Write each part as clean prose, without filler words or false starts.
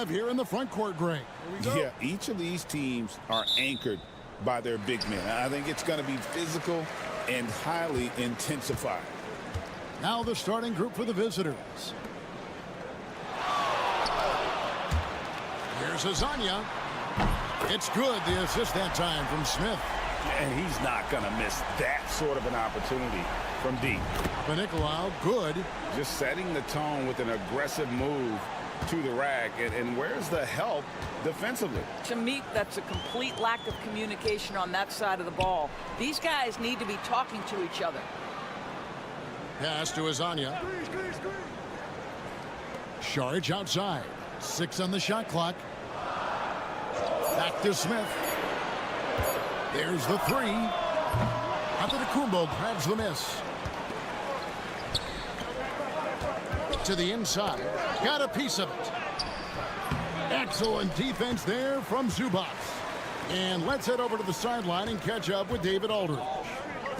have here in the front court, Greg? Yeah, each of these teams are anchored by their big men. I think it's going to be physical and highly intensified. Now the starting group for the visitors. Here's Azania. It's good, the assist that time from Smith. And he's not going to miss that sort of an opportunity from deep. Nicolau, good. Just setting the tone with an aggressive move to the rack. And where's the help defensively? To me, that's a complete lack of communication on that side of the ball. These guys need to be talking to each other. Pass to Azania. Sharge outside. 6 on the shot clock. Back to Smith. There's the 3. Antetokounmpo grabs the miss. To the inside. Got a piece of it. Excellent defense there from Zubac. And let's head over to the sideline and catch up with David Aldridge.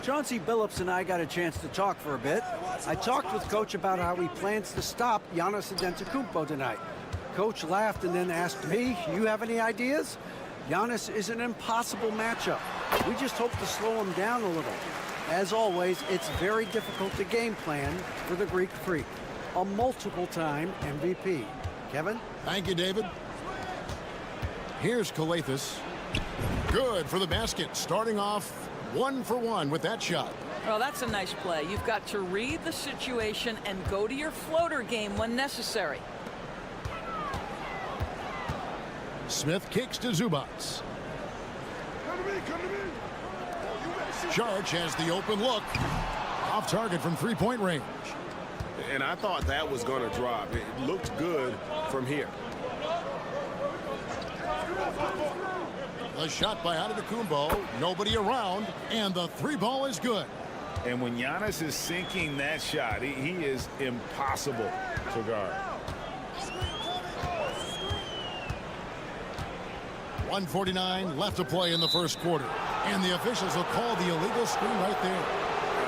Chauncey Billups and I got a chance to talk for a bit. I talked with Coach about how he plans to stop Giannis Antetokounmpo tonight. Coach laughed and then asked me, "You have any ideas?" Giannis is an impossible matchup. We just hope to slow him down a little. As always, it's very difficult to game plan for the Greek Freak, a multiple-time MVP. Kevin? Thank you, David. Here's Kalathis. Good for the basket, starting off 1 for 1 with that shot. Well, that's a nice play. You've got to read the situation and go to your floater game when necessary. Smith kicks to Zubac. Sharge has the open look. Off target from three-point range. And I thought that was going to drop. It looked good from here. The shot by Antetokounmpo. Nobody around. And the 3-ball is good. And when Giannis is sinking that shot, he is impossible to guard. 1:49 left to play in the first quarter. And the officials will call the illegal screen right there.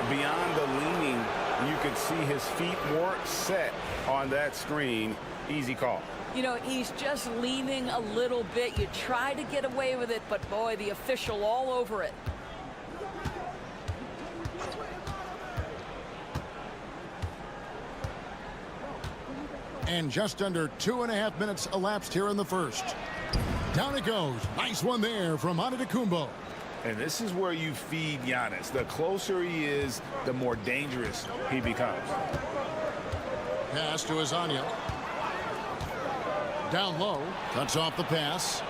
Beyond the leaning, you could see his feet weren't set on that screen. Easy call. You know, he's just leaning a little bit. You try to get away with it, but boy, the official all over it. And just under 2.5 minutes elapsed here in the first. Down it goes. Nice one there from Antetokounmpo. And this is where you feed Giannis. The closer he is, the more dangerous he becomes. Pass to Azania. Down low. Cuts off the pass.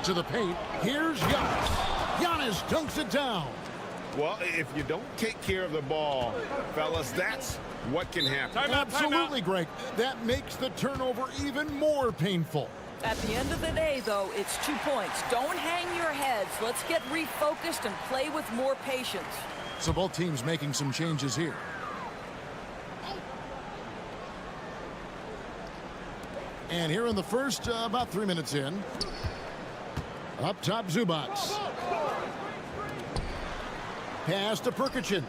To the paint. Here's Giannis. Giannis dunks it down. Well, if you don't take care of the ball, fellas, that's what can happen. Absolutely, Greg. That makes the turnover even more painful. At the end of the day, though, it's 2 points. Don't hang your heads. Let's get refocused and play with more patience. So both teams making some changes here. And here in the first, about 3 minutes in. Up top, Zubac. Pass to Perkichin.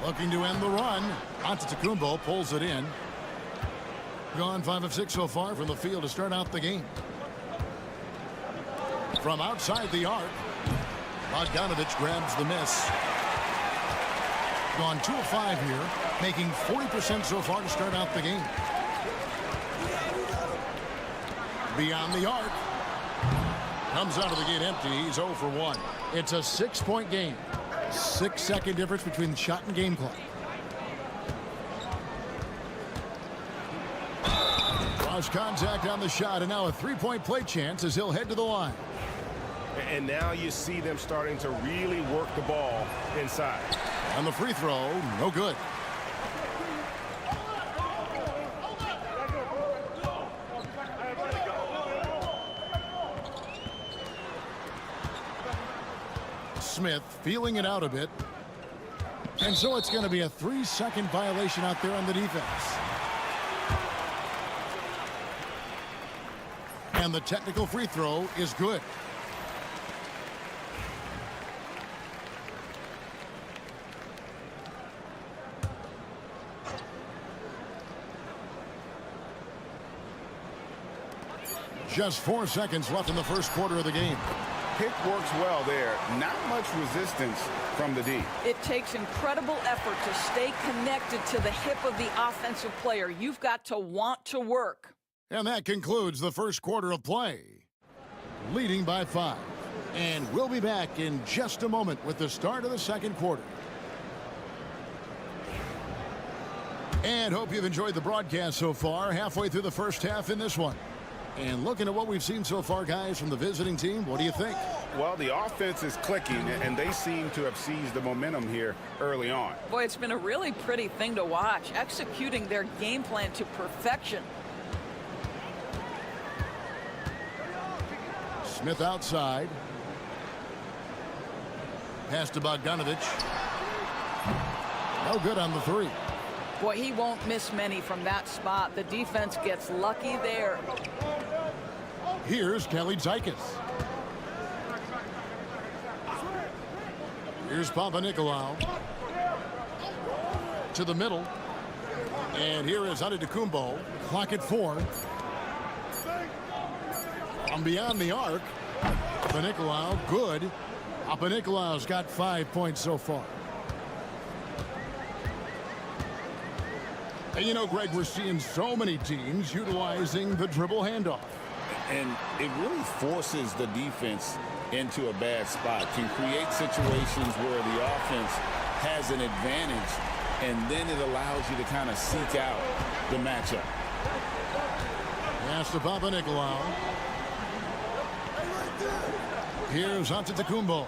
Looking to end the run. Antetokounmpo pulls it in. Gone 5 of 6 so far from the field to start out the game. From outside the arc, Bogdanovic grabs the miss. Gone 2 of 5 here, making 40% so far to start out the game. Beyond the arc. Comes out of the gate empty. He's 0 for 1. It's a 6-point game. 6-second difference between the shot and game clock. Cross contact on the shot, and now a 3-point play chance as he'll head to the line. And now you see them starting to really work the ball inside. On the free throw, no good. Smith feeling it out a bit. And so it's going to be a 3-second violation out there on the defense. And the technical free throw is good. Just 4 seconds left in the first quarter of the game. Pick works well there. Not much resistance from the D. It takes incredible effort to stay connected to the hip of the offensive player. You've got to want to work. And that concludes the first quarter of play. Leading by 5. And we'll be back in just a moment with the start of the second quarter. And hope you've enjoyed the broadcast so far. Halfway through the first half in this one. And looking at what we've seen so far, guys, from the visiting team, what do you think? Well, the offense is clicking, and they seem to have seized the momentum here early on. Boy, it's been a really pretty thing to watch, executing their game plan to perfection. Smith outside. Pass to Bogdanovic. No good on the 3. Boy, he won't miss many from that spot. The defense gets lucky there. Here's Kelly Zykis. Here's Papanikolaou. To the middle. And here is Antetokounmpo. Clock at 4. From beyond the arc. Papanikolaou, good. Papanikolaou's got 5 points so far. And you know, Greg, we're seeing so many teams utilizing the dribble handoff. And it really forces the defense into a bad spot, can create situations where the offense has an advantage, and then it allows you to kind of seek out the matchup. Pass to Papanikolaou. Here's Antetokounmpo.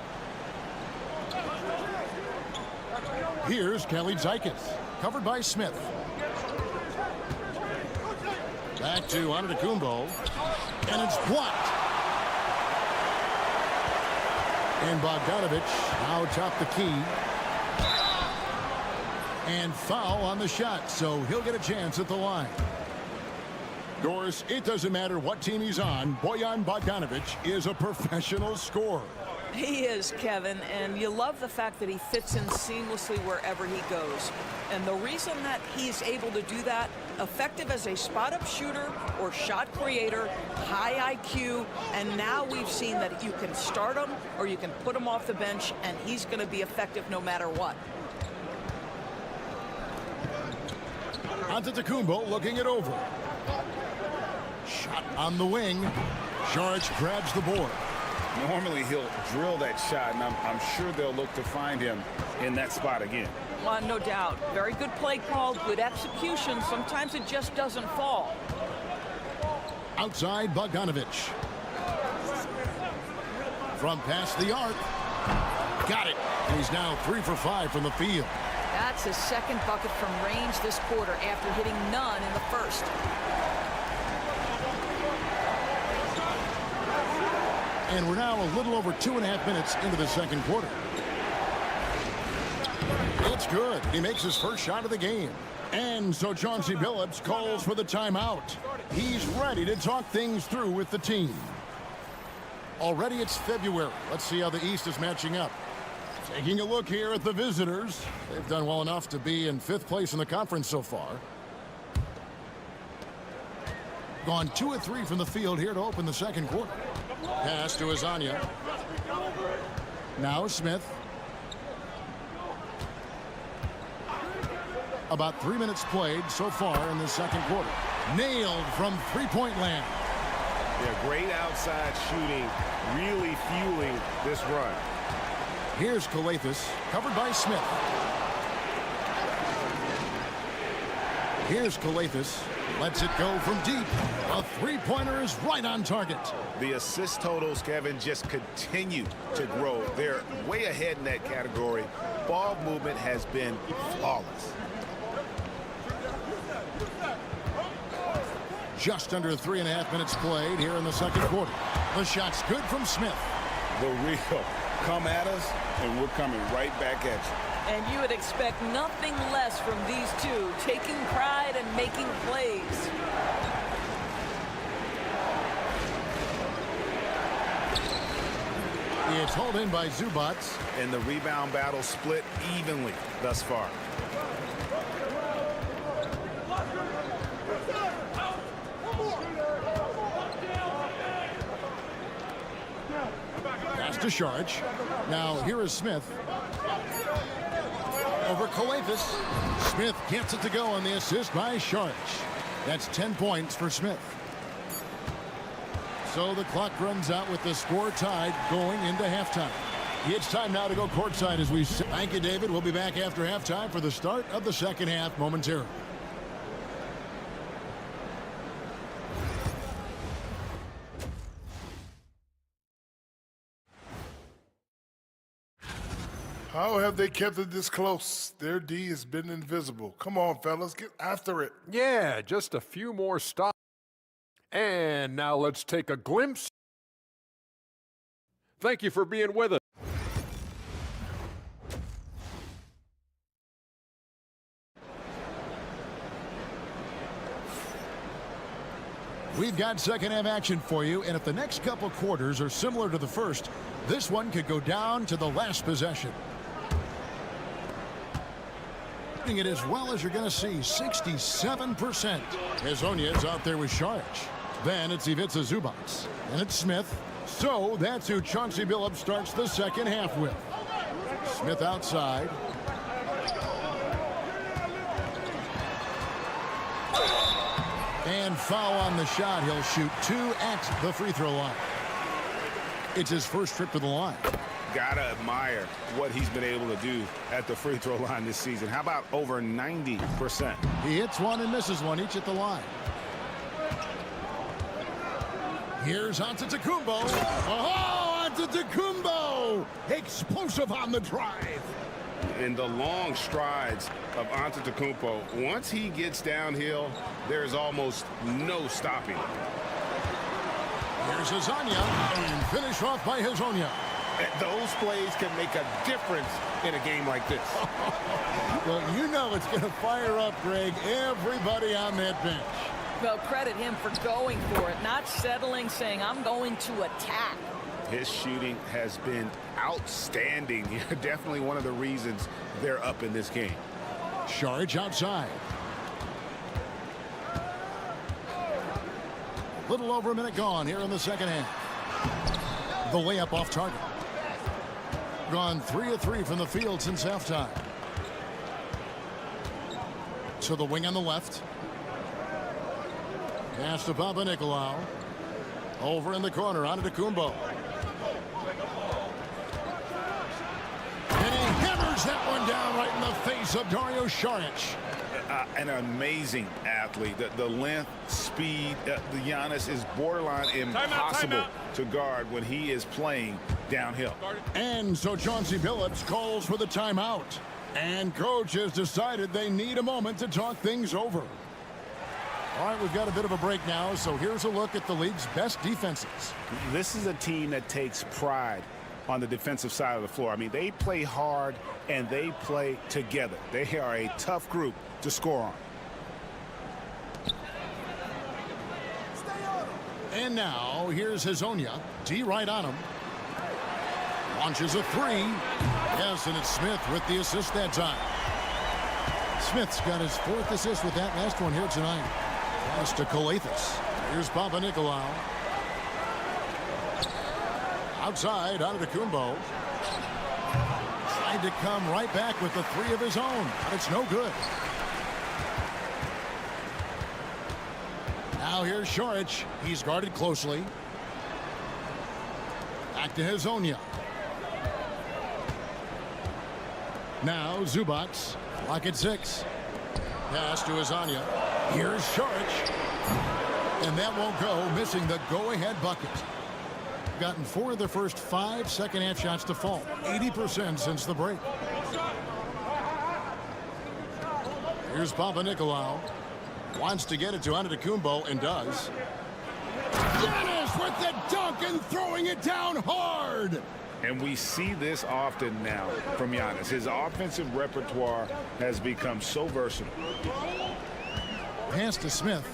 Here's Kelly Zykis, covered by Smith. Back to Antetokounmpo, and it's blocked. And Bogdanovic now top the key. And foul on the shot, so he'll get a chance at the line. Doris, it doesn't matter what team he's on, Bojan Bogdanovic is a professional scorer. He is, Kevin, and you love the fact that he fits in seamlessly wherever he goes. And the reason that he's able to do that, effective as a spot-up shooter or shot creator, high IQ, and now we've seen that you can start him or you can put him off the bench, and he's going to be effective no matter what. Antetokounmpo looking it over. Shot on the wing. Saric grabs the board. Normally he'll drill that shot, and I'm sure they'll look to find him in that spot again. No doubt. Very good play call, good execution. Sometimes it just doesn't fall. Outside Bogdanovic. From past the arc. Got it. And he's now 3 for 5 from the field. That's his second bucket from range this quarter after hitting none in the first. And we're now a little over 2.5 minutes into the second quarter. It's good. He makes his first shot of the game. And so Chauncey Billups calls for the timeout. He's ready to talk things through with the team. Already it's February. Let's see how the East is matching up. Taking a look here at the visitors. They've done well enough to be in 5th place in the conference so far. Gone 2 of 3 from the field here to open the second quarter. Pass to Azania. Now Smith. About 3 minutes played so far in the second quarter. Nailed from three-point land. Yeah, great outside shooting, really fueling this run. Here's Calathes, covered by Smith. Here's Calathes. Lets it go from deep. A three-pointer is right on target. The assist totals, Kevin, just continue to grow. They're way ahead in that category. Ball movement has been flawless. Just under 3.5 minutes played here in the second quarter. The shot's good from Smith. The real come at us, and we're coming right back at you. And you would expect nothing less from these two, taking pride and making plays. It's hauled in by Zubac. And the rebound battle split evenly thus far. to Saric. Now here is Smith. Over Kalathis. Smith gets it to go on the assist by Saric. That's 10 points for Smith. So the clock runs out with the score tied going into halftime. It's time now to go courtside as we say. Thank you, David. We'll be back after halftime for the start of the second half momentarily. How have they kept it this close? Their D has been invisible. Come on, fellas, get after it. Yeah, just a few more stops. And now let's take a glimpse. Thank you for being with us. We've got second half action for you, and if the next couple quarters are similar to the first, this one could go down to the last possession. It as well as you're going to see, 67%. Hezonja's out there with Saric. Then it's Ivica Zubac. And it's Smith. So that's who Chauncey Billups starts the second half with. Smith outside. And foul on the shot. He'll shoot 2 at the free throw line. It's his first trip to the line. Gotta admire what he's been able to do at the free throw line this season. How about over 90%? He hits one and misses one, each at the line. Here's Antetokounmpo. Oh, Antetokounmpo! Explosive on the drive. In the long strides of Antetokounmpo, once he gets downhill, there's almost no stopping. Here's Hezonja, and finish off by Hezonja. Those plays can make a difference in a game like this. Well, you know it's going to fire up, Greg, everybody on that bench. Well, credit him for going for it, not settling, saying, I'm going to attack. His shooting has been outstanding. Definitely one of the reasons they're up in this game. Saric outside. A little over a minute gone here in the second half. The layup off target. Gone 3 of 3 from the field since halftime. To the wing on the left. Pass to Papanikolaou. Over in the corner, Antetokounmpo. And he hammers that one down right in the face of Dario Saric. An amazing athlete. The length, speed, the Giannis is borderline impossible to guard when he is playing downhill. And so Chauncey Billups calls for the timeout. And coach has decided they need a moment to talk things over. All right, we've got a bit of a break now, so here's a look at the league's best defenses. This is a team that takes pride on the defensive side of the floor. I mean, they play hard and they play together. They are a tough group to score on. And now here's Hezonja. D right on him. Launches a 3. Yes, and it's Smith with the assist that time. Smith's got his 4th assist with that last one here tonight. Pass to Kalathis. Here's Papanikolaou. Outside, Antetokounmpo. Tried to come right back with the 3 of his own, but it's no good. Now here's Saric. He's guarded closely. Back to Hezonja. Now Zubac. Lock at 6. Pass to Hezonja. Here's Saric. And that won't go, missing the go-ahead bucket. Gotten 4 of the first 5 second-half shots to fall. 80% since the break. Here's Papanikolaou. Wants to get it to Antetokounmpo and does. Giannis with the dunk and throwing it down hard. And we see this often now from Giannis. His offensive repertoire has become so versatile. Pass to Smith.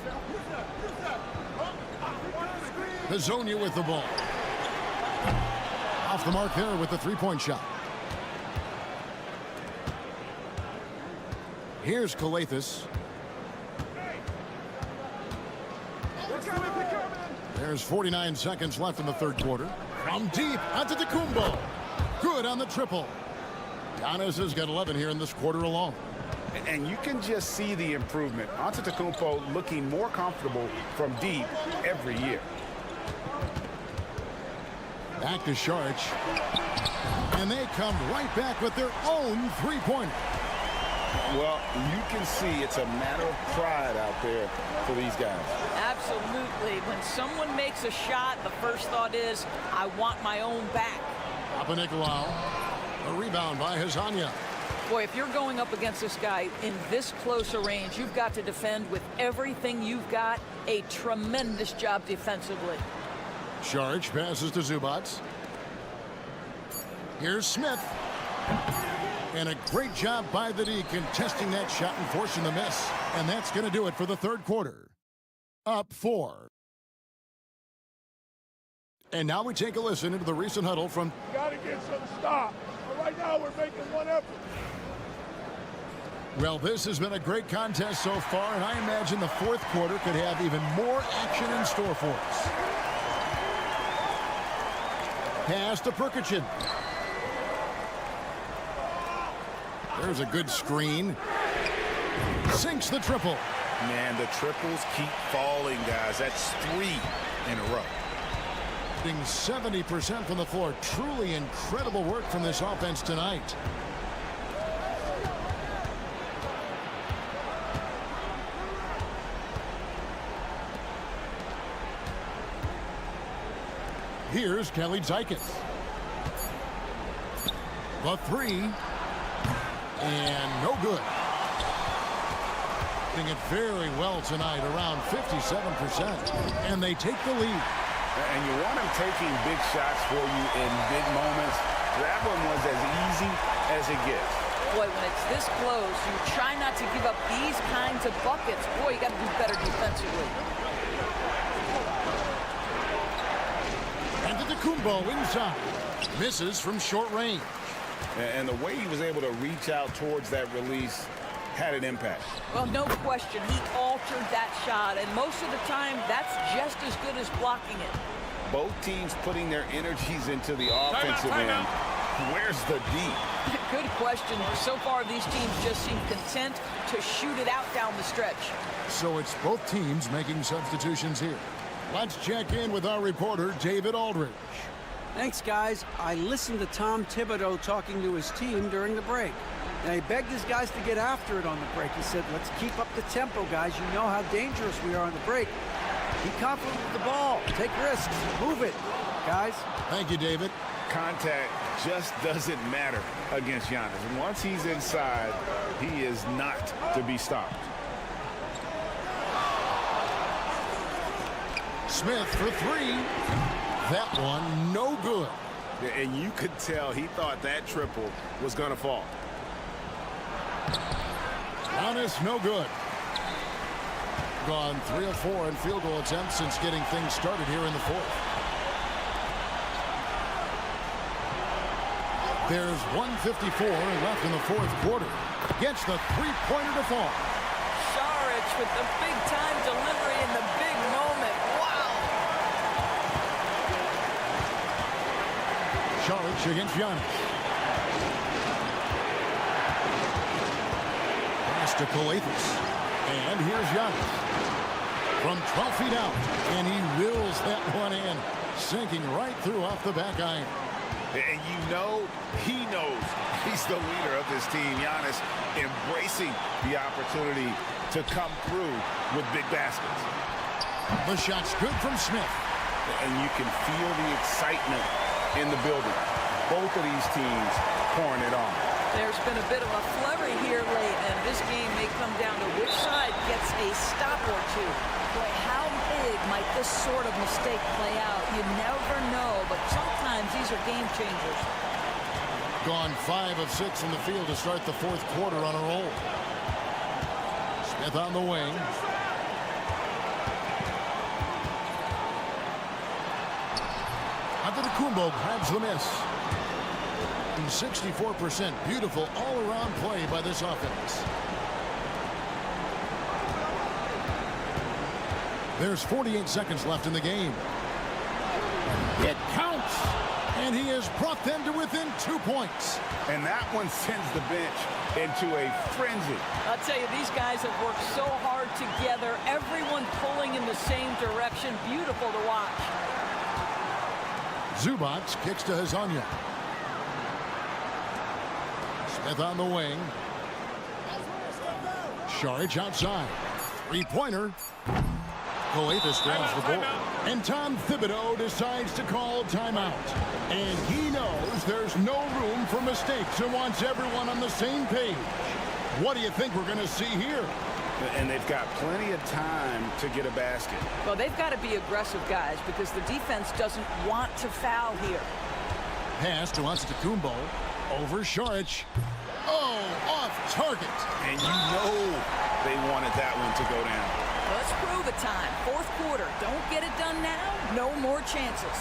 Hezonja with the ball. Off the mark there with the 3-point shot. Here's Kalathis. There's 49 seconds left in the third quarter. From deep, Antetokounmpo. Good on the triple. Giannis has got 11 here in this quarter alone. And you can just see the improvement. Antetokounmpo looking more comfortable from deep every year. Back to Saric. And they come right back with their own three-pointer. Well, you can see it's a matter of pride out there for these guys. Absolutely. When someone makes a shot, the first thought is, I want my own back. Papanikolaou. A rebound by Hazanya. Boy, if you're going up against this guy in this close a range, you've got to defend with everything you've got. A tremendous job defensively. Saric passes to Zubac. Here's Smith. And a great job by the D contesting that shot and forcing the miss. And that's going to do it for the third quarter. Up 4. And now we take a listen into the recent huddle from... Got to get some stop. But right now we're making one effort. Well, this has been a great contest so far, and I imagine the fourth quarter could have even more action in store for us. Pass to Perkichin. There's a good screen. Sinks the triple. Man, the triples keep falling, guys. That's 3 in a row. Shooting 70% from the floor. Truly incredible work from this offense tonight. Here's Kelly Zykis. The 3. And no good. Doing it very well tonight, around 57%. And they take the lead. And you want him taking big shots for you in big moments. That one was as easy as it gets. Boy, when it's this close, you try not to give up these kinds of buckets. Boy, you got to do better defensively. Antetokounmpo inside. Misses from short range. And the way he was able to reach out towards that release had an impact. Well, no question. He altered that shot, and most of the time, that's just as good as blocking it. Both teams putting their energies into the offensive end. Where's the D? Good question. So far, these teams just seem content to shoot it out down the stretch. So it's both teams making substitutions here. Let's check in with our reporter, David Aldridge. Thanks, guys. I listened to Tom Thibodeau talking to his team during the break. And he begged his guys to get after it on the break. He said, let's keep up the tempo, guys. You know how dangerous we are on the break. Be confident with the ball. Take risks. Move it, guys. Thank you, David. Contact just doesn't matter against Giannis. Once he's inside, he is not to be stopped. Smith for 3. That one, no good. And you could tell he thought that triple was going to fall. Giannis, no good. Gone 3 of 4 in field goal attempts since getting things started here in the fourth. There's 1:54 left in the fourth quarter. Gets the three-pointer to fall. Saric with the big-time delivery in the big moment. Wow! Saric against Giannis. Pass to Coathis. And here's Giannis. From 12 feet out. And he wills that one in. Sinking right through off the back iron. And you know he knows he's the leader of this team. Giannis embracing the opportunity to come through with big baskets. The shot's good from Smith. And you can feel the excitement in the building. Both of these teams pouring it on. There's been a bit of a flurry here late, and this game may come down to which side gets a stop or two. Boy, how big might this sort of mistake play out? You never know, but sometimes these are game changers. Gone 5 of 6 in the field to start the fourth quarter on a roll. Smith on the wing. Antetokounmpo grabs the miss. 64%. Beautiful all-around play by this offense. There's 48 seconds left in the game. It counts. And he has brought them to within 2 points. And that one sends the bench into a frenzy. I'll tell you, these guys have worked so hard together. Everyone pulling in the same direction. Beautiful to watch. Zubac kicks to Hazonia. Smith on the wing. Saric outside. Three-pointer. Coates grabs the ball. And Tom Thibodeau decides to call timeout. And he knows there's no room for mistakes and wants everyone on the same page. What do you think we're going to see here? And they've got plenty of time to get a basket. Well, they've got to be aggressive, guys, because the defense doesn't want to foul here. Pass to Antetokounmpo. Over Saric. Oh, off target. And you know they wanted that one to go down. Let's prove it time. Fourth quarter. Don't get it done now. No more chances.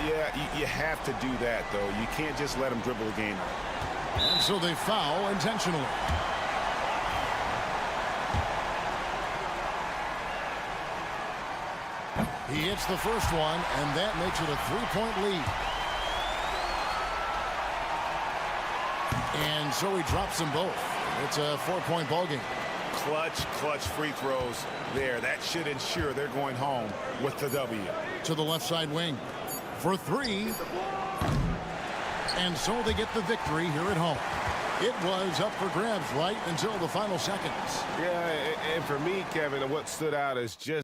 Yeah, you have to do that, though. You can't just let them dribble the game. And so they foul intentionally. He hits the first one, and that makes it a three-point lead. And so he drops them both. It's a four-point ball game. Clutch free throws there. That should ensure they're going home with the W. To the left side wing for three. And so they get the victory here at home. It was up for grabs right until the final seconds. Yeah, and for me, Kevin, what stood out is just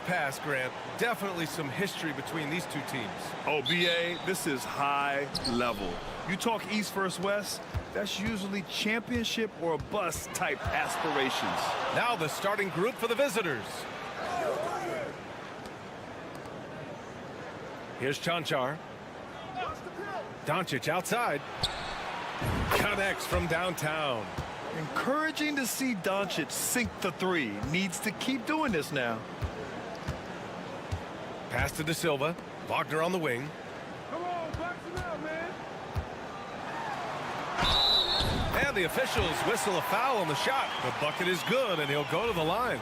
Pass, Grant. Definitely some history between these two teams. Oh, BA, this is high level. You talk East versus West, that's usually championship or bust type aspirations. Now the starting group for the visitors. Here's Chanchar. Doncic outside. Connects from downtown. Encouraging to see Doncic sink the three. Needs to keep doing this now. Pass to De Silva. Wagner on the wing. Come on, box him out, man. And the officials whistle a foul on the shot. The bucket is good, and he'll go to the line.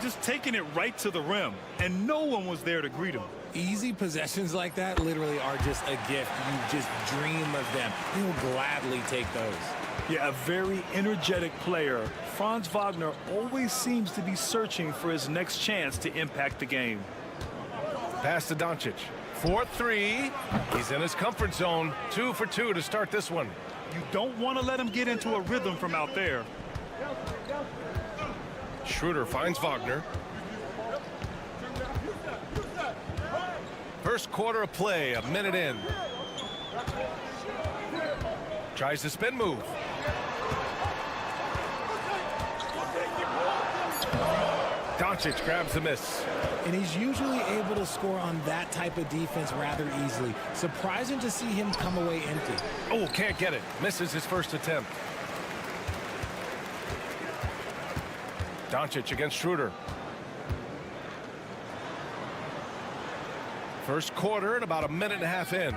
Just taking it right to the rim, and no one was there to greet him. Easy possessions like that literally are just a gift. You just dream of them. He'll gladly take those. Yeah, a very energetic player. Franz Wagner always seems to be searching for his next chance to impact the game. Pass to Doncic. 4-3. He's in his comfort zone. 2 for 2 to start this one. You don't want to let him get into a rhythm from out there. Schroeder finds Wagner. First quarter of play, a minute in. Tries the spin move. Doncic grabs the miss. And he's usually able to score on that type of defense rather easily. Surprising to see him come away empty. Oh, can't get it. Misses his first attempt. Doncic against Schroeder. First quarter and about a minute and a half in.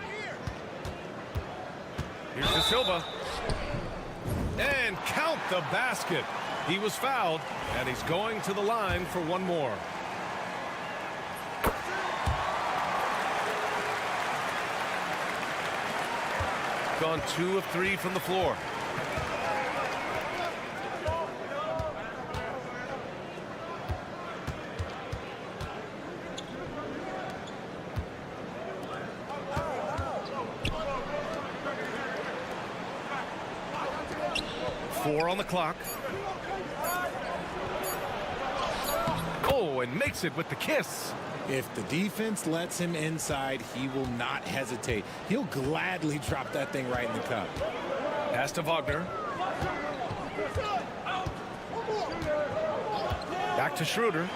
Here's De Silva. And count the basket. He was fouled, and he's going to the line for one more. Gone 2 of 3 from the floor. Four on the clock. Oh, and makes it with the kiss. If the defense lets him inside, he will not hesitate. He'll gladly drop that thing right in the cup. Pass to Wagner. Back to Schroeder.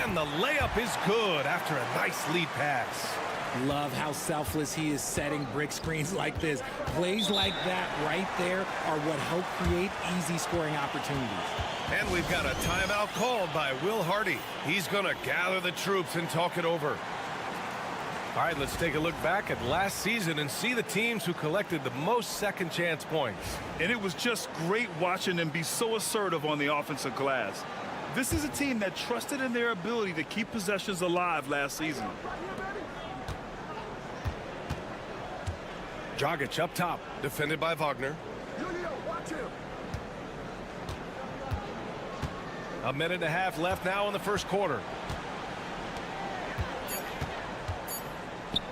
And the layup is good after a nice lead pass. Love how selfless he is setting brick screens like this. Plays like that right there are what help create easy scoring opportunities. And we've got a timeout called by Will Hardy. He's going to gather the troops and talk it over. All right, let's take a look back at last season and see the teams who collected the most second chance points. And it was just great watching them be so assertive on the offensive glass. This is a team that trusted in their ability to keep possessions alive last season. Dragic up top, defended by Wagner. A minute and a half left now in the first quarter.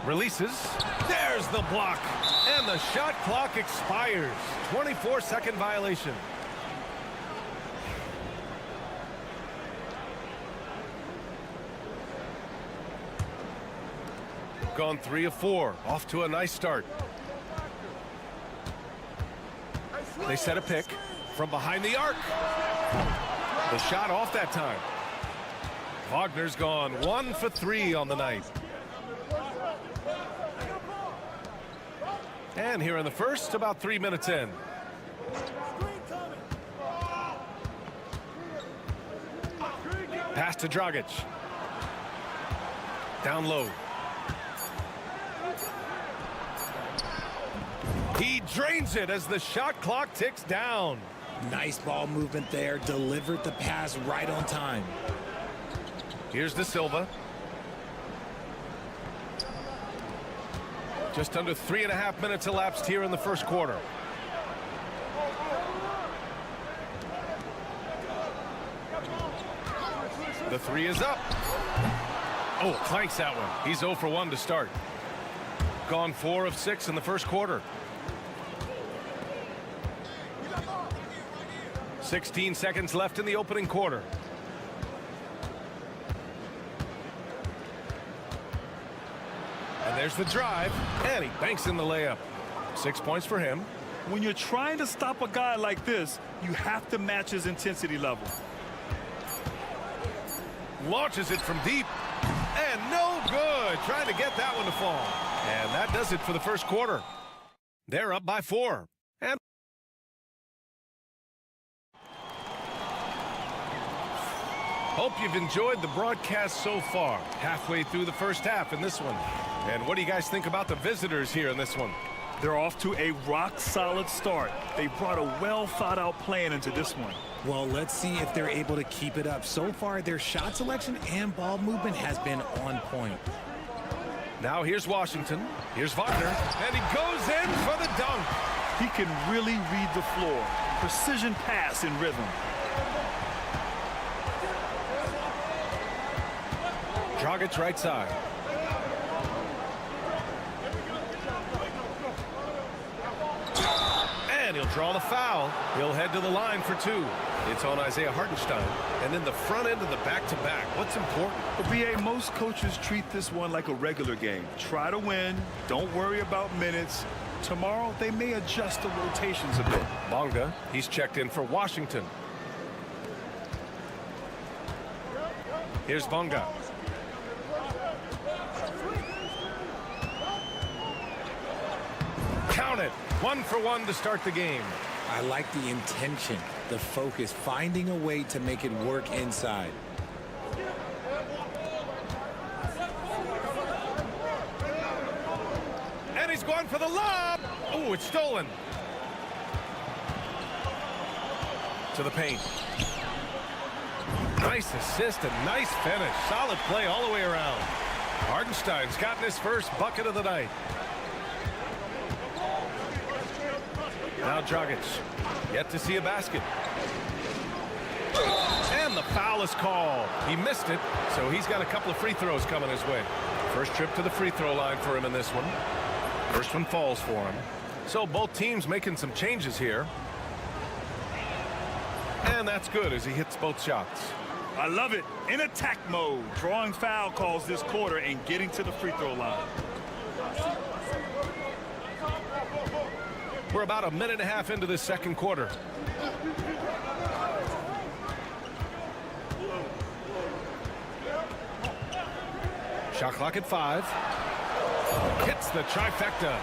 Releases. There's the block. And the shot clock expires. 24-second violation. Gone 3 of 4. Off to a nice start. They set a pick from behind the arc. The shot off that time. Wagner's gone 1 for 3 on the night. And here in the first, about 3 minutes in. Pass to Dragic. Down low. He drains it as the shot clock ticks down. Nice ball movement there. Delivered the pass right on time. Here's De Silva. Just under 3.5 minutes elapsed here in the first quarter. The three is up. Oh, clanks that one. He's 0 for 1 to start. Gone 4 of 6 in the first quarter. 16 seconds left in the opening quarter. And there's the drive, and he banks in the layup. 6 points for him. When you're trying to stop a guy like this, you have to match his intensity level. Launches it from deep, and no good. Trying to get that one to fall. And that does it for the first quarter. They're up by 4. And hope you've enjoyed the broadcast so far. Halfway through the first half in this one. And what do you guys think about the visitors here in this one? They're off to a rock-solid start. They brought a well-thought-out plan into this one. Well, let's see if they're able to keep it up. So far, their shot selection and ball movement has been on point. Now here's Washington. Here's Wagner. And he goes in for the dunk. He can really read the floor. Precision pass in rhythm. Dragic right side. And he'll draw the foul. He'll head to the line for 2. It's on Isaiah Hartenstein. And then the front end of the back-to-back. What's important? But BA, most coaches treat this one like a regular game. Try to win. Don't worry about minutes. Tomorrow, they may adjust the rotations a bit. Bonga, he's checked in for Washington. Here's Bonga. Count it. 1 for 1 to start the game. I like the intention, the focus, finding a way to make it work inside. And he's going for the lob. Oh, it's stolen. To the paint. Nice assist and nice finish. Solid play all the way around. Hartenstein's gotten his first bucket of the night. Now Dragic, yet to see a basket. And the foul is called. He missed it, so he's got a couple of free throws coming his way. First trip to the free throw line for him in this one. First one falls for him. So both teams making some changes here. And that's good as he hits both shots. I love it. In attack mode, drawing foul calls this quarter and getting to the free throw line. We're about 1.5 minutes into this second quarter. Shot clock at 5. Hits the trifecta.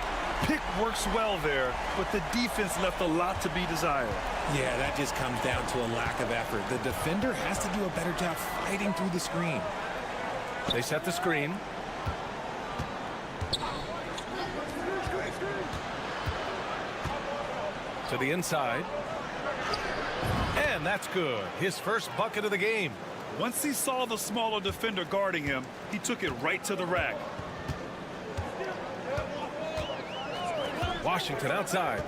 Pick works well there, but the defense left a lot to be desired. Yeah, that just comes down to a lack of effort. The defender has to do a better job fighting through the screen. They set the screen. To the inside. And that's good. His first bucket of the game. Once he saw the smaller defender guarding him, he took it right to the rack. Washington outside.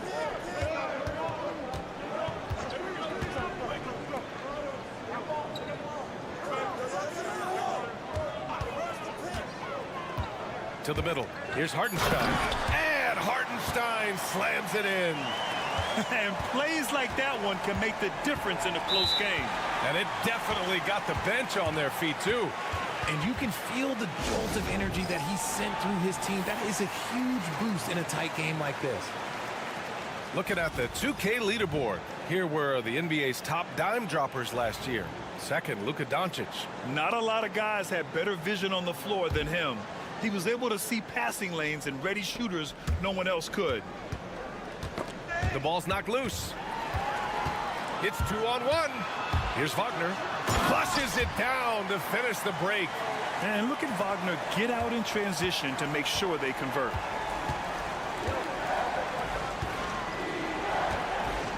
To the middle. Here's Hartenstein. And Hartenstein slams it in. And plays like that one can make the difference in a close game. And it definitely got the bench on their feet, too. And you can feel the jolt of energy that he sent through his team. That is a huge boost in a tight game like this. Looking at the 2K leaderboard. Here were the NBA's top dime droppers last year. Second, Luka Doncic. Not a lot of guys had better vision on the floor than him. He was able to see passing lanes and ready shooters no one else could. The ball's knocked loose. It's 2-on-1. Here's Wagner. Flushes it down to finish the break. And look at Wagner get out in transition to make sure they convert.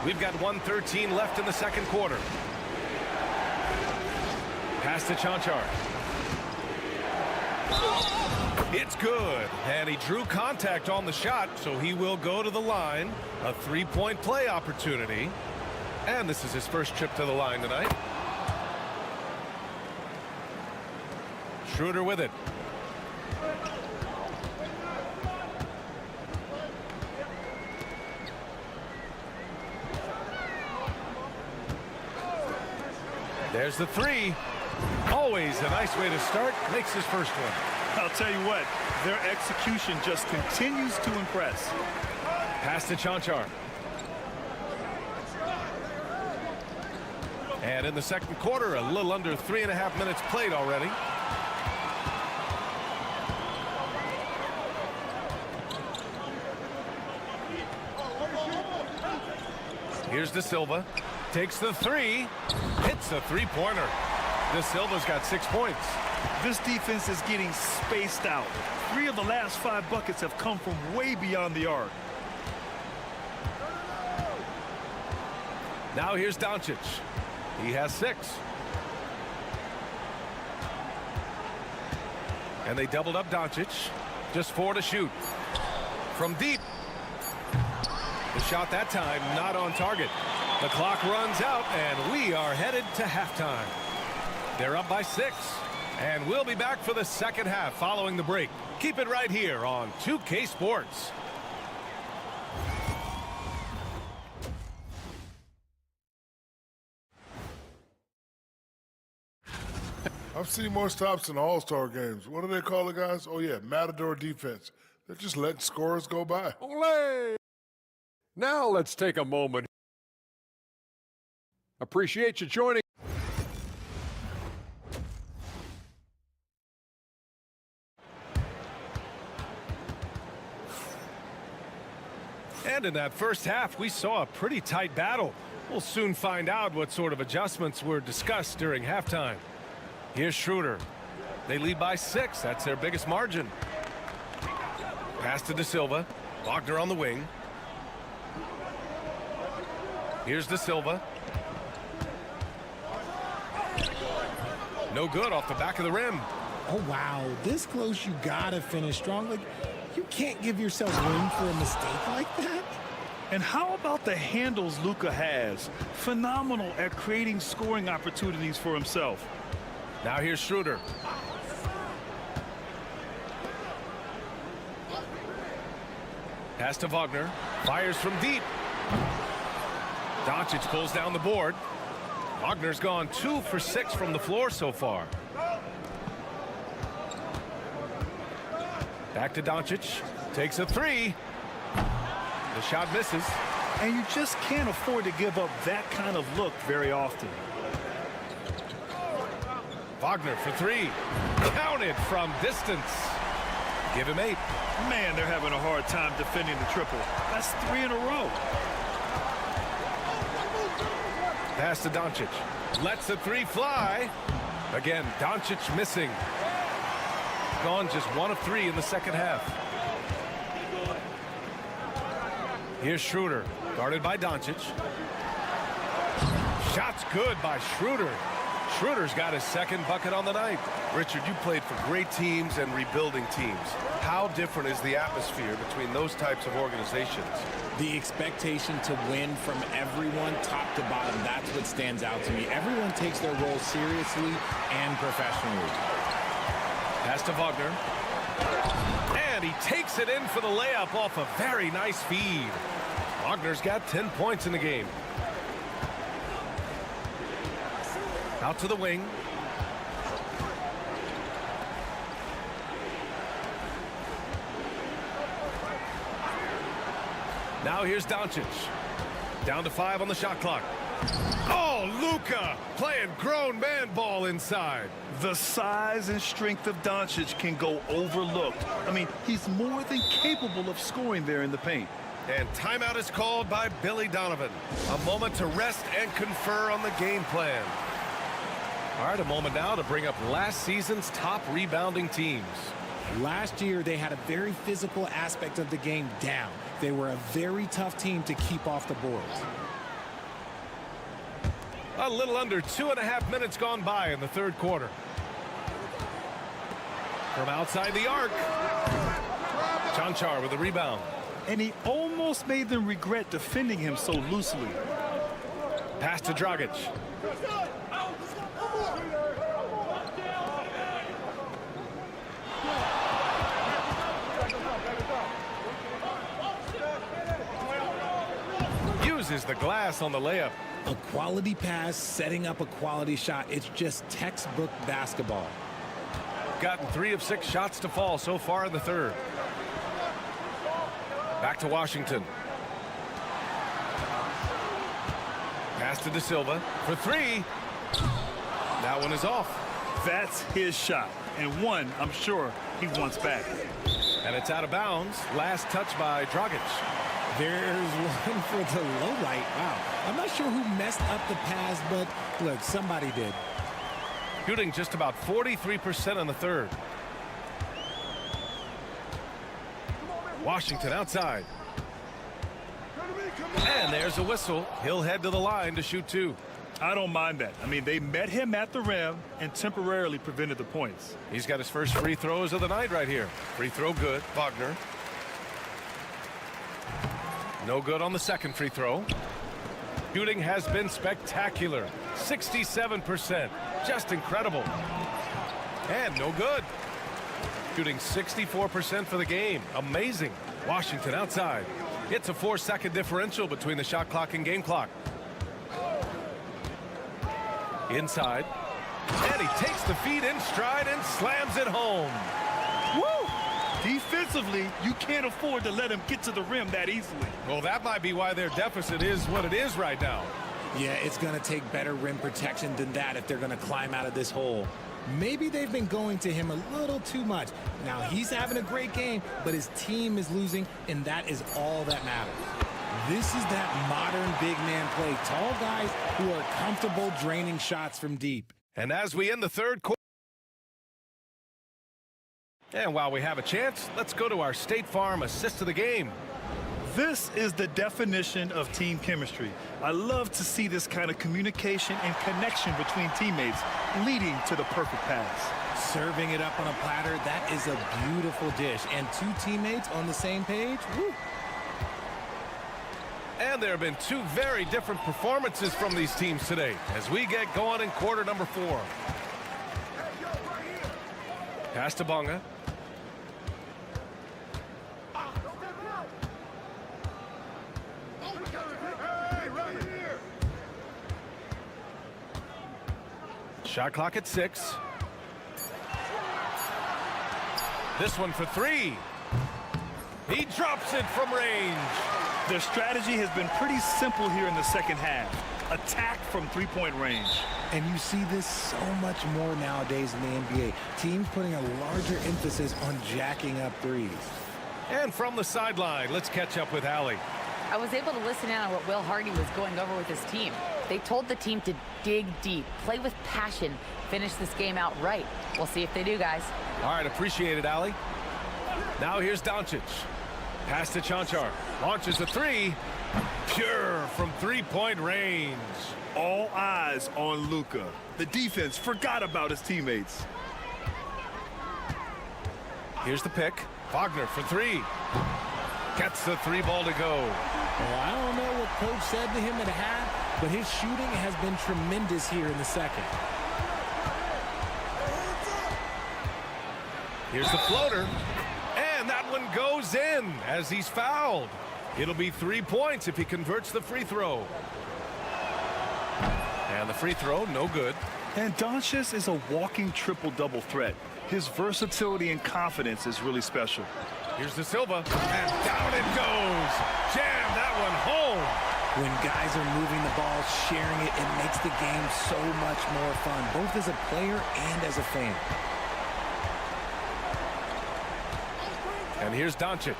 We've got 1:13 left in the second quarter. Pass to Chanchar. It's good, and he drew contact on the shot, so he will go to the line. A three-point play opportunity, and this is his first trip to the line tonight. Schroeder with it. There's the three. Always a nice way to start. Makes his first one. I'll tell you what, their execution just continues to impress. Pass to Chanchar. And in the second quarter, a little under 3.5 minutes played already. Here's De Silva. Takes the three. Hits a three-pointer. De Silva's got 6 points. This defense is getting spaced out. 3 of the last 5 buckets have come from way beyond the arc. Now here's Doncic. He has 6. And they doubled up Doncic. Just 4 to shoot. From deep. The shot that time not on target. The clock runs out, and we are headed to halftime. They're up by 6, and we'll be back for the second half following the break. Keep it right here on 2K Sports. I've seen more stops in All-Star games. What do they call it, guys? Oh, yeah, Matador defense. They're just letting scorers go by. Olé! Now let's take a moment. Appreciate you joining. And in that first half, we saw a pretty tight battle. We'll soon find out what sort of adjustments were discussed during halftime. Here's Schroeder. They lead by 6. That's their biggest margin. Pass to De Silva. Wagner on the wing. Here's De Silva. No good off the back of the rim. Oh, wow. This close, you got to finish strong. Like, you can't give yourself room for a mistake like that. And how about the handles Luka has? Phenomenal at creating scoring opportunities for himself. Now here's Schroeder. Pass to Wagner. Fires from deep. Doncic pulls down the board. Wagner's gone 2 for 6 from the floor so far. Back to Doncic. Takes a 3. The shot misses. And you just can't afford to give up that kind of look very often. Wagner for 3. Counted from distance. Give him 8. Man, they're having a hard time defending the triple. That's 3 in a row. Pass to Doncic. Lets the 3 fly. Again, Doncic missing. Gone just 1 of 3 in the second half. Here's Schroeder, guarded by Doncic. Shot's good by Schroeder. Schroeder's got his second bucket on the night. Richard, you played for great teams and rebuilding teams. How different is the atmosphere between those types of organizations? The expectation to win from everyone, top to bottom, that's what stands out to me. Everyone takes their role seriously and professionally. Pass to Wagner. And he takes it in for the layup off a very nice feed. Wagner's got 10 points in the game. Out to the wing. Now here's Doncic. Down to 5 on the shot clock. Oh, Luka playing grown man ball inside. The size and strength of Doncic can go overlooked. I mean, he's more than capable of scoring there in the paint. And timeout is called by Billy Donovan. A moment to rest and confer on the game plan. All right, a moment now to bring up last season's top rebounding teams. Last year, they had a very physical aspect of the game down. They were a very tough team to keep off the boards. A little under 2.5 minutes gone by in the third quarter. From outside the arc. Chanchar with the rebound. And he almost made them regret defending him so loosely. Pass to Dragic. Uses the glass on the layup. A quality pass, setting up a quality shot. It's just textbook basketball. Gotten 3 of 6 shots to fall so far in the third. Back to Washington. Pass to De Silva for 3. That one is off. That's his shot, and one I'm sure he wants back. And it's out of bounds. Last touch by Dragic. There's one for the low light. Wow. I'm not sure who messed up the pass, but look, somebody did. Shooting just about 43% in the third. Washington outside. And there's a whistle. He'll head to the line to shoot 2. I don't mind that. I mean, they met him at the rim and temporarily prevented the points. He's got his first free throws of the night right here. Free throw good. Wagner. No good on the second free throw. Shooting has been spectacular. 67%. Just incredible. And no good. Shooting 64% for the game. Amazing. Washington outside. It's a 4-second differential between the shot clock and game clock. Inside. And he takes the feed in stride and slams it home. Woo! Defensively, you can't afford to let him get to the rim that easily. Well, that might be why their deficit is what it is right now. Yeah, it's going to take better rim protection than that if they're going to climb out of this hole. Maybe they've been going to him a little too much. Now, he's having a great game, but his team is losing, and that is all that matters. This is that modern big man play. Tall guys who are comfortable draining shots from deep. And as we end the third quarter, and while we have a chance, let's go to our State Farm assist of the game. This is the definition of team chemistry. I love to see this kind of communication and connection between teammates leading to the perfect pass. Serving it up on a platter, that is a beautiful dish. And 2 teammates on the same page, woo. And there have been 2 very different performances from these teams today as we get going in quarter number 4. Pass to Bonga. Shot clock at 6. This one for 3. He drops it from range. Their strategy has been pretty simple here in the second half. Attack from three-point range. And you see this so much more nowadays in the NBA. Teams putting a larger emphasis on jacking up threes. And from the sideline, let's catch up with Allie. I was able to listen in on what Will Hardy was going over with his team. They told the team to dig deep, play with passion, finish this game out right. We'll see if they do, guys. All right, appreciate it, Allie. Now here's Doncic. Pass to Chanchar. Launches a 3. Pure from three-point range. All eyes on Luka. The defense forgot about his teammates. Here's the pick. Wagner for 3. Gets the 3 ball to go. Well, I don't know what coach said to him at half, but his shooting has been tremendous here in the second. Here's the floater. And that one goes in as he's fouled. It'll be 3 points if he converts the free throw. And the free throw, no good. And Doncic is a walking triple-double threat. His versatility and confidence is really special. Here's De Silva, and down it goes. Jam that one home. When guys are moving the ball, sharing it, it makes the game so much more fun, both as a player and as a fan. And here's Doncic.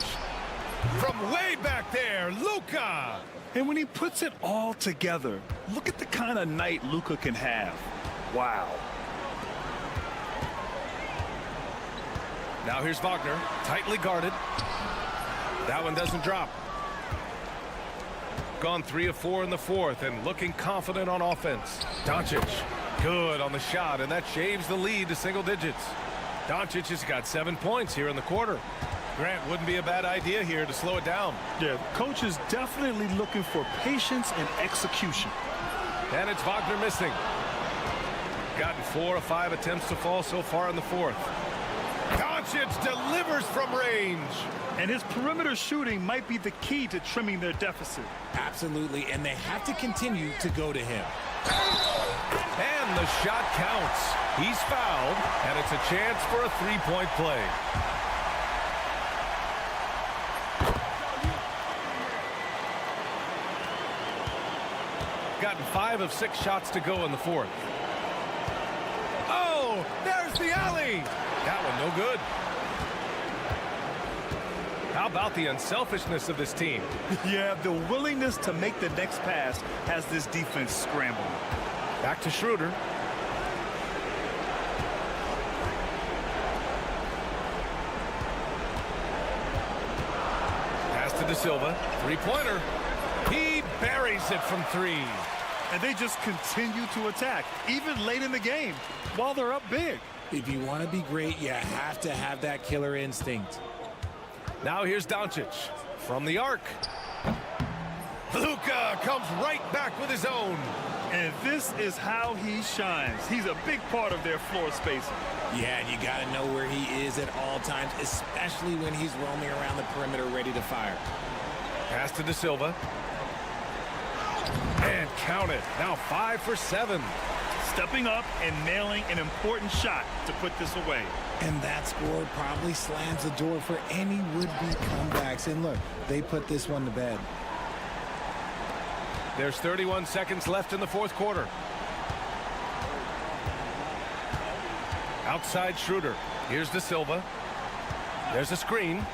From way back there, Luka. And when he puts it all together, look at the kind of night Luka can have. Wow. Now here's Wagner, tightly guarded. That one doesn't drop. Gone 3 of 4 in the fourth and looking confident on offense. Doncic, good on the shot, and that shaves the lead to single digits. Doncic has got 7 points here in the quarter. Grant, wouldn't be a bad idea here to slow it down. Yeah, coach is definitely looking for patience and execution. And it's Wagner missing. Gotten 4 of 5 attempts to fall so far in the fourth. Doncic delivers from range. And his perimeter shooting might be the key to trimming their deficit. Absolutely, and they have to continue to go to him. And the shot counts. He's fouled, and it's a chance for a three-point play. Gotten 5 of 6 shots to go in the fourth. Oh, there's the alley. That one no good. How about the unselfishness of this team? Yeah, the willingness to make the next pass has this defense scrambled. Back to Schroeder. Pass to De Silva. Three-pointer. He buries it from 3. And they just continue to attack, even late in the game, while they're up big. If you want to be great, you have to have that killer instinct. Now here's Doncic from the arc. Luka comes right back with his own. And this is how he shines. He's a big part of their floor spacing. Yeah, and you got to know where he is at all times, especially when he's roaming around the perimeter ready to fire. Pass to De Silva. And count it. Now 5 for 7. Stepping up and nailing an important shot to put this away. And that score probably slams the door for any would-be comebacks. And look, they put this one to bed. There's 31 seconds left in the fourth quarter. Outside Schroeder. Here's De Silva. There's a screen.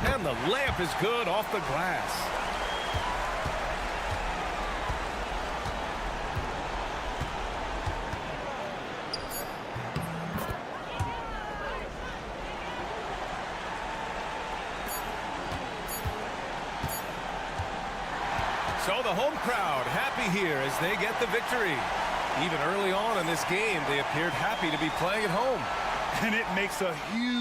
And the layup is good off the glass. So the home crowd happy here as they get the victory. Even early on in this game, they appeared happy to be playing at home. And it makes a huge...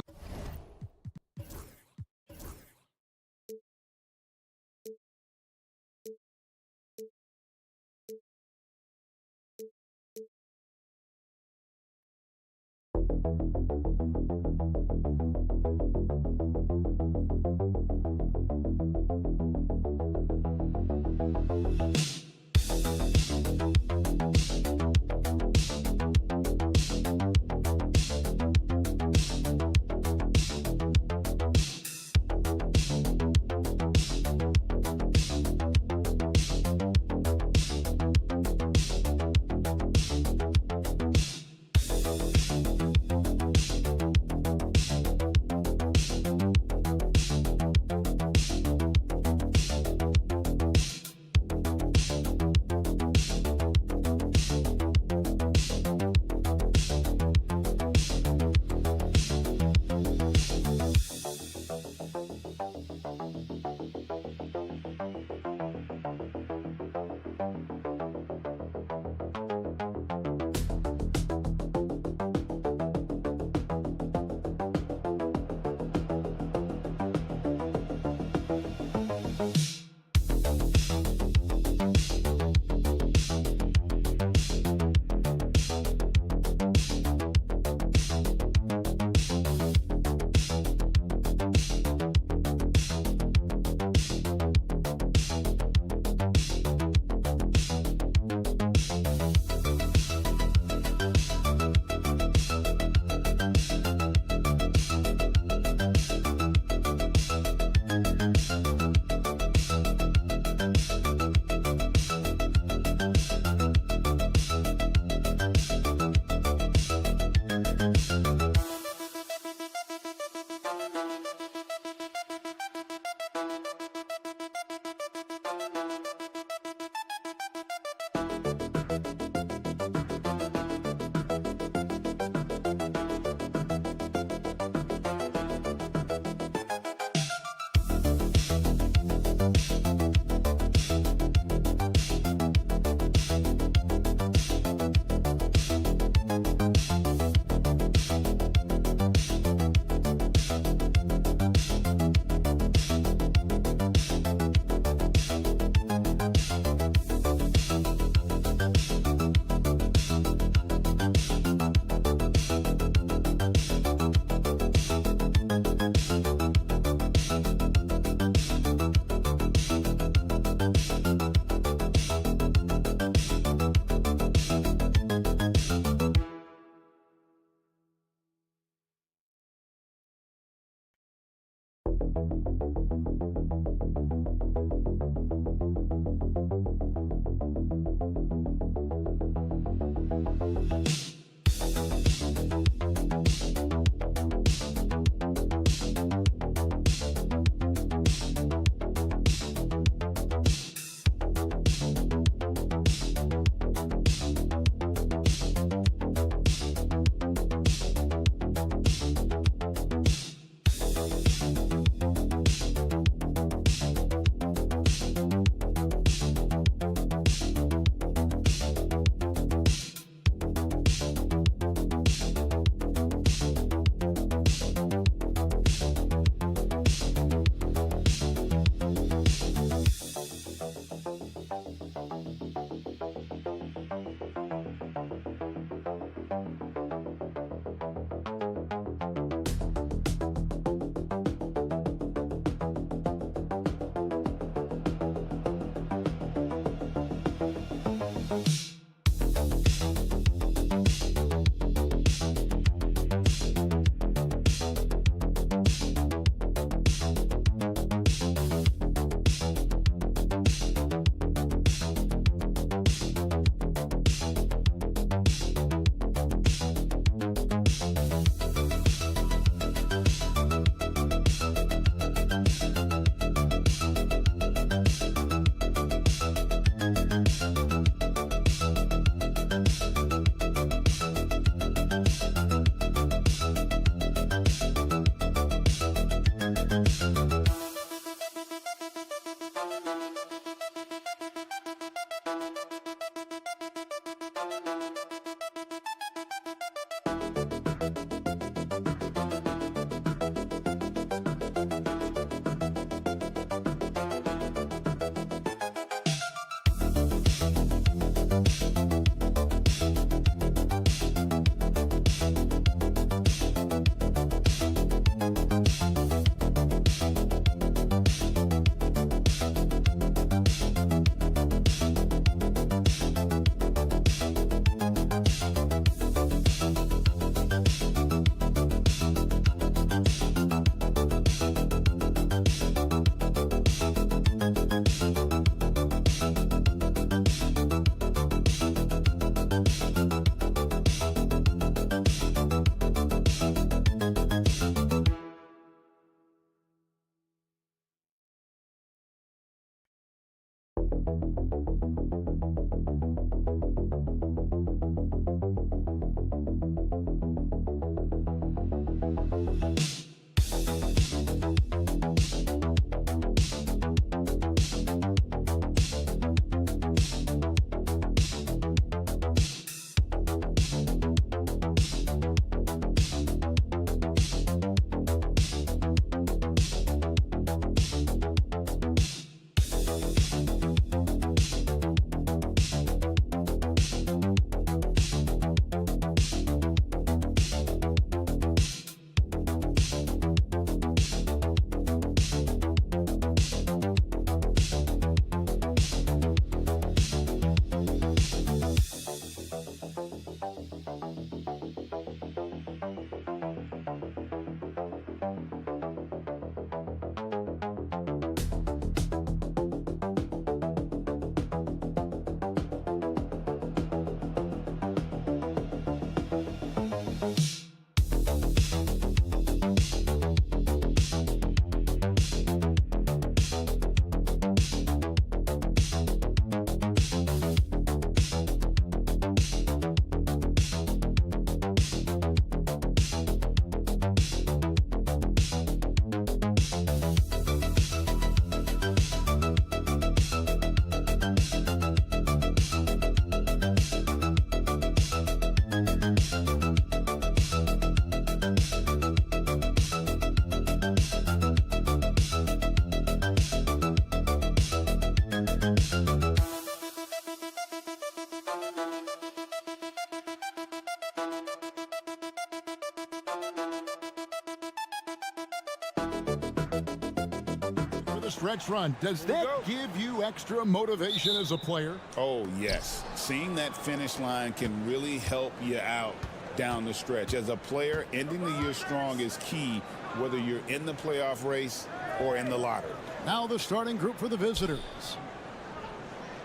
The stretch run, does that give you extra motivation as a player? Oh, yes. Seeing that finish line can really help you out down the stretch. As a player, ending the year strong is key, whether you're in the playoff race or in the lottery. Now the starting group for the visitors.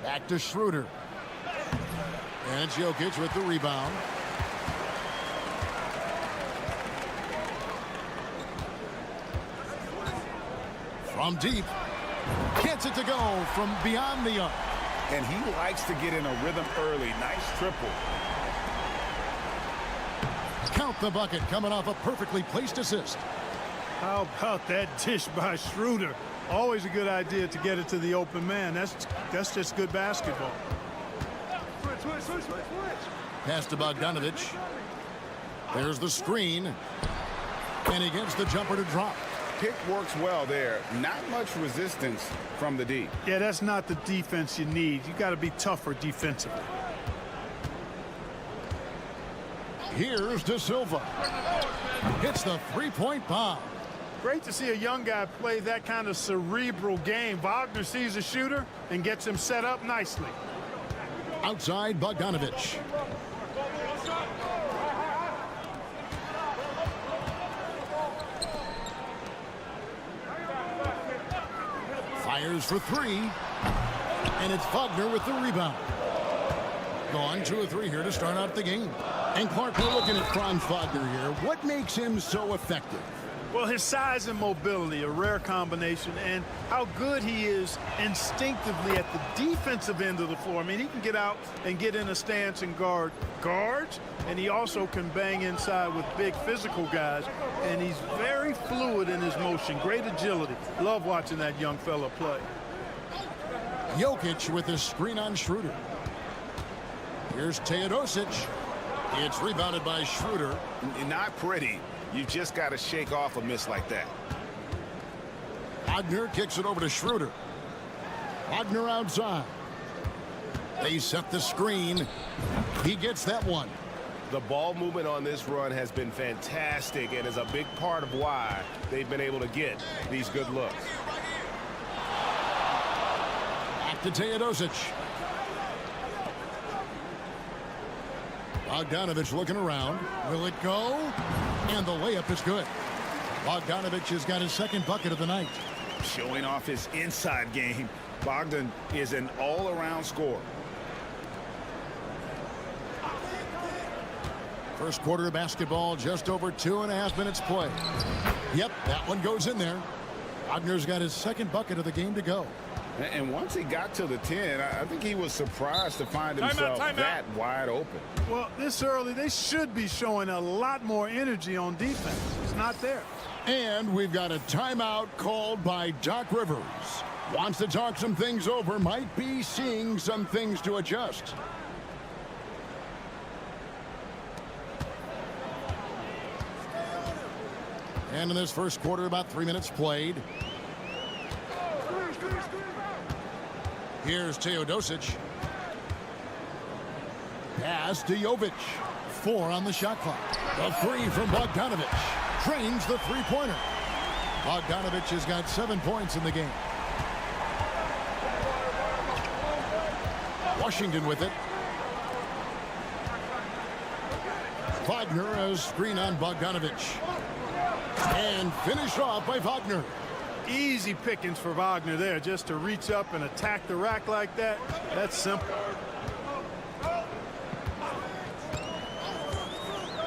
Back to Schroeder. And it's Jokic with the rebound. From deep. Gets it to go from beyond the arc. And he likes to get in a rhythm early. Nice triple. Count the bucket coming off a perfectly placed assist. How about that dish by Schroeder? Always a good idea to get it to the open man. That's just good basketball. Pass to Bogdanovich. There's the screen. And he gets the jumper to drop. Pick works well there. Not much resistance from the D. Yeah, that's not the defense you need. You got to be tougher defensively. Here's De Silva. Hits the three-point bomb. Great to see a young guy play that kind of cerebral game. Wagner sees a shooter and gets him set up nicely. Outside Bogdanovich. Fires for three. And it's Wagner with the rebound. Gone 2 of 3 here to start out the game. And Clark, we're looking at Franz Wagner here. What makes him so effective? Well, his size and mobility, a rare combination, and how good he is instinctively at the defensive end of the floor. I mean, he can get out and get in a stance and guard guards, and he also can bang inside with big physical guys, and he's very fluid in his motion, great agility. Love watching that young fella play. Jokic with the screen on Schroeder. Here's Teodosic. It's rebounded by Schroeder. Not pretty. You just got to shake off a miss like that. Wagner kicks it over to Schroeder. Wagner outside. They set the screen. He gets that one. The ball movement on this run has been fantastic and is a big part of why they've been able to get these good looks. Back to Teodosic. Bogdanovich looking around. Will it go? And the layup is good. Bogdanovich has got his second bucket of the night. Showing off his inside game. Bogdan is an all-around scorer. First quarter of basketball, just over 2.5 minutes play. Yep, that one goes in there. Wagner's got his second bucket of the game to go. And once he got to the 10, I think he was surprised to find himself that wide open. Well, this early, they should be showing a lot more energy on defense. It's not there. And we've got a timeout called by Doc Rivers. Wants to talk some things over, might be seeing some things to adjust. And in this first quarter, about 3 minutes played. Here's Teodosic. Pass to Jovic. 4 on the shot clock. The 3 from Bogdanovich. Drains the three-pointer. Bogdanovich has got 7 points in the game. Washington with it. Wagner has screen on Bogdanovich. And finished off by Wagner. Easy pickings for Wagner there, just to reach up and attack the rack like that. That's simple.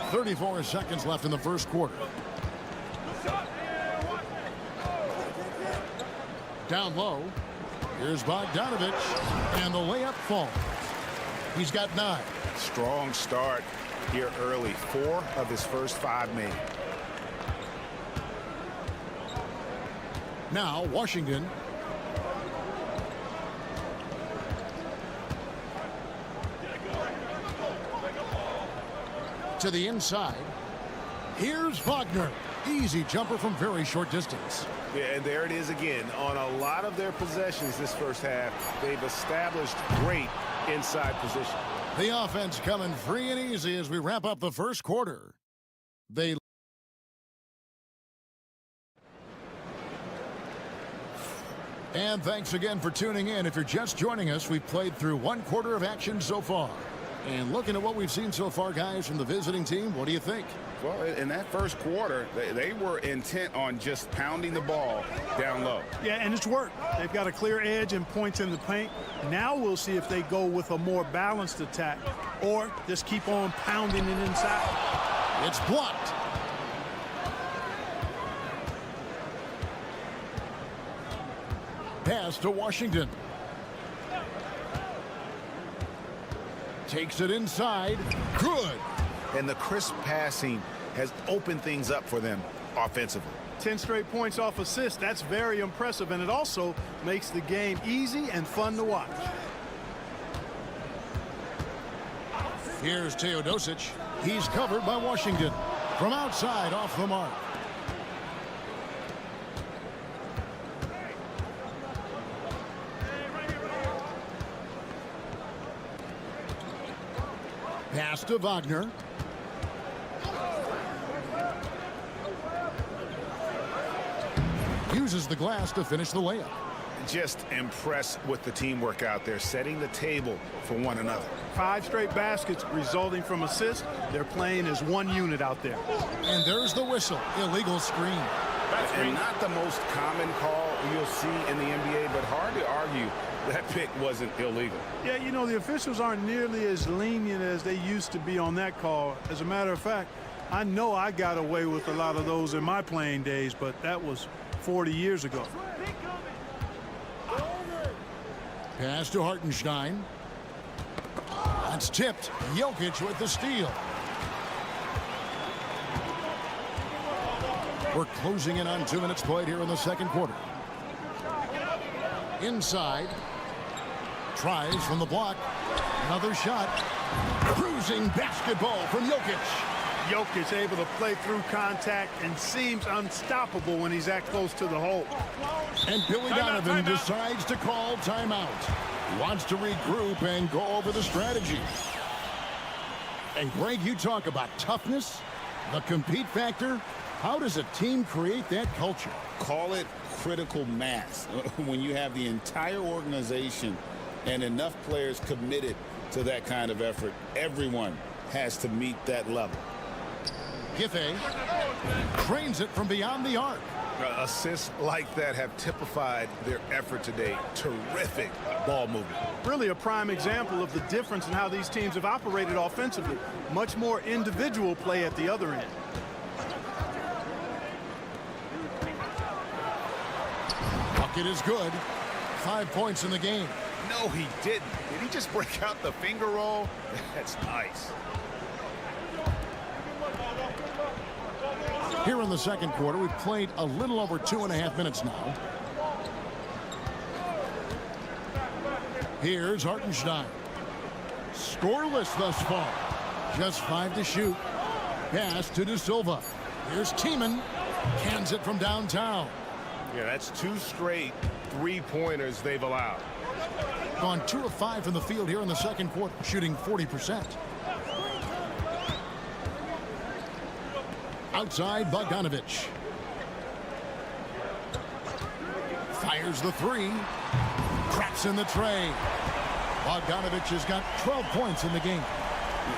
34 seconds left in the first quarter. Down low. Here's Bogdanovich. And the layup falls. He's got 9. Strong start here early. 4 of his first 5 made. Now Washington. To the inside. Here's Wagner. Easy jumper from very short distance. Yeah, and there it is again. On a lot of their possessions this first half, they've established great inside position. The offense coming free and easy as we wrap up the first quarter. They And thanks again for tuning in. If you're just joining us, we've played through 1 quarter of action so far. And looking at what we've seen so far, guys, from the visiting team, what do you think? Well, in that first quarter, they were intent on just pounding the ball down low. Yeah, and it's worked. They've got a clear edge and points in the paint. Now we'll see if they go with a more balanced attack or just keep on pounding it inside. It's blocked. Pass to Washington. Takes it inside. Good. And the crisp passing has opened things up for them offensively. 10 straight points off assists. That's very impressive, and it also makes the game easy and fun to watch. Here's Teodosic. He's covered by Washington. From outside, off the mark. Pass to Wagner. Uses the glass to finish the layup. Just impressed with the teamwork out there, setting the table for one another. 5 straight baskets resulting from assists. They're playing as one unit out there. And there's the whistle. Illegal screen. And not the most common call you'll see in the NBA, but hard to argue that pick wasn't illegal. Yeah, you know, the officials aren't nearly as lenient as they used to be on that call. As a matter of fact, I know I got away with a lot of those in my playing days, but that was 40 years ago. Pass to Hartenstein. That's tipped. Jokic with the steal. We're closing in on 2 minutes played here in the second quarter. Inside. Tries from the block. Another shot. Cruising basketball from Jokic. Jokic able to play through contact and seems unstoppable when he's that close to the hole. And Billy Donovan decides to call timeout. Wants to regroup and go over the strategy. And Greg, you talk about toughness, the compete factor. How does a team create that culture? Call it critical mass. When you have the entire organization and enough players committed to that kind of effort, everyone has to meet that level. Giffey trains it from beyond the arc. Assists like that have typified their effort today. Terrific ball movement. Really a prime example of the difference in how these teams have operated offensively. Much more individual play at the other end. Bucket is good. 5 points in the game. No, he didn't. Did he just break out the finger roll? That's nice. Here in the second quarter, we've played a little over 2.5 minutes now. Here's Hartenstein. Scoreless thus far. Just 5 to shoot. Pass to De Silva. Here's Tiemann. Cans it from downtown. Yeah, that's 2 straight 3-pointers they've allowed. Gone 2 of 5 from the field here in the second quarter, shooting 40%. Outside, Bogdanovic. Fires the 3. Traps in the tray. Bogdanovic has got 12 points in the game.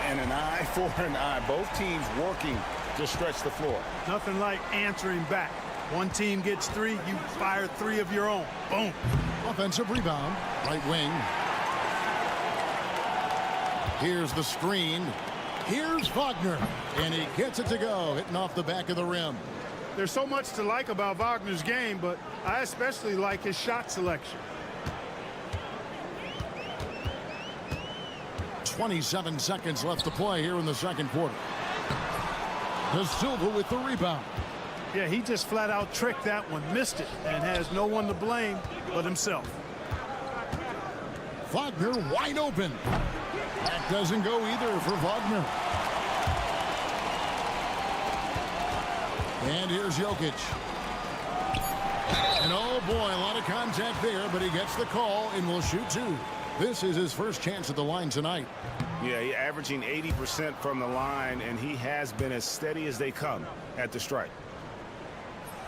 And an eye for an eye. Both teams working to stretch the floor. Nothing like answering back. One team gets 3, you fire 3 of your own. Boom. Offensive rebound, right wing. Here's the screen. Here's Wagner, and he gets it to go, hitting off the back of the rim. There's so much to like about Wagner's game, but I especially like his shot selection. 27 seconds left to play here in the second quarter. De Silva with the rebound. Yeah, he just flat out tricked that one, missed it, and has no one to blame but himself. Wagner wide open. That doesn't go either for Wagner. And here's Jokic. And oh boy, a lot of contact there, but he gets the call and will shoot 2. This is his first chance at the line tonight. Yeah, he's averaging 80% from the line, and he has been as steady as they come at the stripe.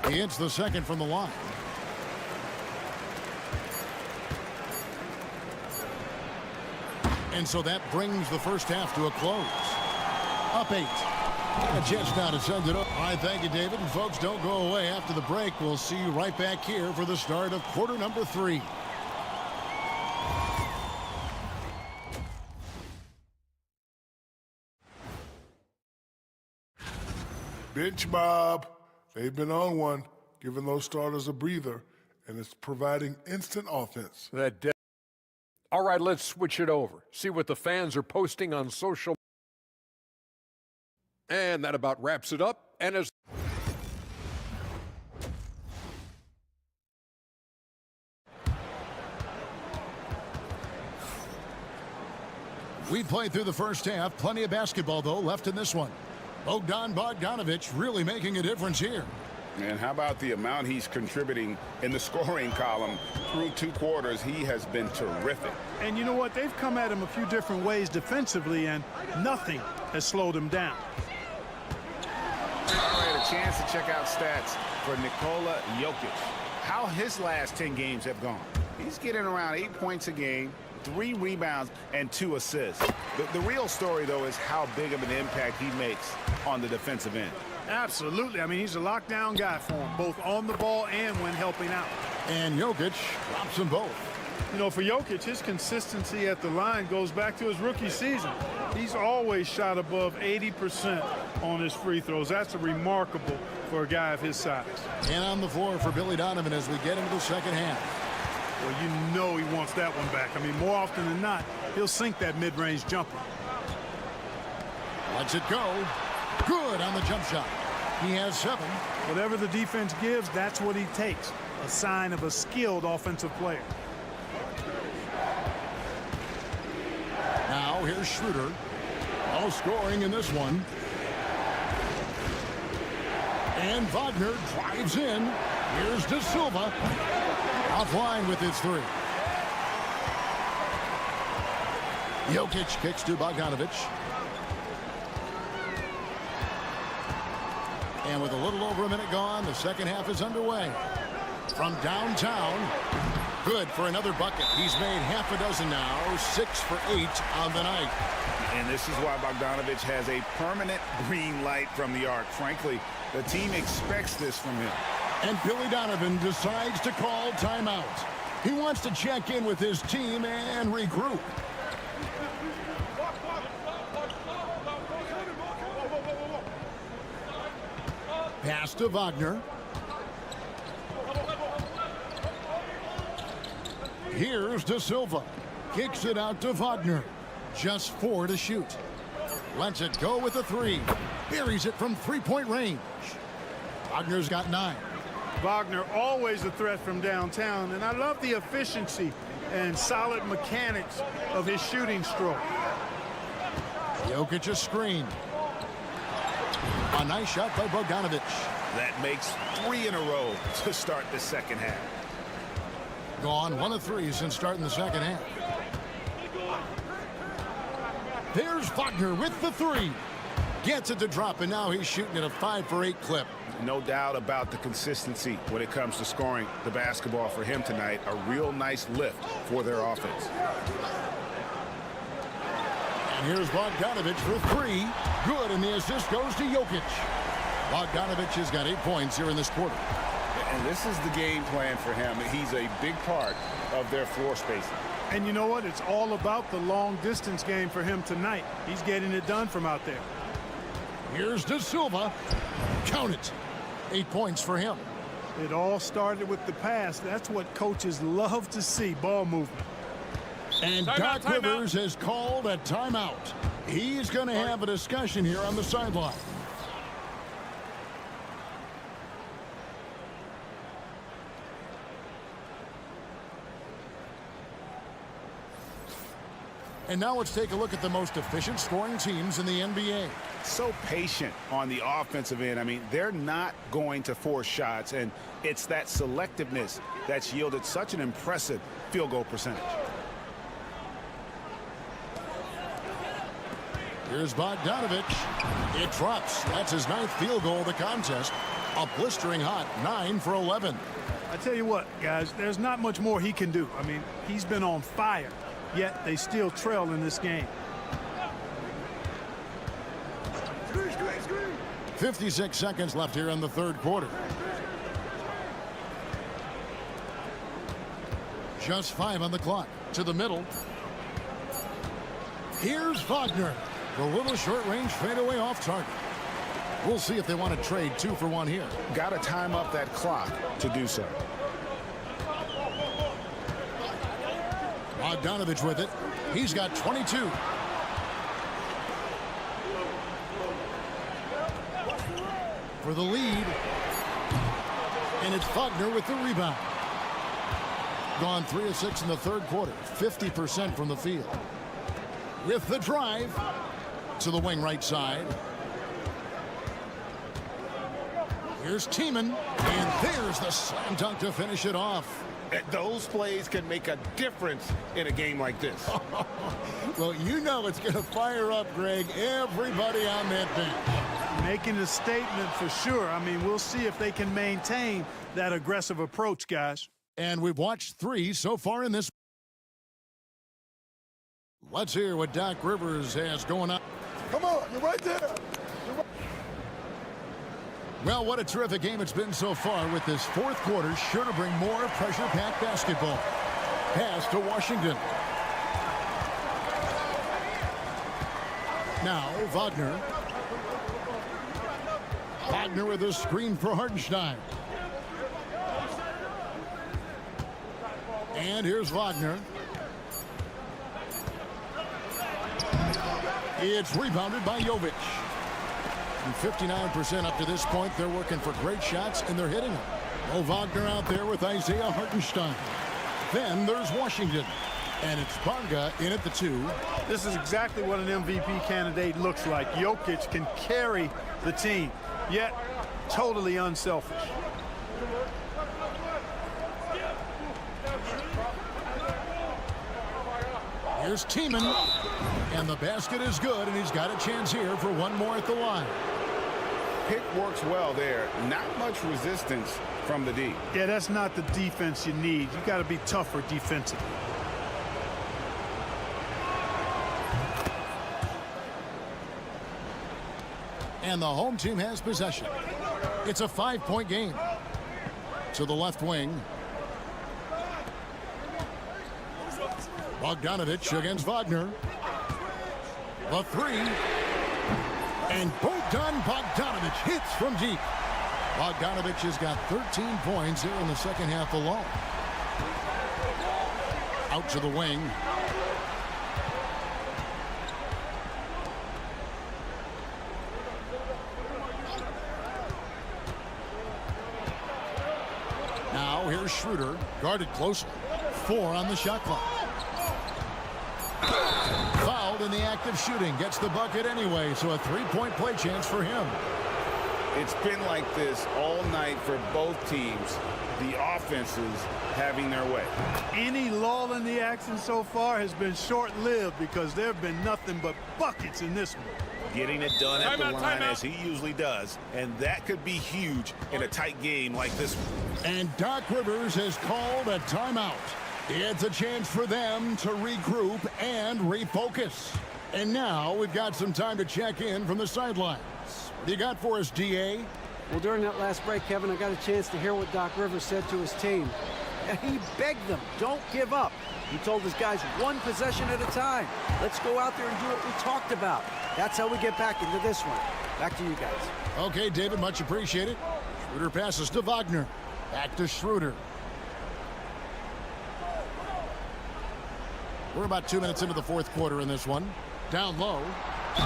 He hits the second from the line. And so that brings the first half to a close. Up 8. A chance now to send it up. All right, thank you, David. And folks, don't go away after the break. We'll see you right back here for the start of quarter number 3. Bench Bob. They've been on one, giving those starters a breather, and it's providing instant offense. All right, let's switch it over. See what the fans are posting on social. And that about wraps it up. And as we played through the first half. Plenty of basketball, though, left in this one. Bogdanovich really making a difference here. And how about the amount he's contributing in the scoring column through 2 quarters? He has been terrific. And you know what? They've come at him a few different ways defensively, and nothing has slowed him down. All right, a chance to check out stats for Nikola Jokic. How his last 10 games have gone. He's getting around 8 points a game, 3 rebounds, and 2 assists. The real story, though, is how big of an impact he makes on the defensive end. Absolutely. I mean, he's a lockdown guy for him, both on the ball and when helping out. And Jokic drops them both. You know, for Jokic, his consistency at the line goes back to his rookie season. He's always shot above 80% on his free throws. That's remarkable for a guy of his size. And on the floor for Billy Donovan as we get into the second half. Well, you know he wants that one back. I mean, more often than not, he'll sink that mid-range jumper. Lets it go. Good on the jump shot. He has 7. Whatever the defense gives, that's what he takes. A sign of a skilled offensive player. Now here's Schroeder. No scoring in this one. And Wagner drives in. Here's De Silva. Offline with his 3. Jokic kicks to Bogdanovich. And with a little over a minute gone, the second half is underway. From downtown, good for another bucket. He's made half a dozen now, 6 for 8 on the night. And this is why Bogdanovich has a permanent green light from the arc. Frankly, the team expects this from him. And Billy Donovan decides to call timeout. He wants to check in with his team and regroup. Pass to Wagner. Here's De Silva. Kicks it out to Wagner. Just 4 to shoot. Lets it go with a 3. Buries it from 3-point range. Wagner's got 9. Wagner always a threat from downtown, and I love the efficiency and solid mechanics of his shooting stroke. Jokic a screen. A nice shot by Bogdanovich. That makes 3 in a row to start the second half. Gone 1 of 3 since starting the second half. There's Wagner with the 3. Gets it to drop, and now he's shooting at a 5 for 8 clip. No doubt about the consistency when it comes to scoring the basketball for him tonight. A real nice lift for their offense. And here's Bogdanovich for 3. Good, and the assist goes to Jokic. Bogdanovich has got 8 points here in this quarter. And this is the game plan for him. He's a big part of their floor spacing. And you know what? It's all about the long-distance game for him tonight. He's getting it done from out there. Here's De Silva. Count it. 8 points for him. It all started with the pass. That's what coaches love to see, ball movement. And Doc Rivers has called a timeout. He's going to have a discussion here on the sideline. And now let's take a look at the most efficient scoring teams in the NBA. So patient on the offensive end. I mean, they're not going to force shots, and it's that selectiveness that's yielded such an impressive field goal percentage. Here's Bogdanovich. It drops. That's his 9th field goal of the contest. A blistering hot 9 for 11. I tell you what, guys, there's not much more he can do. I mean, he's been on fire. yet they still trail in this game. 56 seconds left here in the third quarter. Just 5 on the clock. To the middle. Here's Wagner. The little short-range fadeaway off target. We'll see if they want to trade 2 for 1 here. Got to time up that clock to do so. Bogdanovich with it. He's got 22. For the lead. And it's Wagner with the rebound. Gone 3 of 6 in the third quarter. 50% from the field. With the drive to the wing right side. Here's Tiemann. And there's the slam dunk to finish it off. Those plays can make a difference in a game like this. Well, you know it's going to fire up, Greg, everybody on that bench. Making a statement for sure. I mean, we'll see if they can maintain that aggressive approach, guys. And we've watched 3 so far in this. Let's hear what Doc Rivers has going on. Come on, you're right there. Well, what a terrific game it's been so far, with this fourth quarter sure to bring more pressure-packed basketball. Pass to Washington. Now, Wagner. Wagner with a screen for Hartenstein. And here's Wagner. It's rebounded by Jovic. And 59% up to this point. They're working for great shots, and they're hitting them. Mo Wagner out there with Isaiah Hartenstein. Then there's Washington. And it's Bonga in at the 2. This is exactly what an MVP candidate looks like. Jokic can carry the team, yet totally unselfish. Here's Tiemann. And the basket is good, and he's got a chance here for one more at the line. Pick works well there. Not much resistance from the D. Yeah, that's not the defense you need. You got to be tougher defensively. And the home team has possession. It's a 5-point game. To the left wing. Bogdanovich against Wagner. The 3. And Bogdanovich hits from deep. Bogdanovich has got 13 points here in the second half alone. Out to the wing. Now here's Schroeder, guarded closely. 4 on the shot clock. Fouled in the act of shooting. Gets the bucket anyway, so a 3-point play chance for him. It's been like this all night for both teams. The offenses having their way. Any lull in the action so far has been short-lived because there have been nothing but buckets in this one. Getting it done at the line as he usually does, and that could be huge in a tight game like this one. And Doc Rivers has called a timeout. It's a chance for them to regroup and refocus. And now we've got some time to check in from the sidelines. What do you got for us, DA? Well, during that last break, Kevin, I got a chance to hear what Doc Rivers said to his team. And he begged them, don't give up. He told his guys, one possession at a time. Let's go out there and do what we talked about. That's how we get back into this one. Back to you guys. Okay, David, much appreciated. Schroeder passes to Wagner. Back to Schroeder. We're about 2 minutes into the fourth quarter in this one. Down low.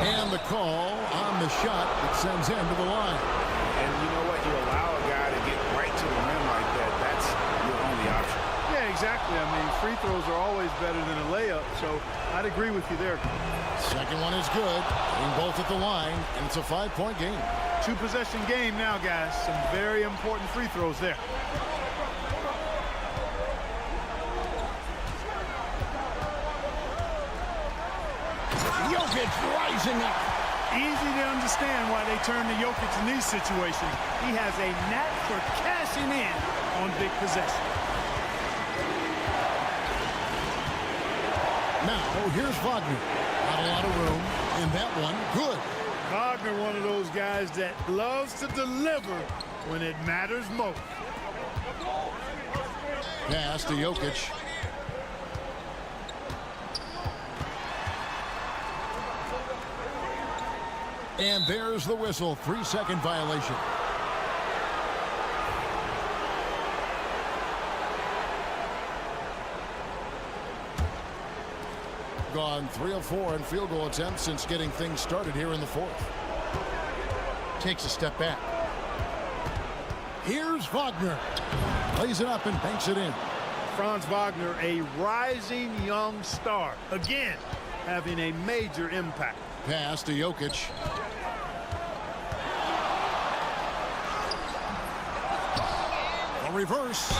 And the call on the shot that sends him to the line. And you know what? You allow a guy to get right to the rim like that. That's your only option. Yeah, exactly. I mean, free throws are always better than a layup, so I'd agree with you there. Second one is good. Getting both at the line, and it's a 5-point game. 2-possession game now, guys. Some very important free throws there. Jokic rising up. Easy to understand why they turn to Jokic in these situations. He has a knack for cashing in on big possessions. Now, here's Wagner. Not a lot of room. And that one, good. Wagner, one of those guys that loves to deliver when it matters most. Pass to Jokic. And there's the whistle. 3-second violation. Gone 3 of 4 in field goal attempts since getting things started here in the fourth. Takes a step back. Here's Wagner. Plays it up and banks it in. Franz Wagner, a rising young star. Again, having a major impact. Pass to Jokic. A reverse.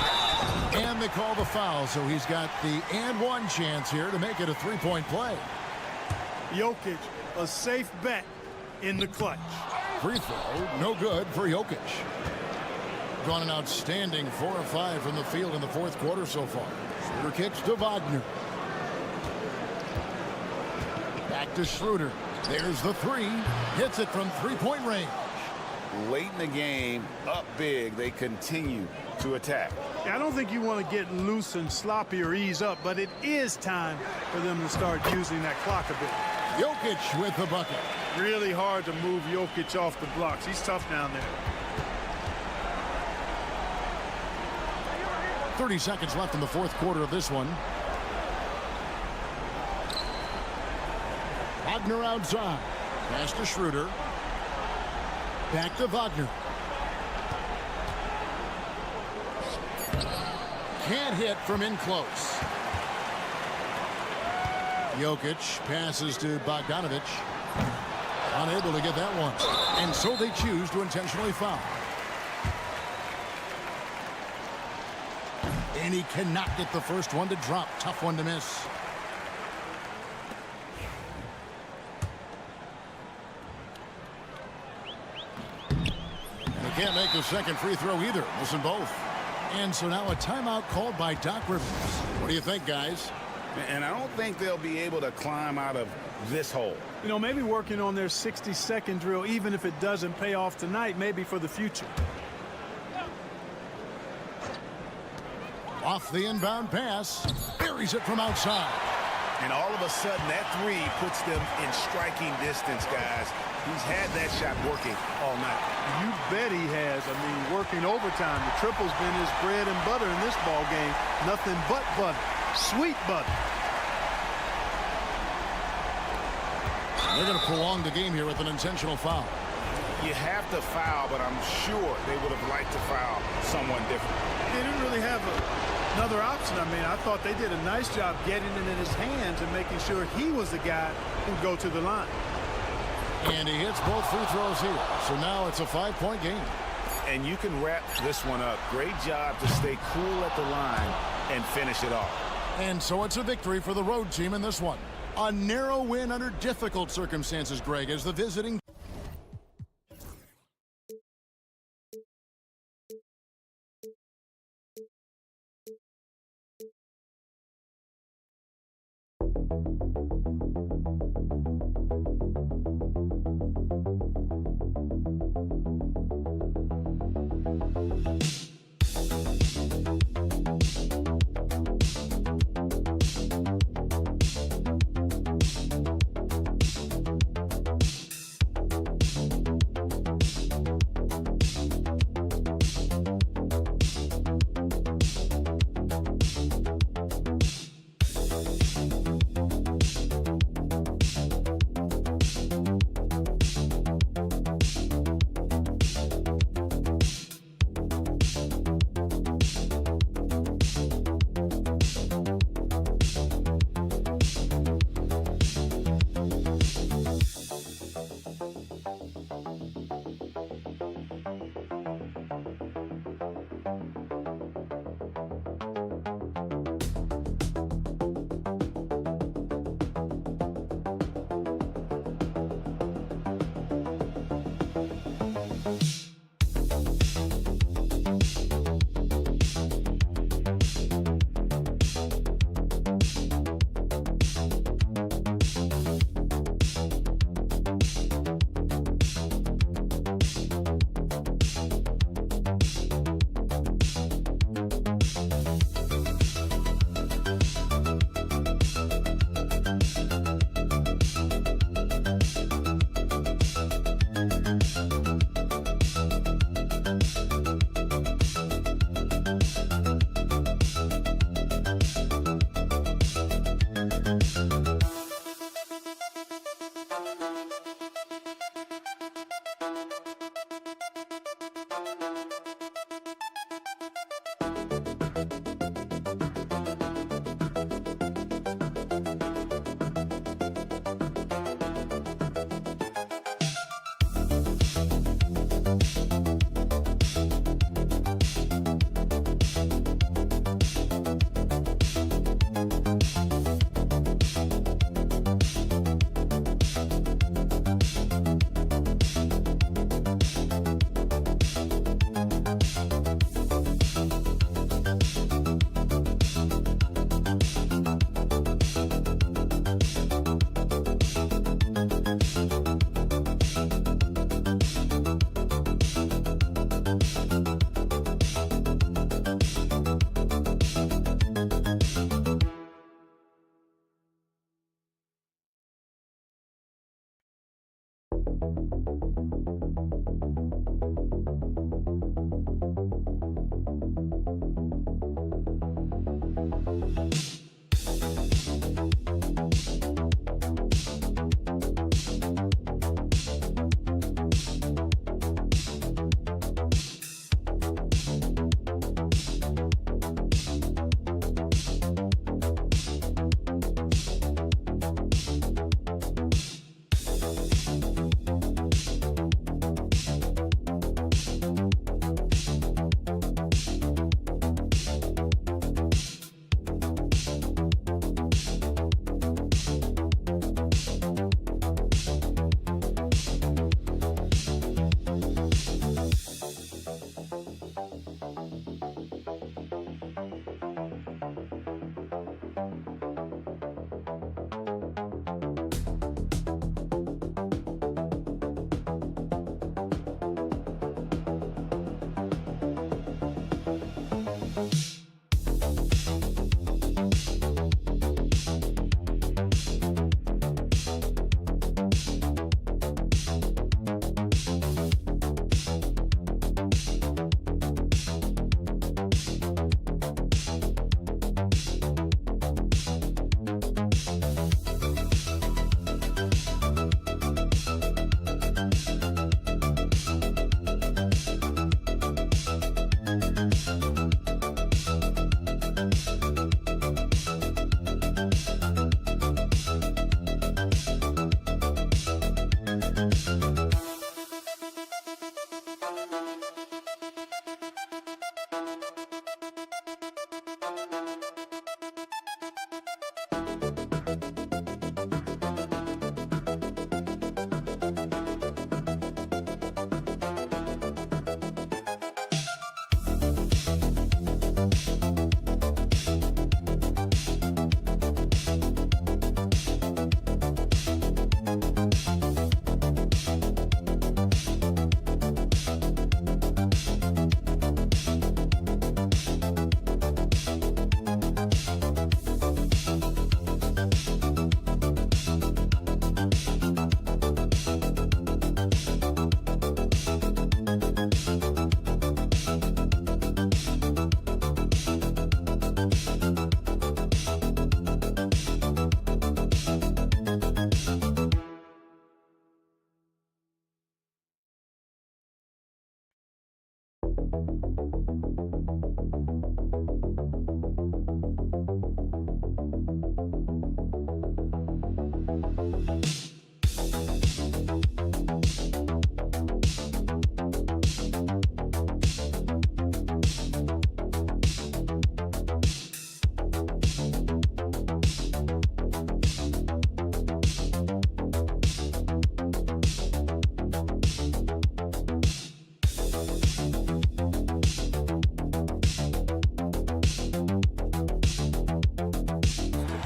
And they call the foul, so he's got the and one chance here to make it a three-point play. Jokic, a safe bet in the clutch. Free throw, no good for Jokic. Gone an outstanding 4 of 5 from the field in the fourth quarter so far. Schroeder kicks to Wagner. Back to Schroeder. There's the three. Hits it from three-point range. Late in the game, up big, they continue to attack. I don't think you want to get loose and sloppy or ease up, but it is time for them to start using that clock a bit. Jokic with the bucket. Really hard to move Jokic off the blocks. He's tough down there. 30 seconds left in the fourth quarter of this one. Wagner outside. Pass to Schroeder. Back to Wagner. Can't hit from in close. Jokic passes to Bogdanovic. Unable to get that one. And so they choose to intentionally foul. And he cannot get the first one to drop. Tough one to miss. And he can't make the second free throw either. Missing both. And so now a timeout called by Doc Rivers. What do you think, guys? And I don't think they'll be able to climb out of this hole. You know, maybe working on their 60-second drill, even if it doesn't pay off tonight, maybe for the future. Off the inbound pass. Buries it from outside. And all of a sudden, that three puts them in striking distance, guys. He's had that shot working all night. You bet he has. I mean, working overtime. The triple's been his bread and butter in this ball game. Nothing but butter. Sweet butter. They're going to prolong the game here with an intentional foul. You have to foul, but I'm sure they would have liked to foul someone different. They didn't really have another option. I mean, I thought they did a nice job getting it in his hands and making sure he was the guy who'd go to the line. And he hits both free throws here. So now it's a 5-point game. And you can wrap this one up. Great job to stay cool at the line and finish it off. And so it's a victory for the road team in this one. A narrow win under difficult circumstances, Greg, as the visiting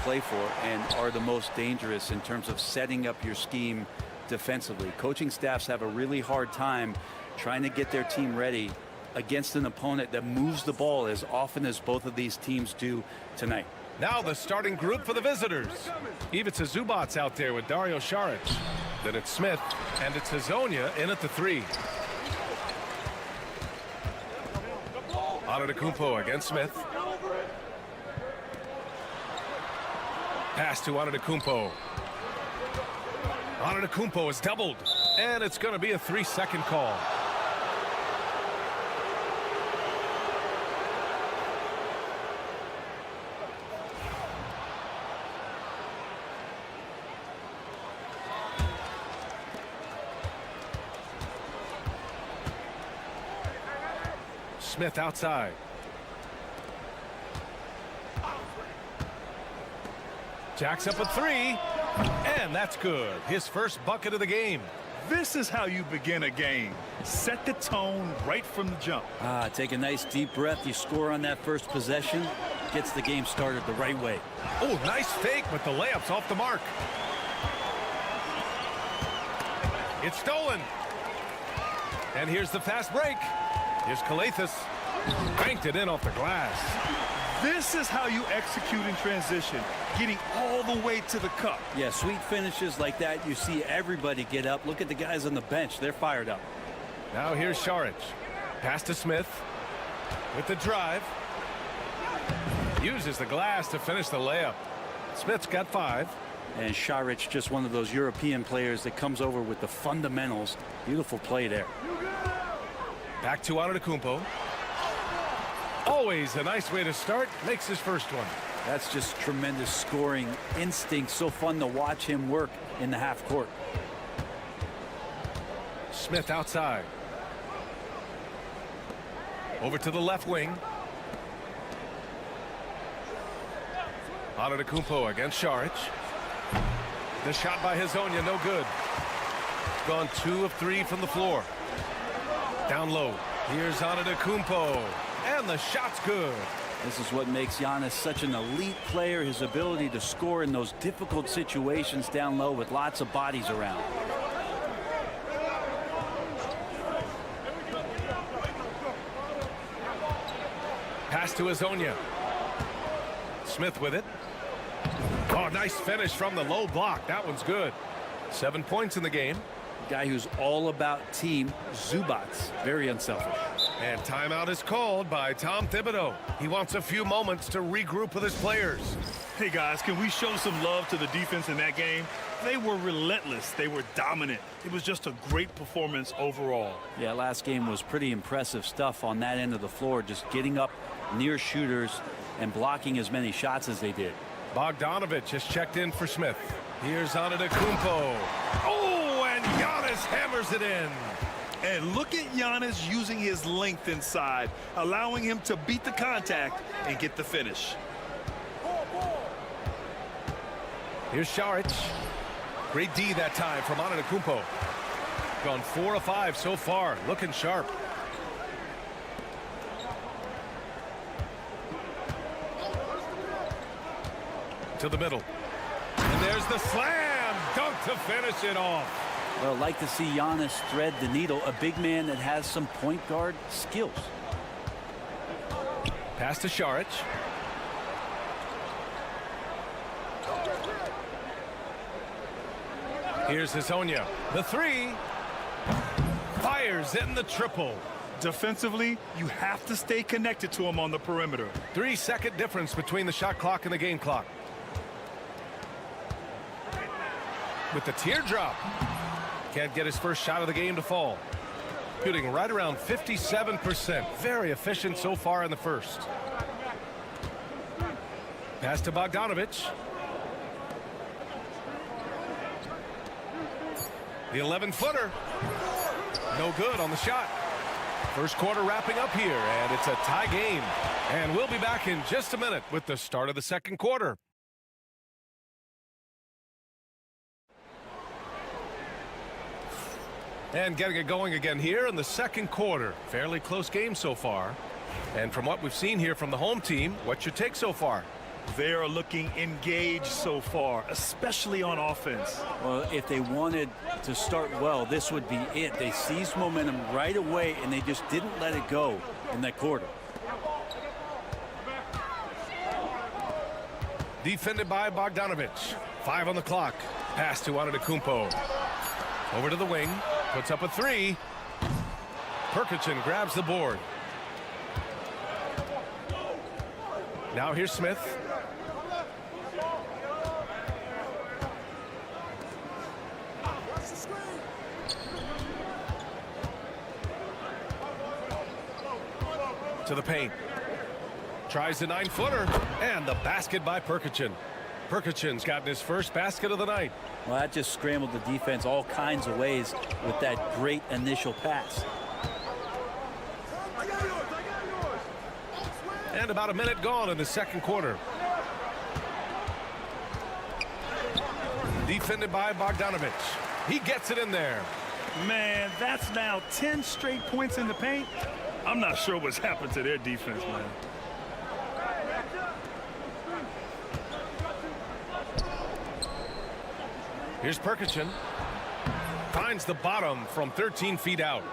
play for and are the most dangerous in terms of setting up your scheme defensively. Coaching staffs have a really hard time trying to get their team ready against an opponent that moves the ball as often as both of these teams do tonight. Now the starting group for the visitors. Ivica Zubac's out there with Dario Saric. Then it's Smith, and it's Hazonia in at the 3. Antetokounmpo against Smith. Pass to Antetokounmpo. Antetokounmpo is doubled, and it's going to be a 3-second call. Smith outside. Jacks up a 3, and that's good. His first bucket of the game. This is how you begin a game. Set the tone right from the jump. Take a nice deep breath. You score on that first possession. Gets the game started the right way. Oh, nice fake, but the layup's off the mark. It's stolen. And here's the fast break. Here's Kalathis. Banked it in off the glass. This is how you execute in transition, getting all the way to the cup. Yeah, sweet finishes like that, you see everybody get up. Look at the guys on the bench. They're fired up. Now here's Šarić. Pass to Smith with the drive. Uses the glass to finish the layup. Smith's got 5. And Šarić, just one of those European players that comes over with the fundamentals. Beautiful play there. Back to Antetokounmpo. Always a nice way to start. Makes his first one. That's just tremendous scoring instinct. So fun to watch him work in the half court. Smith outside. Over to the left wing. Antetokounmpo against Šarić. The shot by Hezonja, no good. Gone 2 of 3 from the floor. Down low. Here's Antetokounmpo. And the shot's good. This is what makes Giannis such an elite player, his ability to score in those difficult situations down low with lots of bodies around. Pass to Hezonja. Smith with it. Oh, nice finish from the low block. That one's good. 7 points in the game. Guy who's all about team, Zubac. Very unselfish. And timeout is called by Tom Thibodeau. He wants a few moments to regroup with his players. Hey, guys, can we show some love to the defense in that game? They were relentless. They were dominant. It was just a great performance overall. Yeah, last game was pretty impressive stuff on that end of the floor, just getting up near shooters and blocking as many shots as they did. Bogdanović has checked in for Smith. Here's Antetokounmpo. Oh, and Giannis hammers it in. And look at Giannis using his length inside, allowing him to beat the contact and get the finish. Here's Šarić. Great D that time from Antetokounmpo. Gone 4 of 5 so far. Looking sharp. To the middle. And there's the slam dunk to finish it off. Well, like to see Giannis thread the needle, a big man that has some point guard skills. Pass to Šarić. Here's Hezonja. The 3. Fires in the triple. Defensively, you have to stay connected to him on the perimeter. 3-second difference between the shot clock and the game clock. With the teardrop. Can't get his first shot of the game to fall. Shooting right around 57%. Very efficient so far in the first. Pass to Bogdanović. The 11-footer. No good on the shot. First quarter wrapping up here, and it's a tie game. And we'll be back in just a minute with the start of the second quarter. And getting it going again here in the second quarter. Fairly close game so far. And from what we've seen here from the home team, what's your take so far? They are looking engaged so far, especially on offense. Well, if they wanted to start well, this would be it. They seized momentum right away, and they just didn't let it go in that quarter. Defended by Bogdanović. 5 on the clock. Pass to Antetokounmpo. Over to the wing. Puts up a 3. Perkichin grabs the board. Now here's Smith. To the paint. Tries the 9-footer. And the basket by Perkichin. Perkichin's gotten his first basket of the night. Well, that just scrambled the defense all kinds of ways with that great initial pass. And about a minute gone in the second quarter. Defended by Bogdanović. He gets it in there. Man, that's now 10 straight points in the paint. I'm not sure what's happened to their defense, man. Here's Perkichin. Finds the bottom from 13 feet out.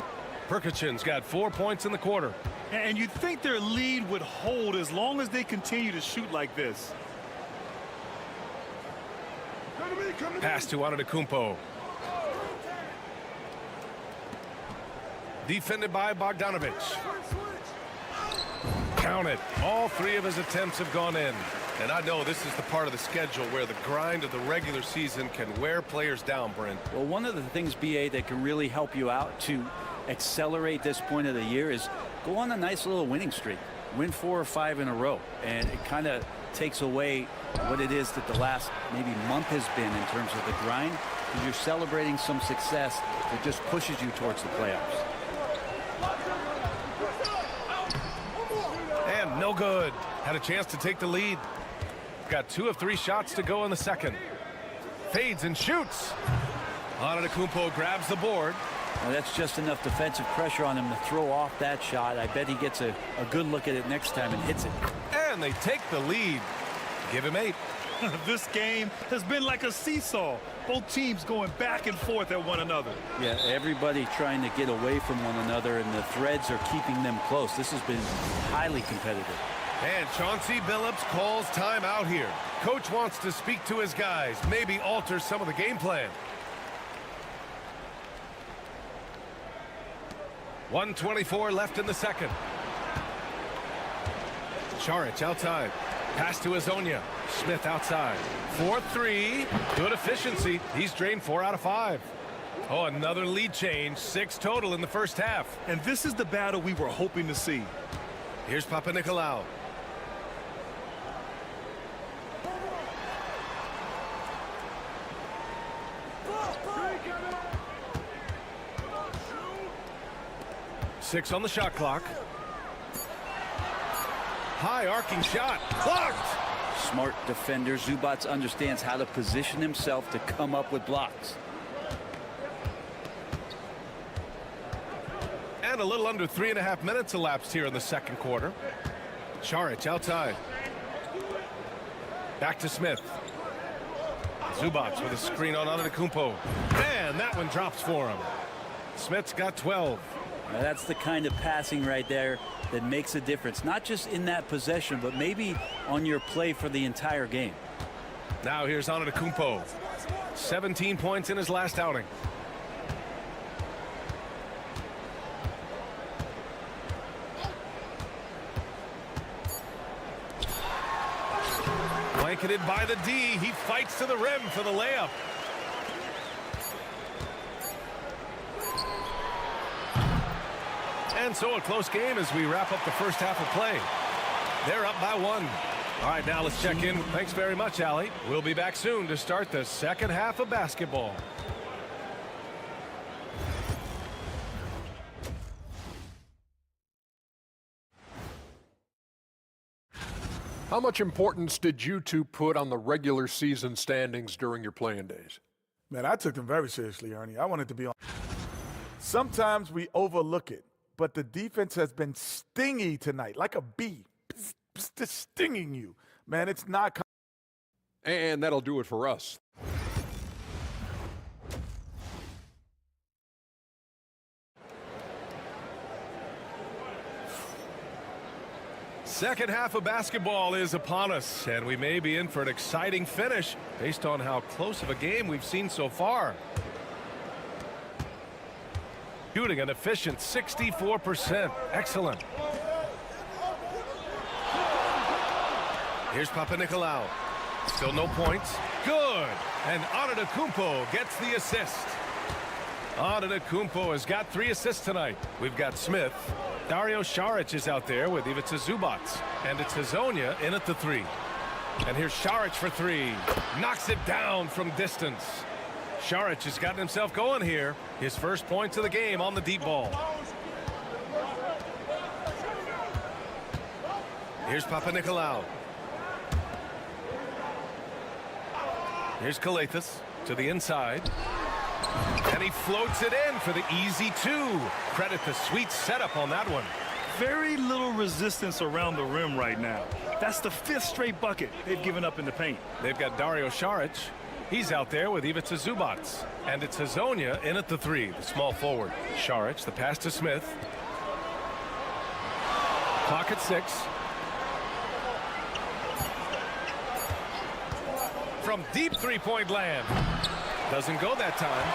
Perkichin's got 4 points in the quarter. And you'd think their lead would hold as long as they continue to shoot like this. Pass to Antetokounmpo. Defended by Bogdanovic. Count it. All three of his attempts have gone in. And I know this is the part of the schedule where the grind of the regular season can wear players down, Brent. Well, one of the things, BA, that can really help you out to accelerate this point of the year is go on a nice little winning streak. Win 4 or 5 in a row. And it kind of takes away what it is that the last maybe month has been in terms of the grind. Because you're celebrating some success that just pushes you towards the playoffs. And no good. Had a chance to take the lead. Got 2 of 3 shots to go in the second. Fades and shoots. Antetokounmpo grabs the board. Now that's just enough defensive pressure on him to throw off that shot. I bet he gets a good look at it next time and hits it. And they take the lead. Give him 8. This game has been like a seesaw. Both teams going back and forth at one another. Yeah, everybody trying to get away from one another, and the threads are keeping them close. This has been highly competitive. And Chauncey Billups calls timeout here. Coach wants to speak to his guys, maybe alter some of the game plan. 1:24 left in the second. Šarić outside. Pass to Hezonja. Smith outside. 4-3. Good efficiency. He's drained 4 out of 5. Oh, another lead change. 6 total in the first half. And this is the battle we were hoping to see. Here's Papanikolaou. Six on the shot clock. High arcing shot. Blocked. Smart defender. Zubac understands how to position himself to come up with blocks. And a little under 3.5 minutes elapsed here in the second quarter. Šarić outside. Back to Smith. Zubac with a screen on Antetokounmpo. And that one drops for him. Smith's got 12. Now that's the kind of passing right there that makes a difference, not just in that possession, but maybe on your play for the entire game. Now here's Antetokounmpo. 17 points in his last outing. Blanketed by the D. He fights to the rim for the layup. And so a close game as we wrap up the first half of play. They're up by 1. All right, now let's check in. Thanks very much, Allie. We'll be back soon to start the second half of basketball. How much importance did you two put on the regular season standings during your playing days? Man, I took them very seriously, Ernie. I wanted to be on. Sometimes we overlook it, but the defense has been stingy tonight, like a bee. Just stinging you. Man, it's not. And that'll do it for us. Second half of basketball is upon us, and we may be in for an exciting finish based on how close of a game we've seen so far. Shooting an efficient 64%. Excellent. Here's Papanikolaou. Still no points. Good. And Antetokounmpo gets the assist. Antetokounmpo has got 3 assists tonight. We've got Smith. Dario Šarić is out there with Ivica Zubac. And it's Hezonja in at the 3. And here's Šarić for 3. Knocks it down from distance. Šarić has gotten himself going here. His first points of the game on the deep ball. Here's Papanikolaou. Here's Calathes to the inside. And he floats it in for the easy 2. Credit the sweet setup on that one. Very little resistance around the rim right now. That's the 5th straight bucket they've given up in the paint. They've got Dario Šarić. He's out there with Ivica Zubac. And it's Hezonja in at the 3, the small forward. Šarić, the pass to Smith. Clock at 6. From deep three-point land. Doesn't go that time.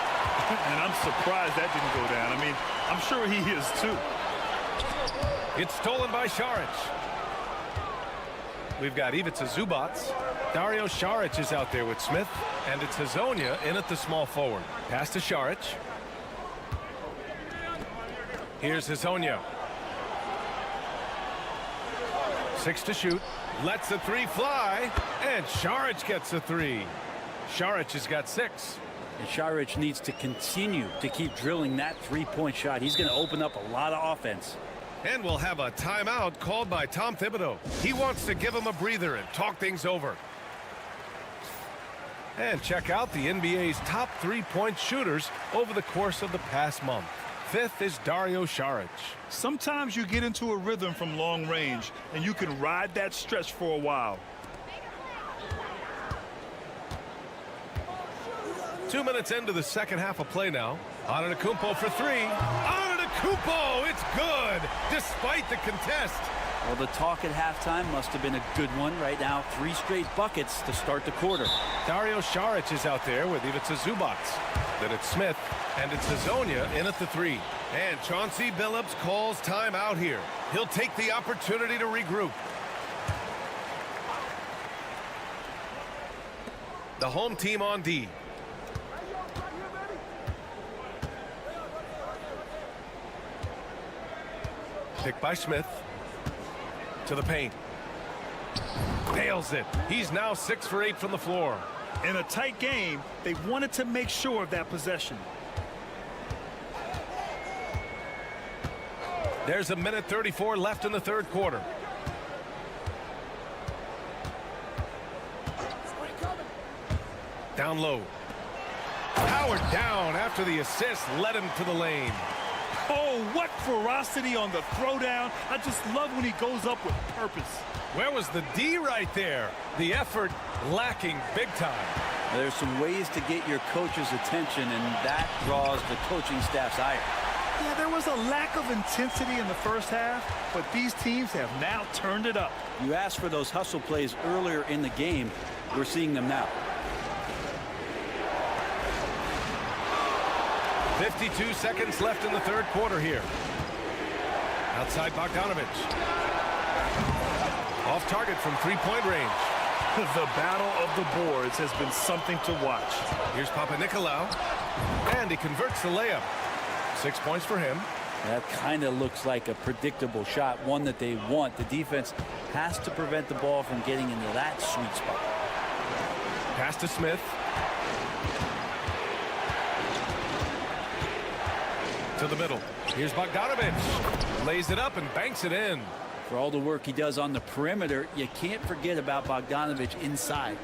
And I'm surprised that didn't go down. I mean, I'm sure he is too. It's stolen by Šarić. We've got Ivica Zubac. Dario Šarić is out there with Smith. And it's Hazonia in at the small forward. Pass to Šarić. Here's Hazonia. 6 to shoot. Lets the 3 fly. And Šarić gets a 3. Šarić has got 6. And Šarić needs to continue to keep drilling that three-point shot. He's going to open up a lot of offense. And we'll have a timeout called by Tom Thibodeau. He wants to give him a breather and talk things over. And check out the NBA's top three-point shooters over the course of the past month. 5th is Dario Šarić. Sometimes you get into a rhythm from long range, and you can ride that stretch for a while. 2 minutes into the second half of play now. Antetokounmpo for 3. Antetokounmpo, it's good, despite the contest. Well, the talk at halftime must have been a good one. Right now, 3 straight buckets to start the quarter. Dario Šarić is out there with Ivica Zubac. Then it's Smith, and it's Hazonia in at the 3. And Chauncey Billups calls timeout here. He'll take the opportunity to regroup. The home team on D. Picked by Smith. To the paint. Nails it. He's now 6 for 8 from the floor. In a tight game, they wanted to make sure of that possession. There's a minute 34 left in the third quarter. Down low. Powered down after the assist led him to the lane. Oh, what ferocity on the throwdown. I just love when he goes up with purpose. Where was the D right there? The effort lacking big time. There's some ways to get your coach's attention, and that draws the coaching staff's ire. Yeah, there was a lack of intensity in the first half, but these teams have now turned it up. You asked for those hustle plays earlier in the game. We're seeing them now. 52 seconds left in the third quarter here. Outside Bogdanovic. Off target from three-point range. The battle of the boards has been something to watch. Here's Papanikolaou. And he converts the layup. 6 points for him. That kind of looks like a predictable shot, one that they want. The defense has to prevent the ball from getting into that sweet spot. Pass to Smith. To the middle. Here's Bogdanovic. Lays it up and banks it in. For all the work he does on the perimeter, you can't forget about Bogdanovic inside.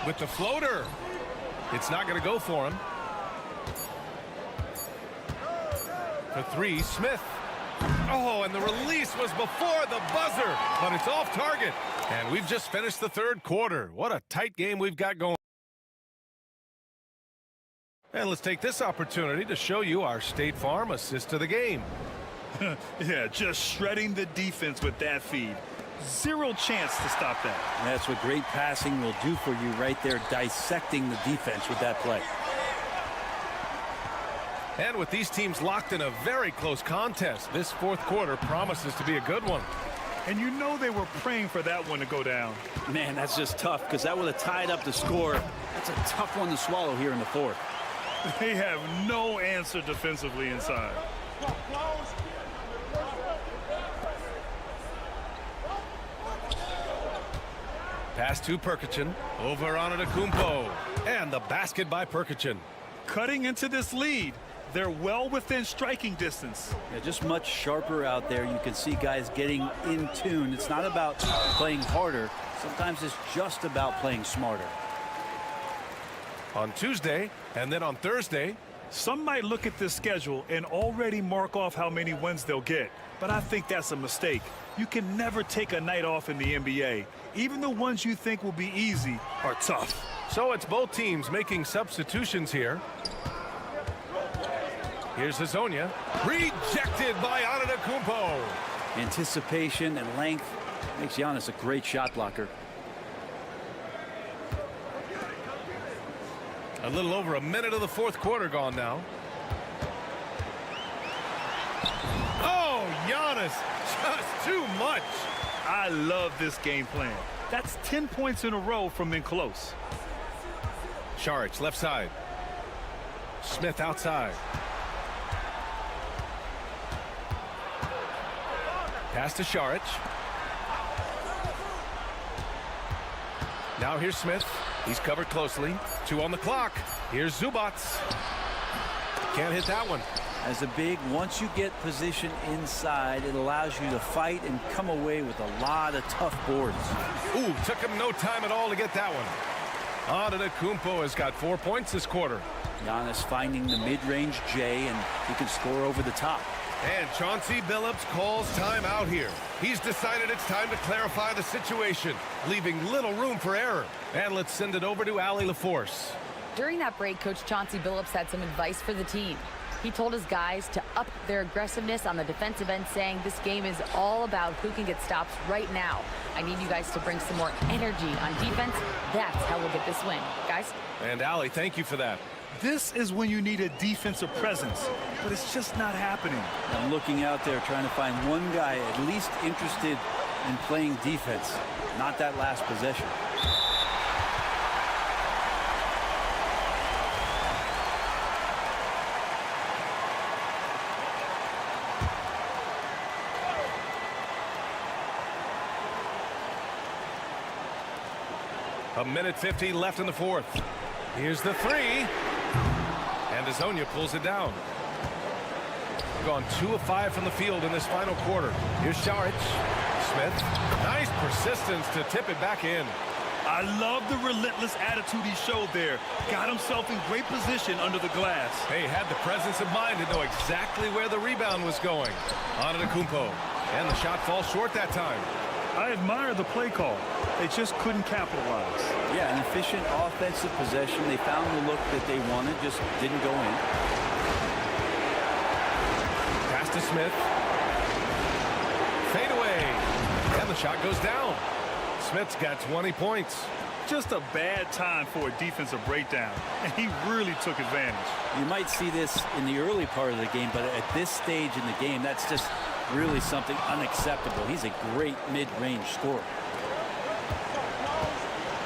With the floater. It's not going to go for him. For 3, Smith. Oh, and the release was before the buzzer, but it's off target. And we've just finished the third quarter. What a tight game we've got going. And let's take this opportunity to show you our State Farm assist to the game. Yeah, just shredding the defense with that feed. Zero chance to stop that. That's what great passing will do for you right there, dissecting the defense with that play. And with these teams locked in a very close contest, this fourth quarter promises to be a good one. And you know they were praying for that one to go down. Man, that's just tough because that would have tied up the score. That's a tough one to swallow here in the fourth. They have no answer defensively inside. Pass to Perkicin. Over on Antetokounmpo. And the basket by Perkicin. Cutting into this lead. They're well within striking distance. Yeah, just much sharper out there. You can see guys getting in tune. It's not about playing harder. Sometimes it's just about playing smarter. On Tuesday and then on Thursday. Some might look at this schedule and already mark off how many wins they'll get. But I think that's a mistake. You can never take a night off in the NBA. Even the ones you think will be easy are tough. So it's both teams making substitutions here. Here's Hazonia. Rejected by Antetokounmpo. Anticipation and length makes Giannis a great shot blocker. A little over a minute of the fourth quarter gone now. Oh, Giannis, just too much. I love this game plan. That's 10 points in a row from in close. Saric, left side. Smith outside. Pass to Saric. Now here's Smith. He's covered closely. 2 on the clock. Here's Zubac. Can't hit that one. As a big, once you get position inside, it allows you to fight and come away with a lot of tough boards. Ooh, took him no time at all to get that one. Antetokounmpo has got 4 points this quarter. Giannis finding the mid-range J, and he can score over the top. And Chauncey Billups calls timeout here. He's decided it's time to clarify the situation, leaving little room for error. And let's send it over to Allie LaForce. During that break, Coach Chauncey Billups had some advice for the team. He told his guys to up their aggressiveness on the defensive end, saying this game is all about who can get stops right now. I need you guys to bring some more energy on defense. That's how we'll get this win. Guys? And Allie, thank you for that. This is when you need a defensive presence, but it's just not happening. I'm looking out there trying to find one guy at least interested in playing defense, not that last possession. A minute 50 left in the fourth. Here's the three. And Hazonia pulls it down. Gone 2 of 5 from the field in this final quarter. Here's Saric. Smith. Nice persistence to tip it back in. I love the relentless attitude he showed there. Got himself in great position under the glass. Hey, had the presence of mind to know exactly where the rebound was going. Antetokounmpo. And the shot falls short that time. I admire the play call. They just couldn't capitalize. Yeah, an efficient offensive possession. They found the look that they wanted, just didn't go in. Pass to Smith. Fade away. And the shot goes down. Smith's got 20 points. Just a bad time for a defensive breakdown, and he really took advantage. You might see this in the early part of the game, but at this stage in the game, that's just really something unacceptable. He's a great mid-range scorer.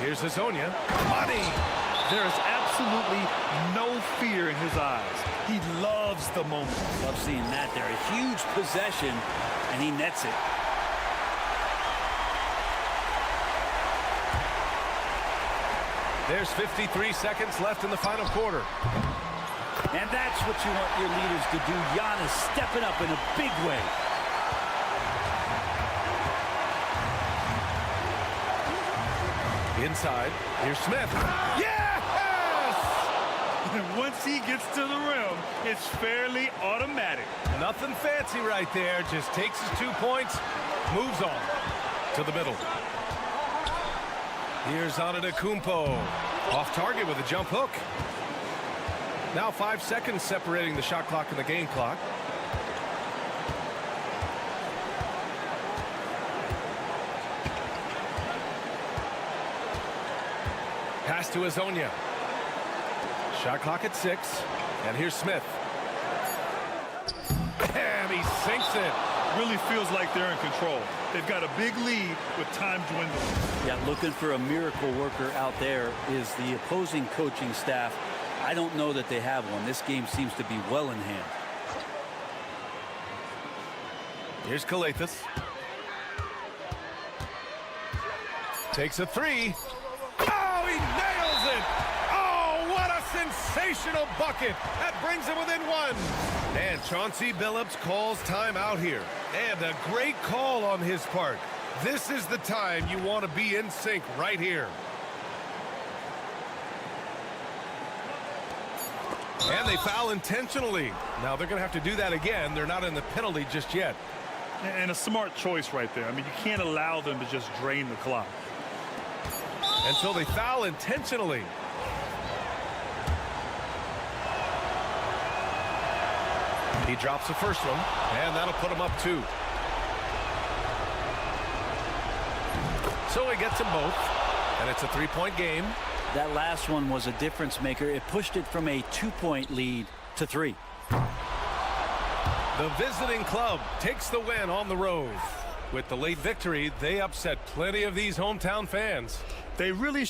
Here's Hazonia. Money! There is absolutely no fear in his eyes. He loves the moment. Love seeing that there. A huge possession, and he nets it. There's 53 seconds left in the final quarter. And that's what you want your leaders to do. Giannis stepping up in a big way. Inside, here's Smith. Yes! And once he gets to the rim, it's fairly automatic. Nothing fancy right there. Just takes his 2 points, moves on to the middle. Here's Antetokounmpo. Off target with a jump hook. Now 5 seconds separating the shot clock and the game clock. Pass to Hazonia. Shot clock at 6. And here's Smith. And he sinks it. Really feels like they're in control. They've got a big lead with time dwindling. Yeah, looking for a miracle worker out there is the opposing coaching staff. I don't know that they have one. This game seems to be well in hand. Here's Kalathis. Takes a 3. Oh, he nails it! Oh, what a sensational bucket! That brings him within 1. And Chauncey Billups calls timeout here. And a great call on his part. This is the time you want to be in sync right here. And they foul intentionally. Now they're going to have to do that again. They're not in the penalty just yet. And a smart choice right there. I mean, you can't allow them to just drain the clock. And so they foul intentionally. He drops the first one, and that'll put him up 2. So he gets them both, and it's a 3-point game. That last one was a difference maker. It pushed it from a 2-point lead to 3. The visiting club takes the win on the road. With the late victory, they upset plenty of these hometown fans. They really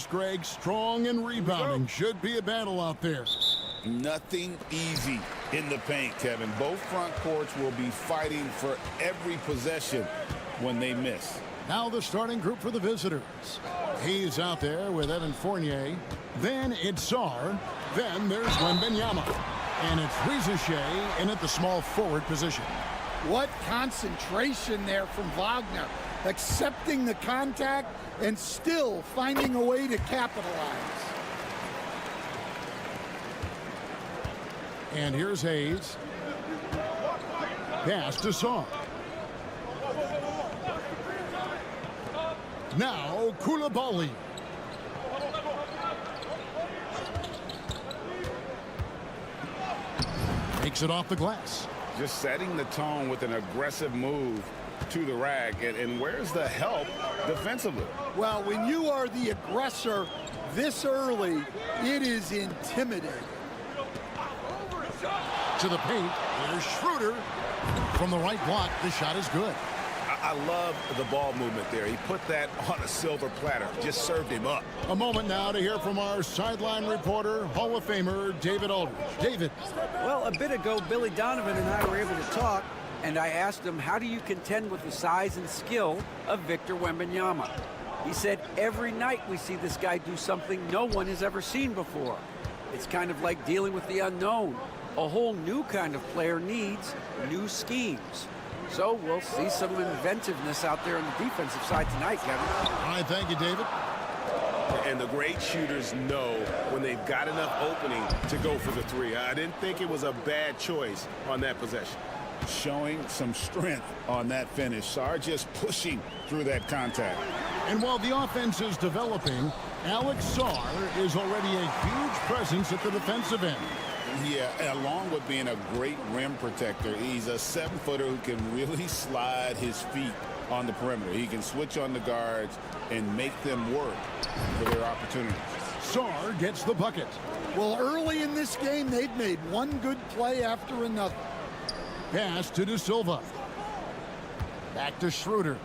Greg, strong and rebounding. Should be a battle out there. Nothing easy in the paint, Kevin. Both front courts will be fighting for every possession when they miss. Now the starting group for the visitors. He's out there with Evan Fournier. Then it's Sarr. Then there's Wembanyama. And it's Rizachet in at the small forward position. What concentration there from Wagner. Accepting the contact and still finding a way to capitalize. And here's Hayes. Pass to Sarr. Now Koulibaly. Takes it off the glass. Just setting the tone with an aggressive move to the rack. And where's the help defensively? Well, when you are the aggressor this early, it is intimidating. To the paint, there's Schroeder. From the right block, the shot is good. I love the ball movement there. He put that on a silver platter, just served him up. A moment now to hear from our sideline reporter, Hall of Famer David Aldridge. David. Well, a bit ago, Billy Donovan and I were able to talk, and I asked him, how do you contend with the size and skill of Victor Wembanyama? He said, every night we see this guy do something no one has ever seen before. It's kind of like dealing with the unknown. A whole new kind of player needs new schemes. So we'll see some inventiveness out there on the defensive side tonight, Kevin. All right, thank you, David. And the great shooters know when they've got enough opening to go for the three. I didn't think it was a bad choice on that possession. Showing some strength on that finish. Sarr just pushing through that contact. And while the offense is developing, Alex Sarr is already a huge presence at the defensive end. Yeah, along with being a great rim protector, he's a 7-footer who can really slide his feet on the perimeter. He can switch on the guards and make them work for their opportunities. Sarr gets the bucket. Well, early in this game, they'd made one good play after another. Pass to De Silva. Back to Schroeder.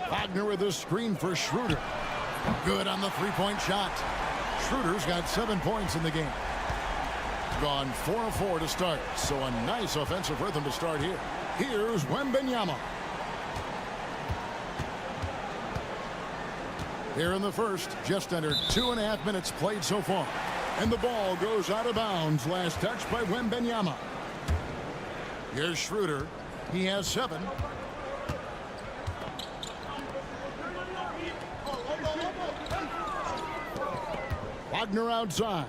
Wagner with a screen for Schroeder. Good on the three-point shot. Schroeder's got 7 points in the game. Gone 4 of 4 to start, so a nice offensive rhythm to start here. Here's Wembanyama. Here in the first, just under 2.5 minutes played so far. And the ball goes out of bounds. Last touch by Wembanyama. Here's Schroeder. He has 7. Wagner outside.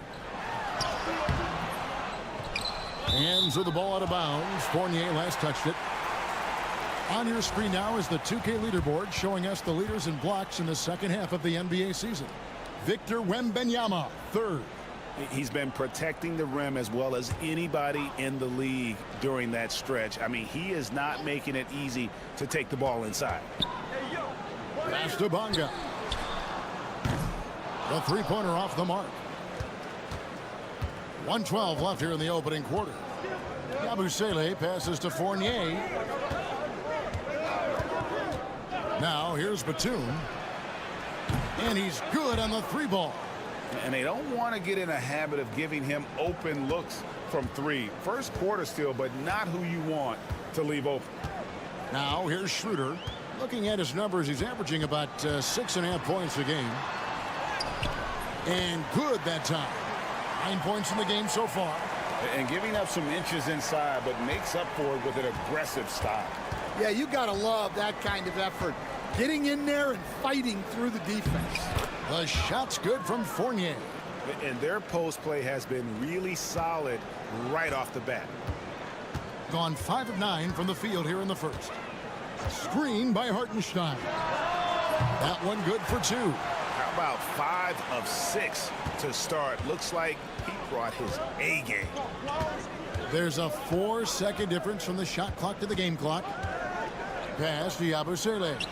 Hands of the ball out of bounds. Fournier last touched it. On your screen now is the 2K leaderboard showing us the leaders in blocks in the second half of the NBA season. Victor Wembanyama, 3rd. He's been protecting the rim as well as anybody in the league during that stretch. I mean, he is not making it easy to take the ball inside. Pass to Bonga. The three-pointer off the mark. 1:12 left here in the opening quarter. Yabusele passes to Fournier. Now here's Batum. And he's good on the 3-ball. And they don't want to get in a habit of giving him open looks from 3. First quarter still, but not who you want to leave open. Now here's Schroeder. Looking at his numbers, he's averaging about 6.5 points a game. And good that time. 9 points in the game so far. And giving up some inches inside, but makes up for it with an aggressive style. Yeah, you got to love that kind of effort. Getting in there and fighting through the defense. The shot's good from Fournier. And their post play has been really solid right off the bat. Gone 5 of 9 from the field here in the first. Screen by Hartenstein. That one good for 2. How about 5 of 6 to start? Looks like he brought his A game. There's a 4-second difference from the shot clock to the game clock. Pass to Yabusele.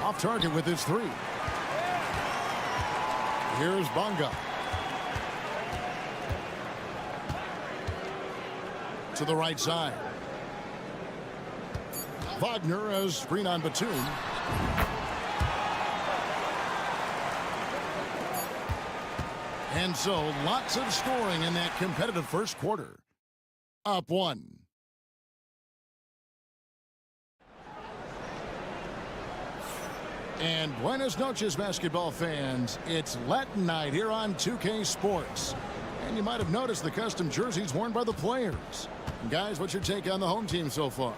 Off target with his 3. Here's Bonga. To the right side. Wagner as screen on Batum. And so lots of scoring in that competitive first quarter. Up 1. And buenas noches, basketball fans. It's Latin night here on 2K Sports. And you might have noticed the custom jerseys worn by the players. Guys, what's your take on the home team so far?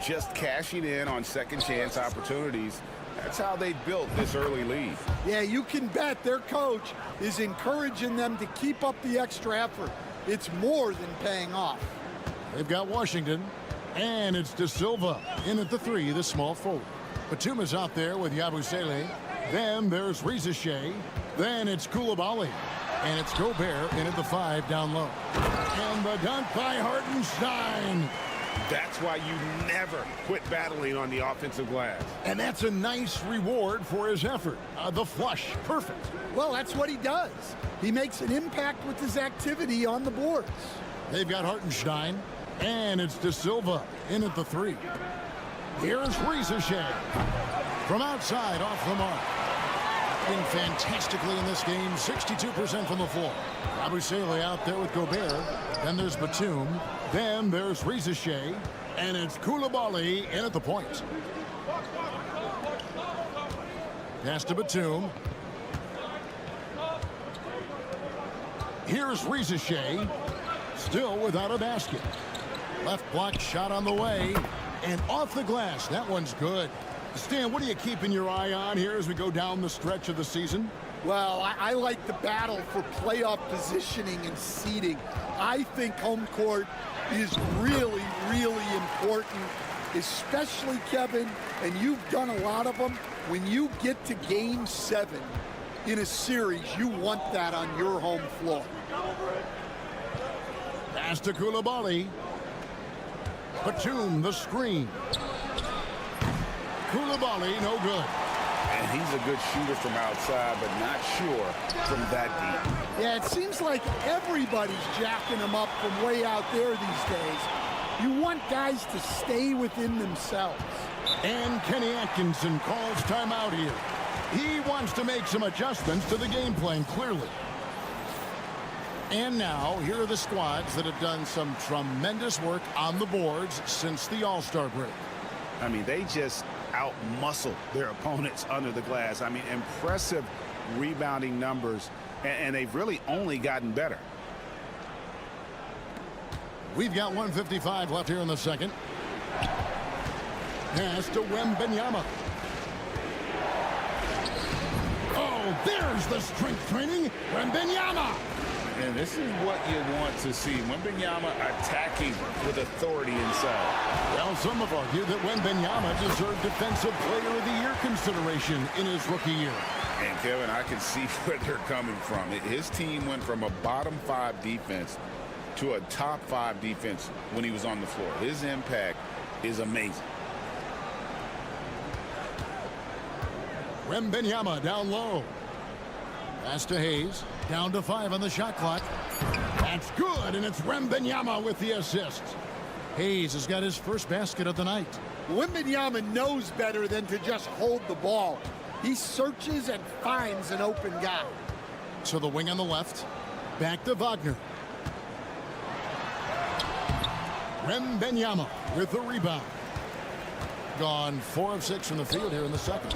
Just cashing in on second chance opportunities. That's how they built this early lead. Yeah, you can bet their coach is encouraging them to keep up the extra effort. It's more than paying off. They've got Washington, and it's De Silva in at the 3, the small forward. Batum is out there with Yabusele. Then there's Rizache. Then it's Koulibaly. And it's Gobert in at the 5 down low. And the dunk by Hartenstein. That's why you never quit battling on the offensive glass. And that's a nice reward for his effort. The flush, perfect. Well, that's what he does. He makes an impact with his activity on the boards. They've got Hartenstein, and it's De Silva in at the 3. Here's Rizache from outside off the mark. Doing fantastically in this game, 62% from the floor. Yabusele out there with Gobert. Then there's Batum. Then there's Rizache. And it's Koulibaly in at the point. Pass to Batum. Here's Rizache. Still without a basket. Left block shot on the way. And off the glass. That one's good. Stan, what are you keeping your eye on here as we go down the stretch of the season? Well, I like the battle for playoff positioning and seeding. I think home court is really, really important, especially, Kevin, and you've done a lot of them. When you get to Game 7 in a series, you want that on your home floor. Pass to Koulibaly. Batum, the screen. Koulibaly, no good. And he's a good shooter from outside, but not sure from that deep. Yeah, it seems like everybody's jacking him up from way out there these days. You want guys to stay within themselves. And Kenny Atkinson calls timeout here. He wants to make some adjustments to the game plan, clearly. And now, here are the squads that have done some tremendous work on the boards since the All-Star break. I mean, they just out-muscle their opponents under the glass. I mean, impressive rebounding numbers, and they've really only gotten better. We've got 1:55 left here in the second. Pass to Wembanyama. Oh, there's the strength training. Wembanyama. And this is what you want to see. Wembanyama attacking with authority inside. Well, some have argued that Wembanyama deserved Defensive Player of the Year consideration in his rookie year. And, Kevin, I can see where they're coming from. His team went from a bottom 5 defense to a top 5 defense when he was on the floor. His impact is amazing. Wembanyama down low. Pass to Hayes. Down to 5 on the shot clock. That's good, and it's Wembanyama with the assist. Hayes has got his first basket of the night. Wembanyama knows better than to just hold the ball. He searches and finds an open guy. To the wing on the left. Back to Wagner. Wembanyama with the rebound. Gone 4 of 6 from the field here in the second.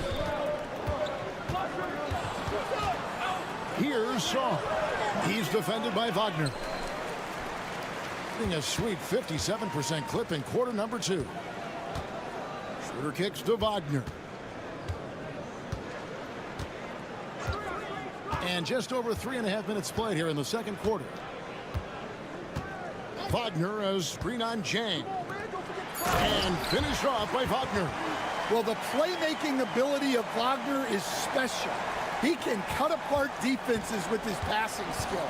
Here's Shaw. He's defended by Wagner. Getting a sweet 57% clip in quarter number 2. Shooter kicks to Wagner. And just over 3.5 minutes played here in the second quarter. Wagner has screen on Jang. And finished off by Wagner. Well, the playmaking ability of Wagner is special. He can cut apart defenses with his passing skills.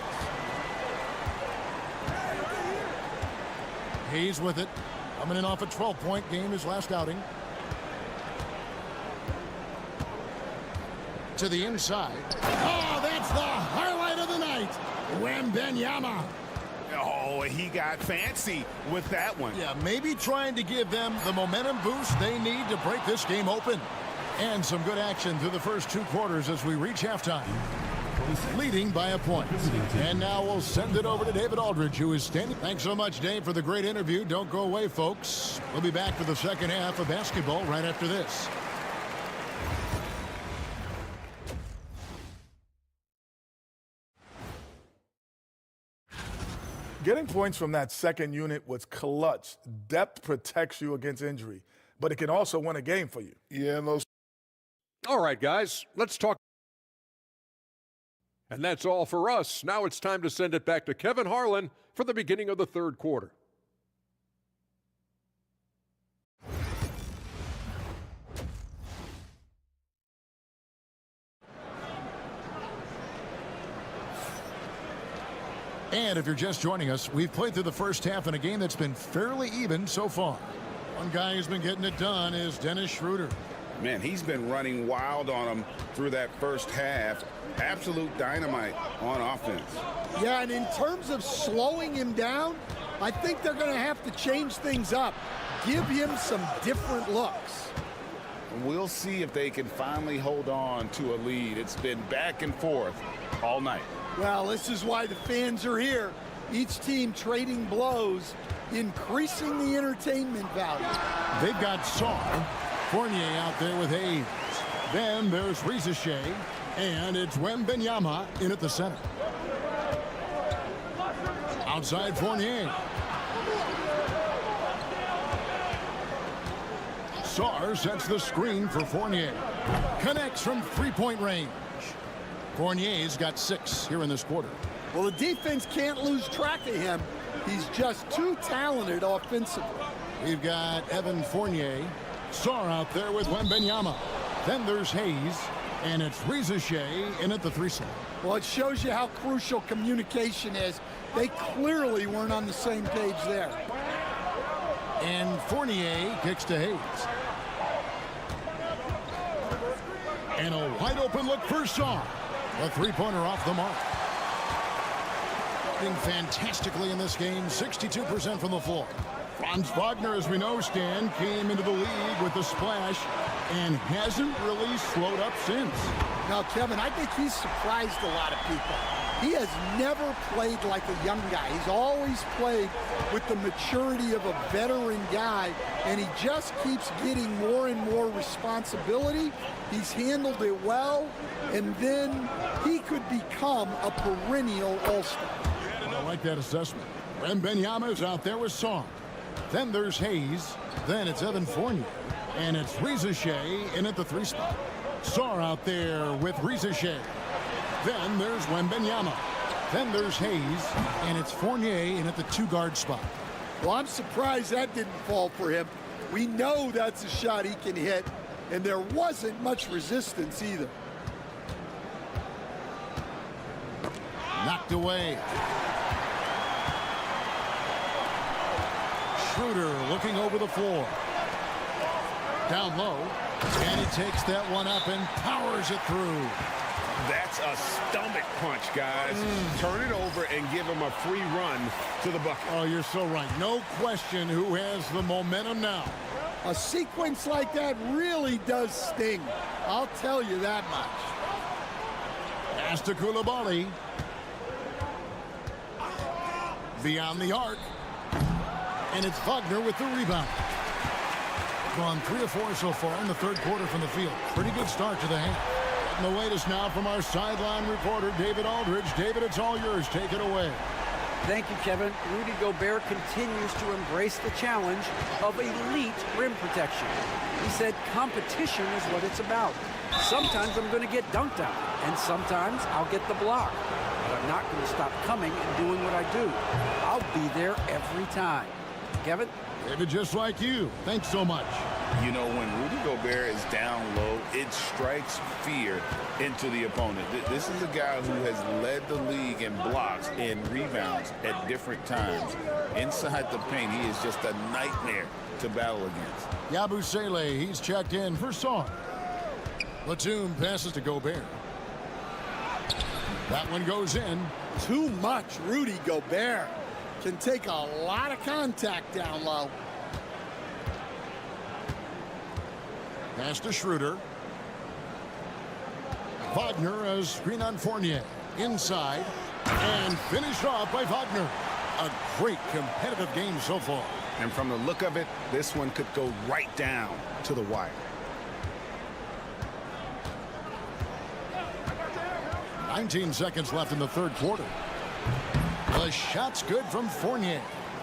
Hayes with it. Coming in off a 12-point game his last outing. To the inside. Oh, that's the highlight of the night. Wembanyama. Oh, he got fancy with that one. Yeah, maybe trying to give them the momentum boost they need to break this game open. And some good action through the first 2 quarters as we reach halftime. Leading by a point. And now we'll send it over to David Aldridge, who is standing. Thanks so much, Dave, for the great interview. Don't go away, folks. We'll be back for the second half of basketball right after this. Getting points from that second unit was clutch. Depth protects you against injury, but it can also win a game for you. Yeah, and those. All right, guys, let's talk. And that's all for us. Now it's time to send it back to Kevin Harlan for the beginning of the third quarter. And if you're just joining us, we've played through the first half in a game that's been fairly even so far. One guy who's been getting it done is Dennis Schroeder. Man, he's been running wild on him through that first half. Absolute dynamite on offense. Yeah, and in terms of slowing him down, I think they're going to have to change things up. Give him some different looks. We'll see if they can finally hold on to a lead. It's been back and forth all night. Well, this is why the fans are here. Each team trading blows, increasing the entertainment value. They've got Saul, Fournier out there with Hayes. Then there's Rizachet, and it's Wembanyama in at the center. Outside Fournier. Sarr sets the screen for Fournier. Connects from three-point range. Fournier's got 6 here in this quarter. Well, the defense can't lose track of him. He's just too talented offensively. We've got Evan Fournier. Sarr out there with Wembanyama. Then there's Hayes, and it's Rizachet in at the 3 slot. Well, it shows you how crucial communication is. They clearly weren't on the same page there. And Fournier kicks to Hayes. And a wide open look for Sarr. A three-pointer off the mark. Doing fantastically in this game, 62% from the floor. Franz Wagner, as we know, Stan, came into the league with the splash and hasn't really slowed up since. Now, Kevin, I think he's surprised a lot of people. He has never played like a young guy. He's always played with the maturity of a veteran guy, and he just keeps getting more and more responsibility. He's handled it well, and then he could become a perennial all-star. I like that assessment. Wembanyama's out there with Song. Then there's Hayes. Then it's Evan Fournier. And it's Rizachet in at the 3 spot. Sarr out there with Rizachet. Then there's Wembanyama. Then there's Hayes. And it's Fournier in at the 2-guard spot. Well, I'm surprised that didn't fall for him. We know that's a shot he can hit, and there wasn't much resistance either. Knocked away. Schroeder looking over the floor. Down low. And he takes that one up and powers it through. That's a stomach punch, guys. Turn it over and give him a free run to the bucket. Oh, you're so right. No question who has the momentum now. A sequence like that really does sting. I'll tell you that much. Pass to Coulibaly. Beyond the arc. And it's Wagner with the rebound. Gone 3 of 4 so far in the 3rd quarter from the field. Pretty good start to the half. And the latest now from our sideline reporter, David Aldridge. David, it's all yours. Take it away. Thank you, Kevin. Rudy Gobert continues to embrace the challenge of elite rim protection. He said competition is what it's about. Sometimes I'm going to get dunked on, and sometimes I'll get the block. But I'm not going to stop coming and doing what I do. I'll be there every time. Kevin? David, just like you. Thanks so much. You know, when Rudy Gobert is down low, it strikes fear into the opponent. This is a guy who has led the league in blocks and rebounds at different times. Inside the paint, he is just a nightmare to battle against. Yabusele, he's checked in for Song. Batum passes to Gobert. That one goes in. Too much Rudy Gobert. Can take a lot of contact down low. Pass to Schroeder. Wagner a screen on Fournier. Inside. And finished off by Wagner. A great competitive game so far. And from the look of it, this one could go right down to the wire. 19 seconds left in the 3rd quarter. The shot's good from Fournier.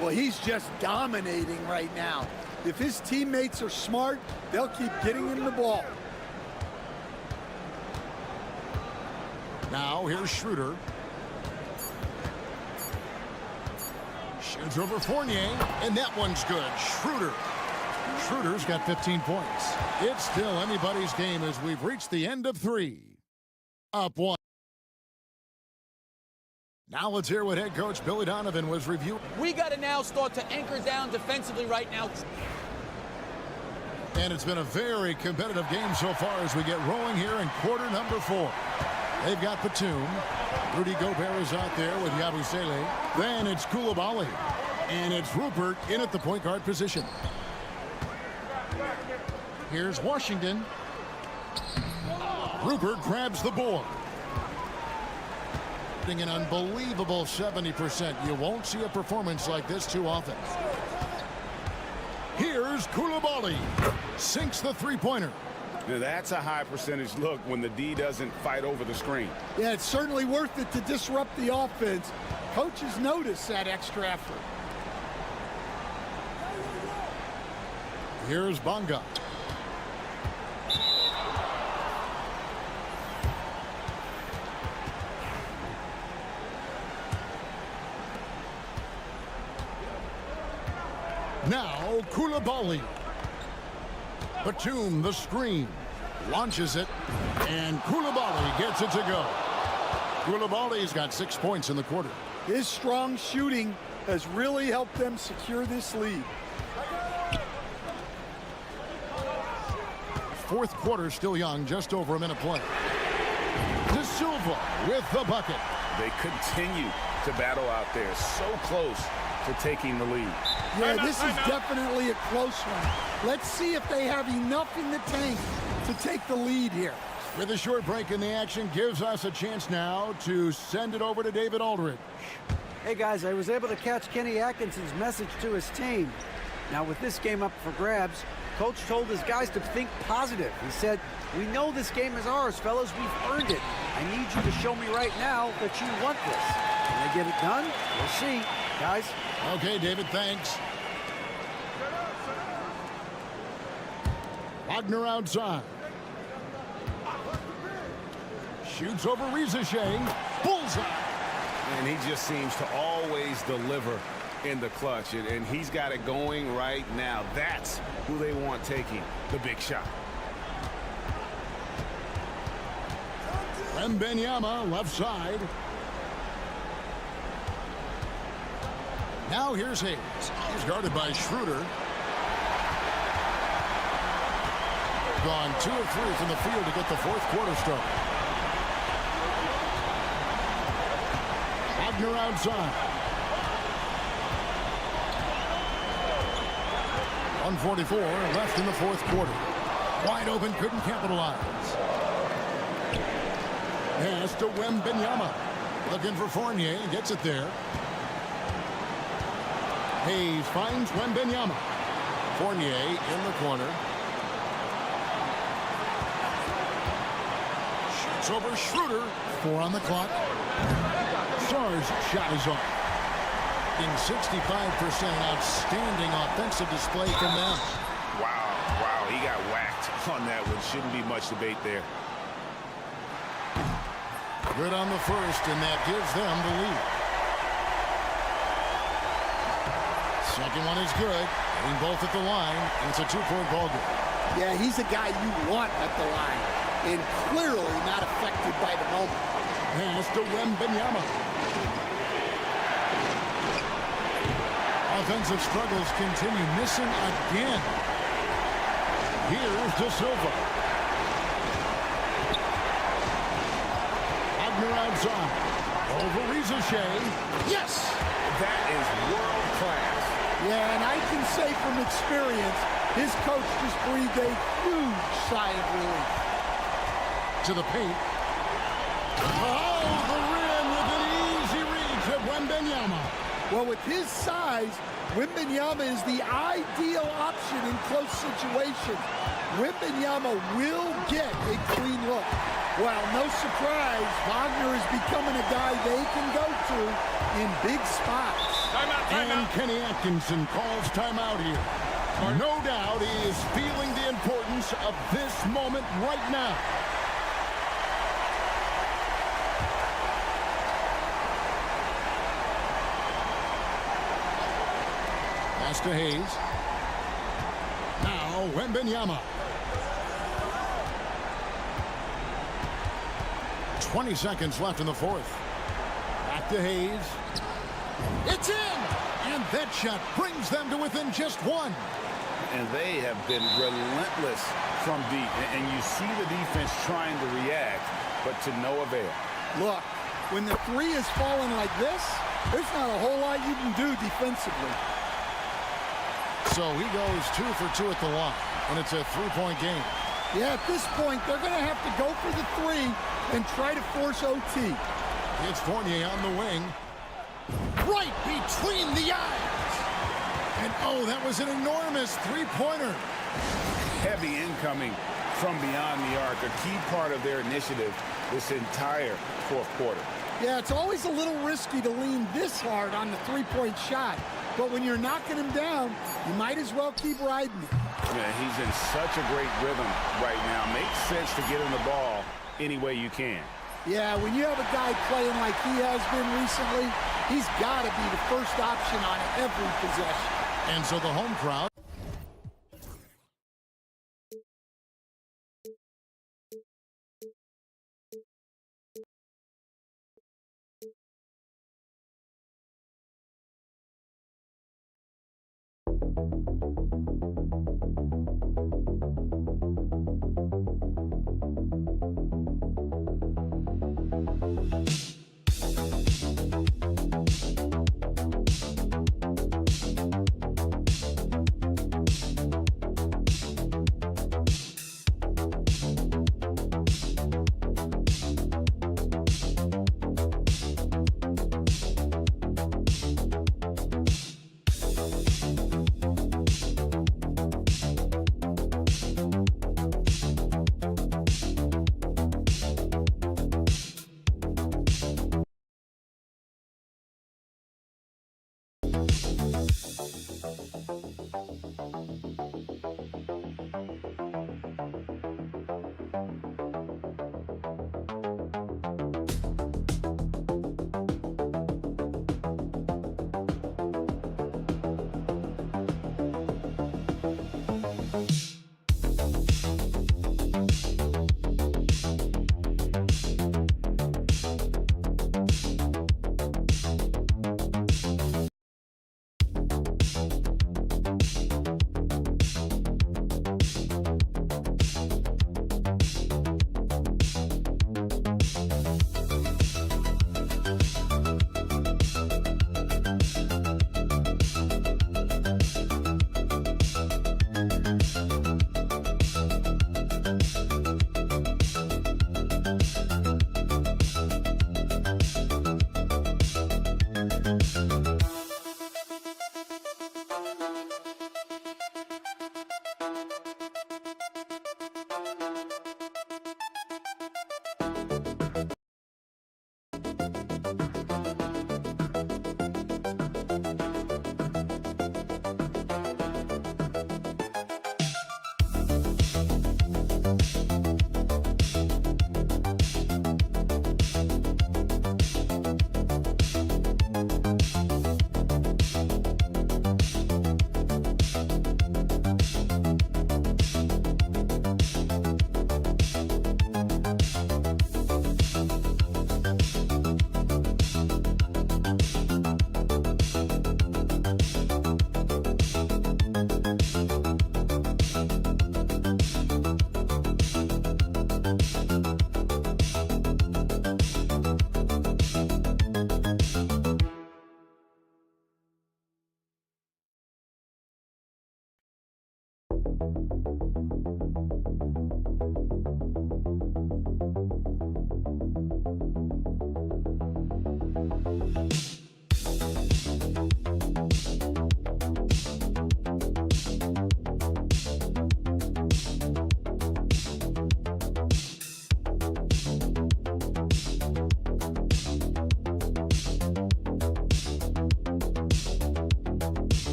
Well, he's just dominating right now. If his teammates are smart, they'll keep getting him the ball. Now here's Schroeder. Shoots over Fournier, and that one's good. Schroeder's got 15 points. It's still anybody's game as we've reached the end of 3. Up 1. Now let's hear what head coach Billy Donovan was reviewing. We got to now start to anchor down defensively right now. And it's been a very competitive game so far as we get rolling here in quarter number 4. They've got Batum. Rudy Gobert is out there with Yabusele. Then it's Coulibaly. And it's Rupert in at the point guard position. Here's Washington. Rupert grabs the board. An unbelievable 70%. You won't see a performance like this too often. Here's Coulibaly. Sinks the 3-pointer. Now that's a high percentage look when the D doesn't fight over the screen. Yeah, it's certainly worth it to disrupt the offense. Coaches notice that extra effort. Here's Bonga. Now Coulibaly. Batum the screen. Launches it. And Coulibaly gets it to go. Coulibaly's got 6 points in the quarter. His strong shooting has really helped them secure this lead. 4th quarter still young, just over a minute play. De Silva with the bucket. They continue to battle out there, so close to taking the lead. Yeah, this is definitely a close one. Let's see if they have enough in the tank to take the lead here. With a short break in the action, gives us a chance now to send it over to David Aldridge. Hey guys, I was able to catch Kenny Atkinson's message to his team. Now with this game up for grabs, Coach told his guys to think positive. He said, "We know this game is ours, fellas. We've earned it. I need you to show me right now that you want this." Can they get it done? We'll see, guys. Okay, David, thanks. Wagner outside. Shoots over Riza-Shea. Bullseye. And he just seems to always deliver in the clutch, and he's got it going right now. That's who they want taking the big shot. Wembanyama left side. Now here's Hayes. He's guarded by Schroeder. Gone 2 of 3 from the field to get the fourth quarter start. Wagner outside. 1:44 left in the fourth quarter. Wide open, couldn't capitalize. Pass to Wembanyama. Looking for Fournier, gets it there. Hayes finds Wembanyama. Fournier in the corner. Shoots over Schroeder. 4 on the clock. Sarr's shot is off. In 65%, outstanding offensive display from them. Wow, he got whacked on that one. Shouldn't be much debate there. Good on the first, and that gives them the lead. Second one is good. Hitting both at the line, and it's a 2-point ball game. Yeah, he's a guy you want at the line, and clearly not affected by the moment. Pass to Wembanyama. Offensive struggles continue, missing again. Here's De Silva. Wagner outside. Over Riza-Shea. Yes! That is world class. Yeah, and I can say from experience, his coach just breathed a huge sigh of relief. To the paint. Oh, the rim with an easy reach of Wembanyama. Well, with his size, Wembanyama is the ideal option in close situations. Wembanyama will get a clean look. Well, no surprise, Wagner is becoming a guy they can go to in big spots. And Kenny Atkinson calls timeout here. No doubt he is feeling the importance of this moment right now. Pass to Hayes. Now Wembanyama. 20 seconds left in the fourth. Back to Hayes. It's in! And that shot brings them to within just one. And they have been relentless from deep. And you see the defense trying to react, but to no avail. Look, when the three is falling like this, there's not a whole lot you can do defensively. So he goes 2 for 2 at the line, and it's a 3-point game. Yeah, at this point, they're going to have to go for the 3 and try to force OT. It's Fournier on the wing. Right between the eyes. And oh, that was an enormous 3-pointer. Heavy incoming from beyond the arc, a key part of their initiative this entire fourth quarter. Yeah, it's always a little risky to lean this hard on the 3-point shot. But when you're knocking him down, you might as well keep riding it. Yeah, he's in such a great rhythm right now. Makes sense to get him the ball any way you can. Yeah, when you have a guy playing like he has been recently, he's got to be the first option on every possession. And so the home crowd.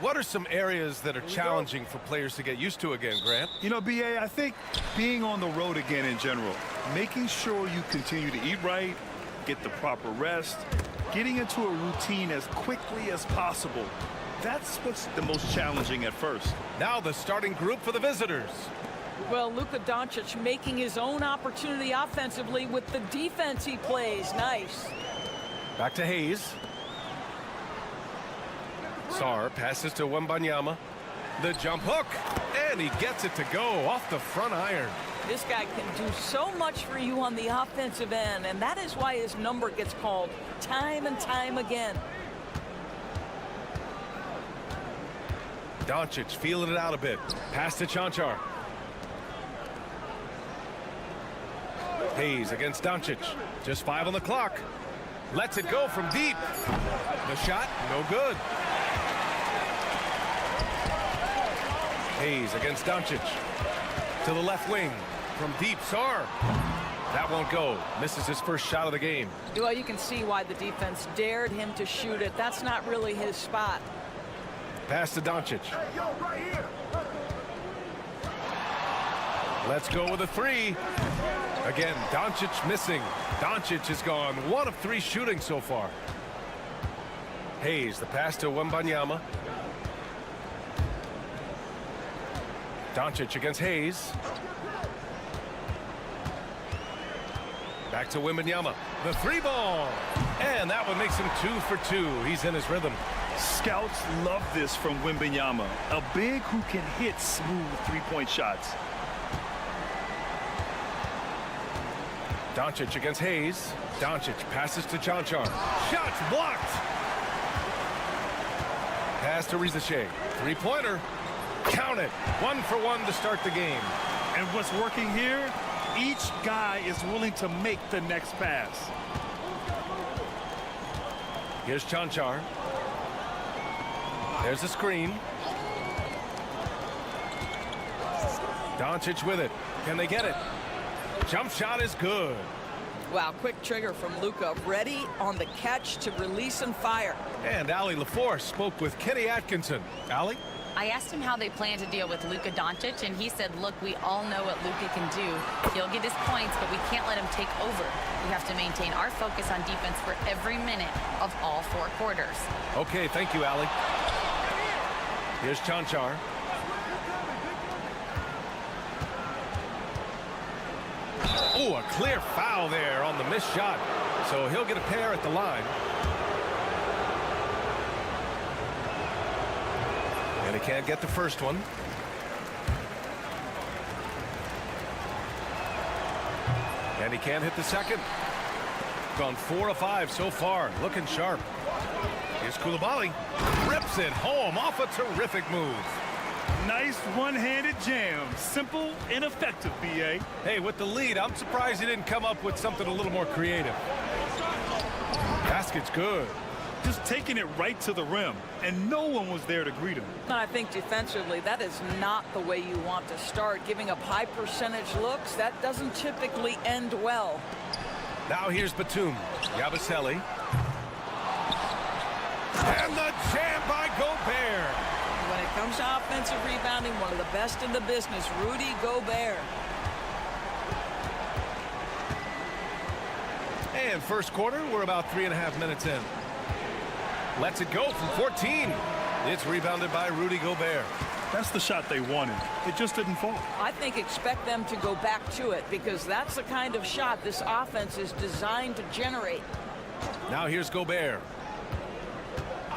What are some areas that are challenging for players to get used to again, Grant? You know, B.A., I think being on the road again in general, making sure you continue to eat right, get the proper rest, getting into a routine as quickly as possible. That's what's the most challenging at first. Now the starting group for the visitors. Well, Luka Doncic making his own opportunity offensively with the defense he plays. Nice. Back to Hayes. Sarr passes to Wembanyama. The jump hook, and he gets it to go off the front iron. This guy can do so much for you on the offensive end, and that is why his number gets called time and time again. Doncic feeling it out a bit. Pass to Chanchar. Hayes against Doncic. Just 5 on the clock. Lets it go from deep. The shot, no good. Hayes against Doncic. To the left wing. From deep, Sarr. That won't go. Misses his first shot of the game. Well, you can see why the defense dared him to shoot it. That's not really his spot. Pass to Doncic. Let's go with a 3. Again, Doncic missing. Doncic has gone 1 of 3 shooting so far. Hayes, the pass to Wembanyama. Doncic against Hayes. Back to Wembanyama. The 3 ball. And that one makes him 2 for 2. He's in his rhythm. Scouts love this from Wembanyama, a big who can hit smooth three-point shots. Doncic against Hayes. Doncic passes to Chanchar. Shots blocked. Pass to Rizachet. 3-pointer. Count it. 1 for 1 to start the game. And what's working here? Each guy is willing to make the next pass. Here's Chanchar. There's the screen. Doncic with it. Can they get it? Jump shot is good. Wow, quick trigger from Luka. Ready on the catch to release and fire. And Allie LaForce spoke with Kenny Atkinson. Allie? I asked him how they plan to deal with Luka Doncic, and he said, look, we all know what Luka can do. He'll get his points, but we can't let him take over. We have to maintain our focus on defense for every minute of all 4 quarters. Okay, thank you, Allie. Here's Chanchar. Oh, a clear foul there on the missed shot. So he'll get a pair at the line. And he can't get the first one. And he can't hit the second. Gone 4 of 5 so far. Looking sharp. Here's Coulibaly. Rips it home off a terrific move. Nice one-handed jam. Simple and effective, B.A. Hey, with the lead, I'm surprised he didn't come up with something a little more creative. Basket's good. Just taking it right to the rim, and no one was there to greet him. I think defensively, that is not the way you want to start. Giving up high percentage looks, that doesn't typically end well. Now here's Batum. Yabusele. And the jam by Gobert. When it comes to offensive rebounding, one of the best in the business, Rudy Gobert. And first quarter, we're about 3.5 minutes in. Lets it go from 14. It's rebounded by Rudy Gobert. That's the shot they wanted. It just didn't fall. I think expect them to go back to it because that's the kind of shot this offense is designed to generate. Now here's Gobert.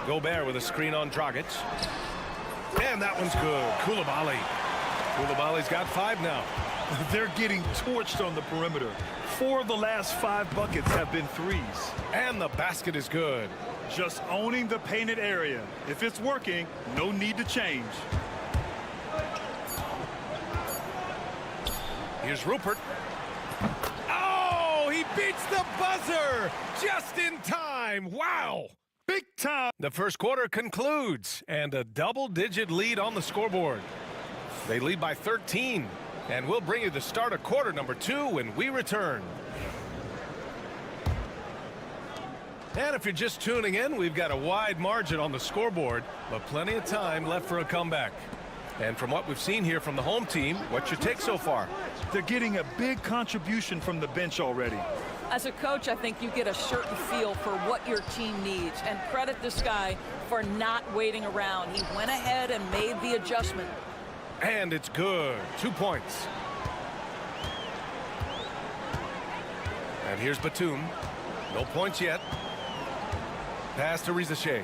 Gobert with a screen on Dragic. And that one's good. Coulibaly. Coulibaly's got 5 now. They're getting torched on the perimeter. 4 of the last 5 buckets have been threes. And the basket is good. Just owning the painted area. If it's working, no need to change. Here's Rupert. Oh, he beats the buzzer just in time. Wow. Big time. The first quarter concludes, and a double-digit lead on the scoreboard. They lead by 13, and we'll bring you the start of quarter number 2 when we return. And if you're just tuning in, we've got a wide margin on the scoreboard, but plenty of time left for a comeback. And from what we've seen here from the home team, what's your take so far? They're getting a big contribution from the bench already. As a coach, I think you get a certain feel for what your team needs, and credit this guy for not waiting around. He went ahead and made the adjustment. And it's good. 2 points. And here's Batum. No points yet. Pass to Rizashe.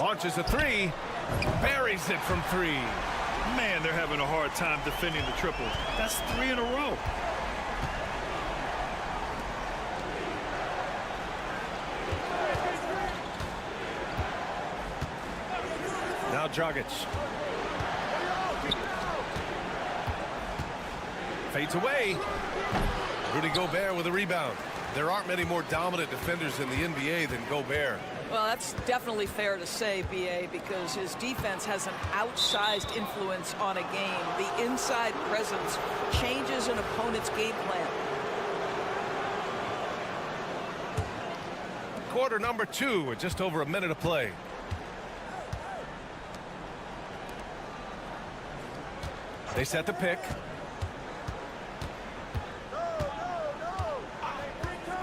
Launches a three. Buries it from three. Man, they're having a hard time defending the triple. That's 3 in a row. Now Dragic. Fades away. Rudy Gobert with a rebound. There aren't many more dominant defenders in the NBA than Gobert. Well, that's definitely fair to say, B.A., because his defense has an outsized influence on a game. The inside presence changes an opponent's game plan. Quarter number 2 with just over a minute of play. They set the pick.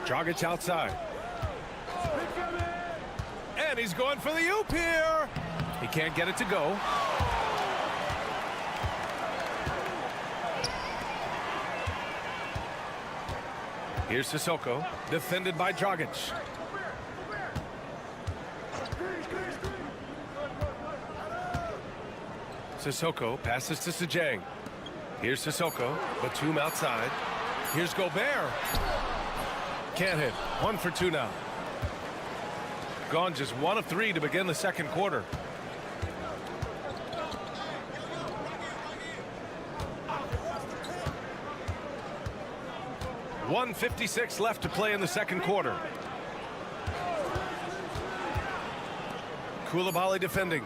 Dragic outside. And he's going for the oop here. He can't get it to go. Here's Sissoko, defended by Dragic. Sissoko passes to Sajang. Here's Sissoko. Batum outside. Here's Gobert. Can't hit. 1 for 2 now. Gone just 1 of 3 to begin the second quarter. .156 left to play in the second quarter. Koulibaly defending.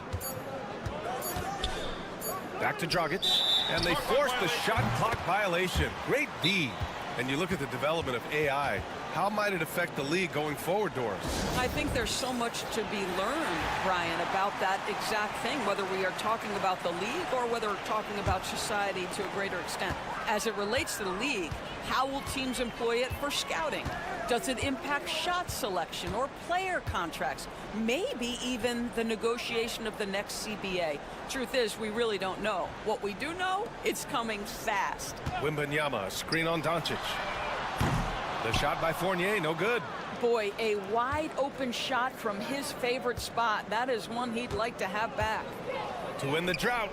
Back to Dragic. And they force the shot clock violation. Great D. And you look at the development of AI. How might it affect the league going forward, Doris? I think there's so much to be learned, Brian, about that exact thing, whether we are talking about the league or whether we're talking about society to a greater extent. As it relates to the league, how will teams employ it for scouting? Does it impact shot selection or player contracts? Maybe even the negotiation of the next CBA. Truth is, we really don't know. What we do know, it's coming fast. Wembanyama, screen on Doncic. The shot by Fournier, no good. Boy, a wide open shot from his favorite spot. That is one he'd like to have back. To win the drought.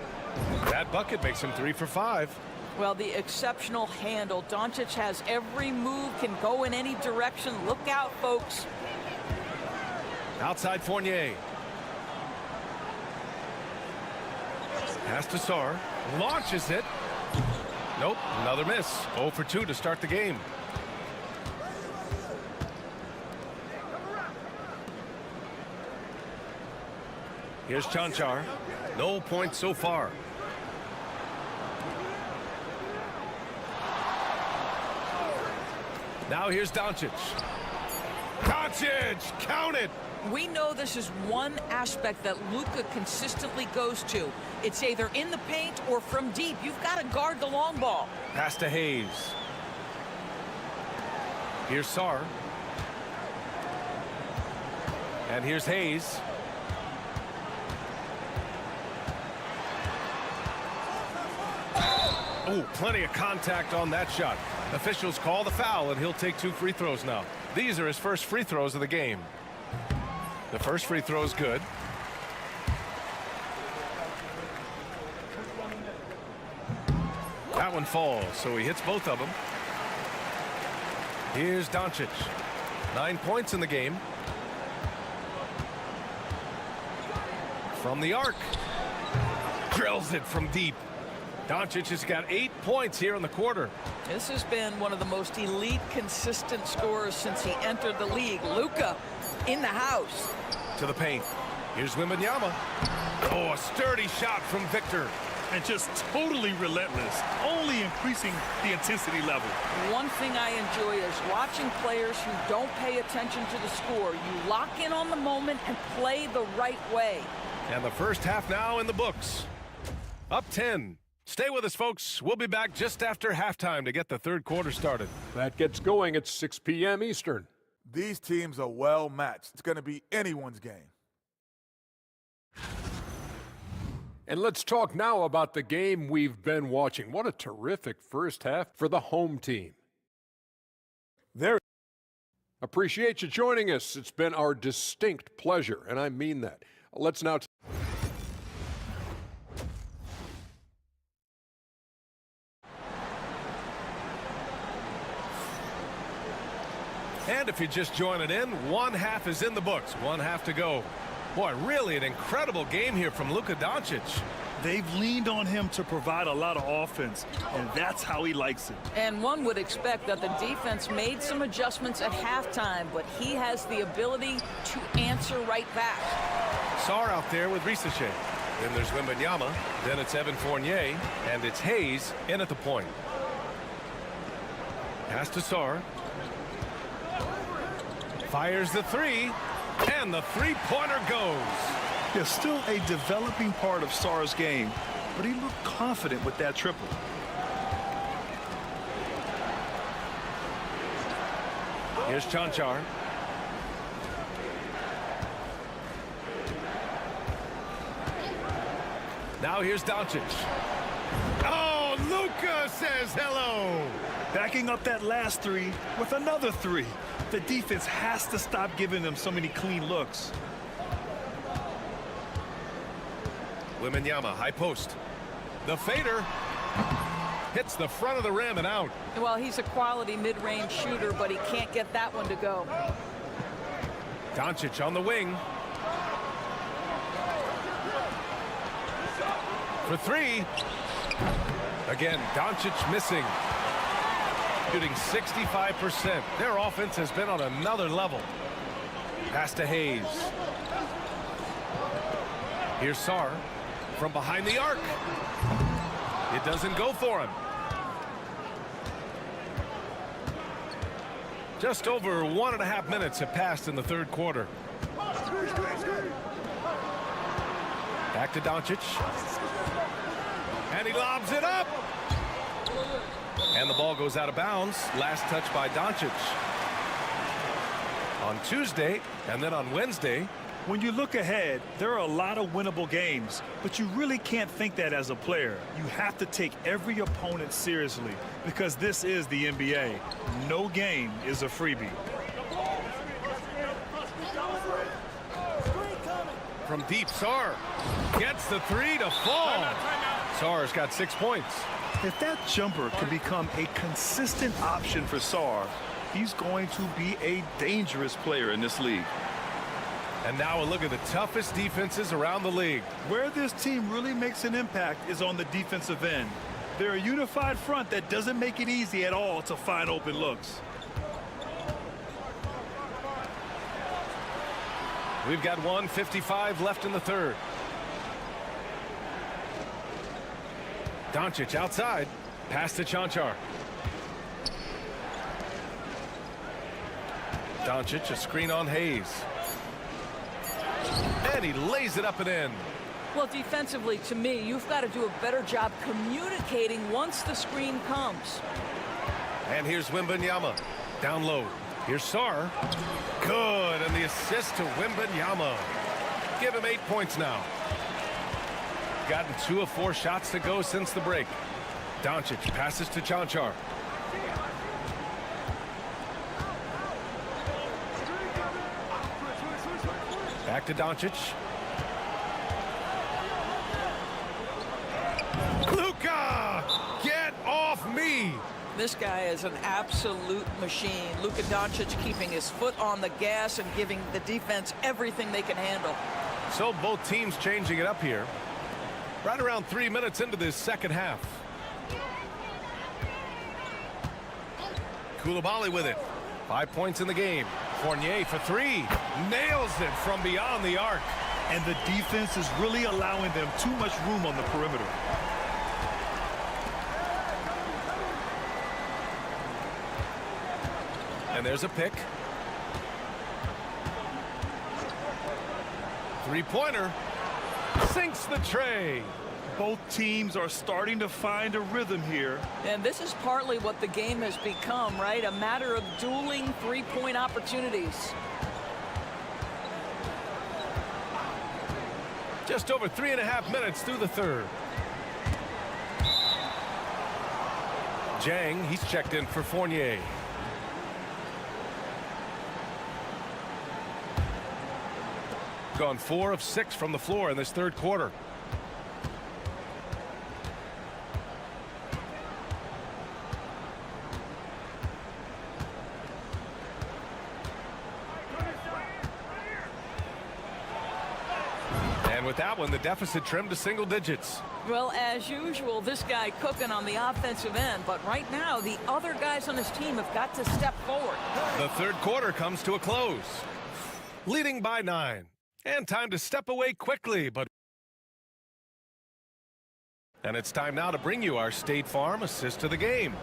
That bucket makes him 3 for 5. Well, the exceptional handle. Doncic has every move, can go in any direction. Look out, folks. Outside Fournier. Pass to Sarr. Launches it. Nope, another miss. 0 for 2 to start the game. Here's Chanchar. No points so far. Now here's Doncic. Doncic, count it. We know this is one aspect that Luka consistently goes to. It's either in the paint or from deep. You've got to guard the long ball. Pass to Hayes. Here's Sarr. And here's Hayes. Oh, plenty of contact on that shot. Officials call the foul, and he'll take 2 free throws now. These are his first free throws of the game. The first free throw is good. That one falls, so he hits both of them. Here's Doncic. 9 points in the game. From the arc. Drills it from deep. Doncic has got 8 points here in the quarter. This has been one of the most elite, consistent scorers since he entered the league. Luka in the house. To the paint. Here's Wembanyama. Oh, a sturdy shot from Victor. and just totally relentless, only increasing the intensity level. One thing I enjoy is watching players who don't pay attention to the score. You lock in on the moment and play the right way. And the first half now in the books. Up 10. Stay with us, folks. We'll be back just after halftime to get the third quarter started. That gets going at 6 p.m. Eastern. These teams are well matched. It's going to be anyone's game. And let's talk now about the game we've been watching. What a terrific first half for the home team. Appreciate you joining us. It's been our distinct pleasure, and I mean that. Let's now... And if you're just joining in, one half is in the books. One half to go. Boy, really an incredible game here from Luka Doncic. They've leaned on him to provide a lot of offense, and that's how he likes it. And one would expect that the defense made some adjustments at halftime, but he has the ability to answer right back. Sarr out there with Risachet. Then there's Wembanyama. Then it's Evan Fournier. And it's Hayes in at the point. Pass to Sarr. Fires the three. And the three-pointer goes. There's still a developing part of Sarr's game, but he looked confident with that triple. Here's Chanchar. Now here's Doncic. Oh, Luka says hello. Backing up that last three with another three. The defense has to stop giving them so many clean looks. Wembanyama, high post. The fader hits the front of the rim and out. Well, he's a quality mid-range shooter, but he can't get that one to go. Doncic on the wing. For three. Again, Doncic missing. Shooting 65%. Their offense has been on another level. Pass to Hayes. Here's Sarr from behind the arc. It doesn't go for him. Just over 1.5 minutes have passed in the third quarter. Back to Doncic. And he lobs it up. And the ball goes out of bounds. Last touch by Doncic. On Tuesday and then on Wednesday. When you look ahead, there are a lot of winnable games, but you really can't think that as a player. You have to take every opponent seriously because this is the NBA. No game is a freebie. From deep, Sarr gets the three to fall. Sarr's got 6 points. If that jumper can become a consistent option for Sarr, he's going to be a dangerous player in this league. And now a look at the toughest defenses around the league. Where this team really makes an impact is on the defensive end. They're a unified front that doesn't make it easy at all to find open looks. We've got 1:55 left in the third. Doncic outside. Pass to Chanchar. Doncic, a screen on Hayes. And he lays it up and in. Well, defensively, to me, you've got to do a better job communicating once the screen comes. And here's Wembanyama. Down low. Here's Sarr. Good. And the assist to Wembanyama. Give him 8 points now. Gotten 2 of 4 shots to go since the break. Doncic passes to Chanchar. Back to Doncic. Luka! Get off me! This guy is an absolute machine. Luka Doncic keeping his foot on the gas and giving the defense everything they can handle. So both teams changing it up here. Right around 3 minutes into this second half. Coulibaly with it. 5 points in the game. Fournier for 3. Nails it from beyond the arc. And the defense is really allowing them too much room on the perimeter. there's a pick. Three-pointer. Sinks the tray. Both teams are starting to find a rhythm here. And this is partly what the game has become, right? A matter of dueling three-point opportunities. Just over 3.5 minutes through the third. Jang, he's checked in for Fournier. Gone 4 of 6 from the floor in this third quarter. And with that one, the deficit trimmed to single digits. Well, as usual, this guy cooking on the offensive end, but right now the other guys on his team have got to step forward. The third quarter comes to a close. Leading by 9. And time to step away quickly, and it's time now to bring you our State Farm assist of the game.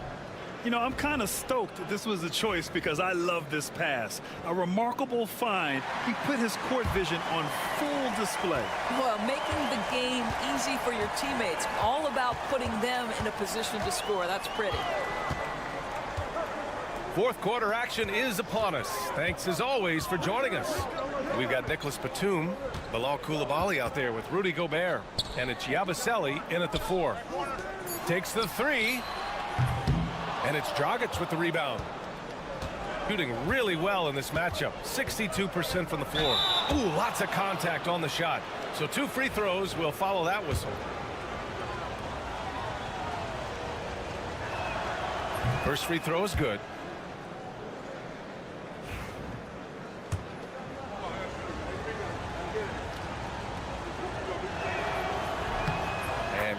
You know, I'm kind of stoked that this was a choice because I love this pass. A remarkable find. He put his court vision on full display. Well, making the game easy for your teammates. All about putting them in a position to score. That's pretty. Fourth quarter action is upon us. Thanks as always for joining us. We've got Nicholas Batum, Bilal Coulibaly out there with Rudy Gobert, and it's Yabusele in at the 4. Takes the 3, and it's Dragic with the rebound. Shooting really well in this matchup. 62% from the floor. Ooh, lots of contact on the shot. So 2 free throws will follow that whistle. First free throw is good.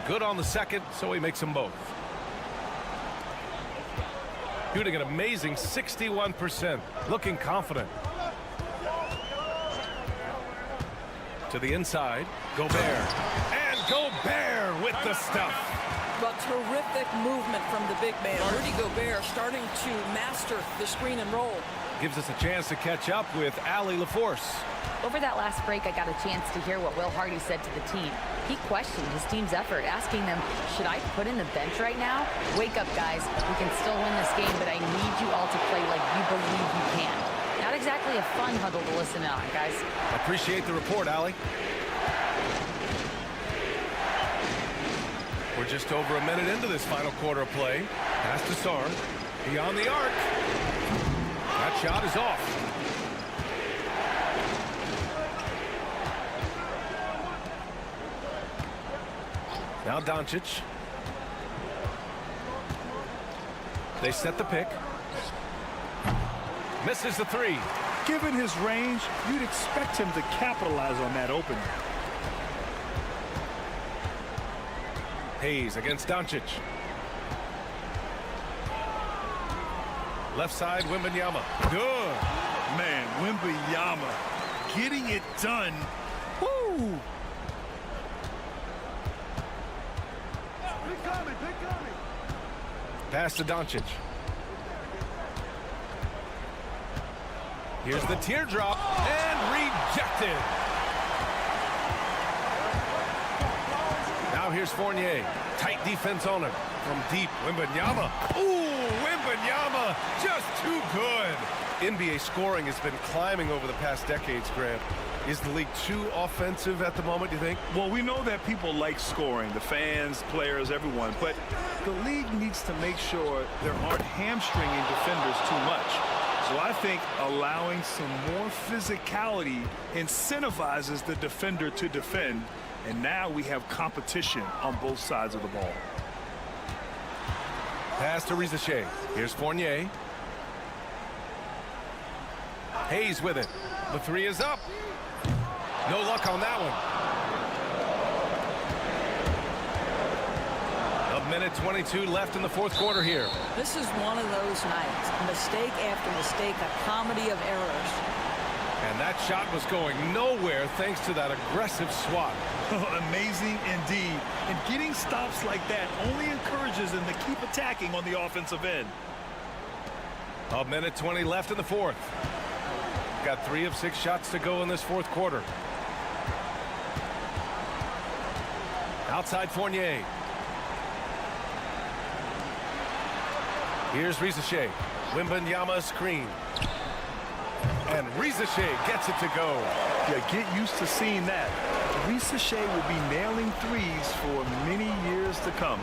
Good on the second, so he makes them both. Shooting an amazing 61%. Looking confident. To the inside. Gobert. And Gobert with the stuff. But terrific movement from the big man. Rudy Gobert starting to master the screen and roll. Gives us a chance to catch up with Allie LaForce. Over that last break, I got a chance to hear what Will Hardy said to the team. He questioned his team's effort, asking them, should I put in the bench right now? Wake up, guys. We can still win this game, but I need you all to play like you believe you can. Not exactly a fun huddle to listen on, guys. Appreciate the report, Allie. We're just over a minute into this final quarter of play. Pass to Sarr. Beyond the arc. That shot is off. Now Doncic. They set the pick. Misses the 3. Given his range, you'd expect him to capitalize on that opening. Hayes against Doncic. Left side, Wembanyama. Good. Man, Wembanyama getting it done. Woo! Pass to Doncic. Here's the teardrop and rejected. Now here's Fournier. Tight defense on him. From deep, Wembanyama. Ooh, Wembanyama just too good. NBA scoring has been climbing over the past decades, Grant. Is the league too offensive at the moment, do you think? Well, we know that people like scoring, the fans, players, everyone, but the league needs to make sure there aren't hamstringing defenders too much. So I think allowing some more physicality incentivizes the defender to defend, and now we have competition on both sides of the ball. Pass to Rizachet. Here's Fournier. Hayes with it. The 3 is up. No luck on that one. A minute 22 left in the fourth quarter here. This is one of those nights. Mistake after mistake, a comedy of errors. And that shot was going nowhere thanks to that aggressive swat. Amazing indeed. And getting stops like that only encourages them to keep attacking on the offensive end. A minute 20 left in the fourth. Got 3 of 6 shots to go in this fourth quarter. Outside Fournier. Here's Rizashea. Wembanyama screen. And Rizashea gets it to go. Yeah, get used to seeing that. Rizashea will be nailing threes for many years to come.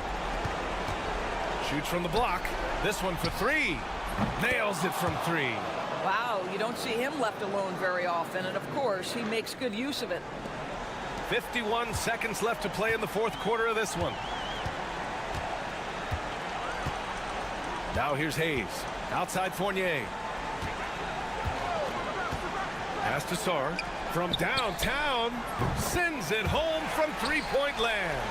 Shoots from the block. This one for 3. Nails it from 3. Wow, you don't see him left alone very often, and of course, he makes good use of it. 51 seconds left to play in the fourth quarter of this one. Now here's Hayes. Outside Fournier. Pass to Sarr. From downtown. Sends it home from three-point land.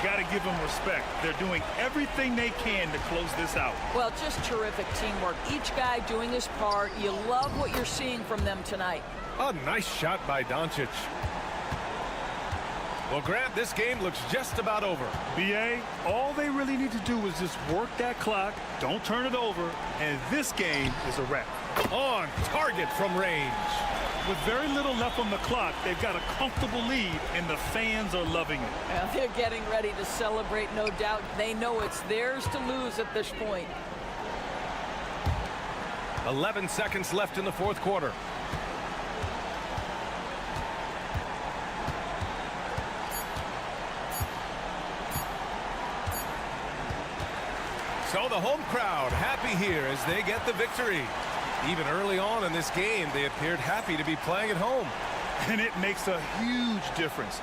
Got to give them respect. They're doing everything they can to close this out. Well, just terrific teamwork. Each guy doing his part. You love what you're seeing from them tonight. A nice shot by Doncic. Well, Grant, this game looks just about over. BA, all they really need to do is just work that clock, don't turn it over, and this game is a wrap. On target from range. With very little left on the clock, they've got a comfortable lead, and the fans are loving it. Well, they're getting ready to celebrate, no doubt. They know it's theirs to lose at this point. 11 seconds left in the fourth quarter. So the home crowd happy here as they get the victory. Even early on in this game, they appeared happy to be playing at home. And it makes a huge difference.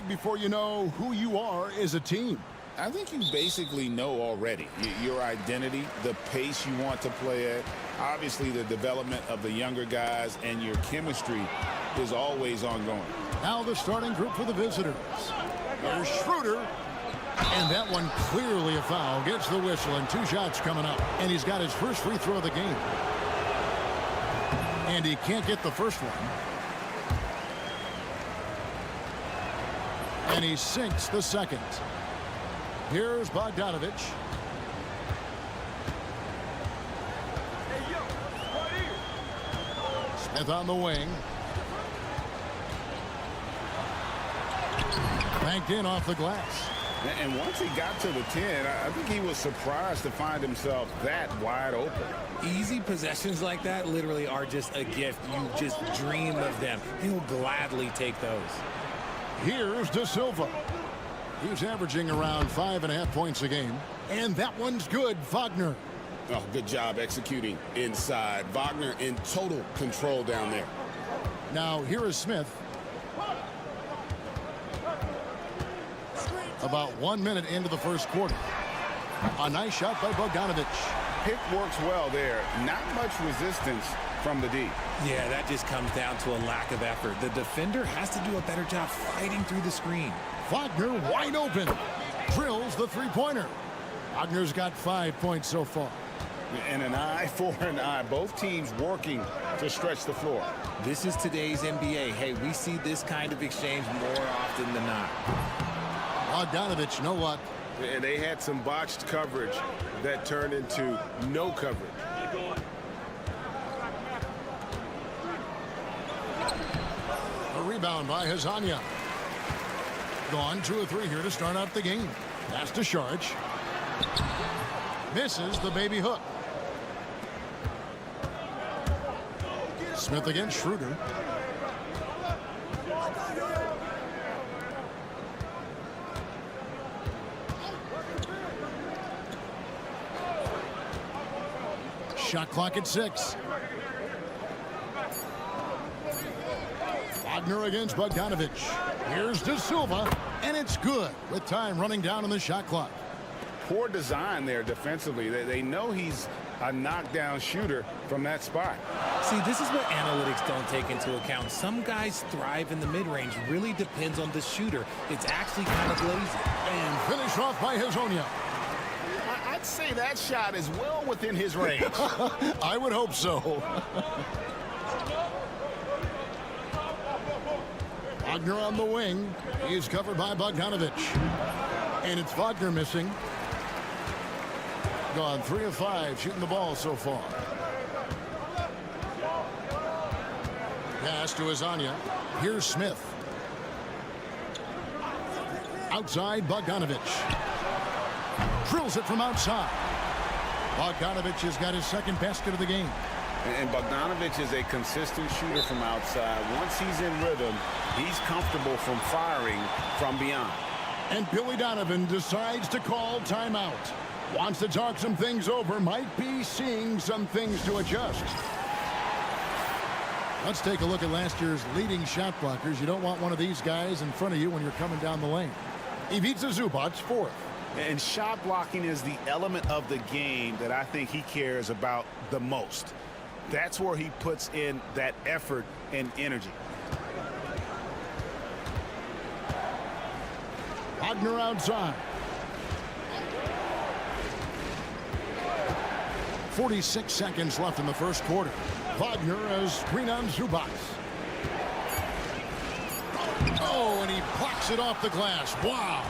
Before you know who you are as a team. I think you basically know already your identity, the pace you want to play at, obviously the development of the younger guys, and your chemistry is always ongoing. Now the starting group for the visitors. Here's Schroeder. And that one clearly a foul. Gets the whistle and 2 shots coming up. And he's got his first free throw of the game. And he can't get the first one. And he sinks the second. Here's Bogdanovich. Smith on the wing. Banked in off the glass. And once he got to the 10, I think he was surprised to find himself that wide open. Easy possessions like that literally are just a gift. You just dream of them. He'll gladly take those. Here's De Silva. He's averaging around 5.5 points a game. And that one's good. Wagner. Oh, good job executing inside. Wagner in total control down there. Now here is Smith. About 1 minute into the first quarter. A nice shot by Bogdanovich. Pick works well there. Not much resistance from the D. Yeah, that just comes down to a lack of effort. The defender has to do a better job fighting through the screen. Wagner wide open. Drills the three-pointer. Wagner's got 5 points so far. And an eye for an eye. Both teams working to stretch the floor. This is today's NBA. Hey, we see this kind of exchange more often than not. Bogdanovich, no luck. And they had some botched coverage that turned into no coverage. A rebound by Hazania. Gone 2 of 3 here to start out the game. Pass to Sharge. Misses the baby hook. Smith against Schroeder. Shot clock at 6. Wagner against Bogdanovic. Here's De Silva, and it's good with time running down on the shot clock. Poor design there defensively. They know he's a knockdown shooter from that spot. See, this is what analytics don't take into account. Some guys thrive in the mid-range. Really depends on the shooter. It's actually kind of lazy. And finished off by Hazonia. I'd say that shot is well within his range. I would hope so. Wagner on the wing. He's covered by Bogdanovic. And it's Wagner missing. Gone 3 of 5 shooting the ball so far. Pass to Azania. Here's Smith. Outside Bogdanovic. Drills it from outside. Bogdanovic has got his second basket of the game. And Bogdanovic is a consistent shooter from outside. Once he's in rhythm, he's comfortable from firing from beyond. And Billy Donovan decides to call timeout. Wants to talk some things over. Might be seeing some things to adjust. Let's take a look at last year's leading shot blockers. You don't want one of these guys in front of you when you're coming down the lane. Ivica Zubac, 4th. And shot blocking is the element of the game that I think he cares about the most. That's where he puts in that effort and energy. Wagner outside. 46 seconds left in the first quarter. Wagner has screen on Zubac. Oh, and he blocks it off the glass. Wow.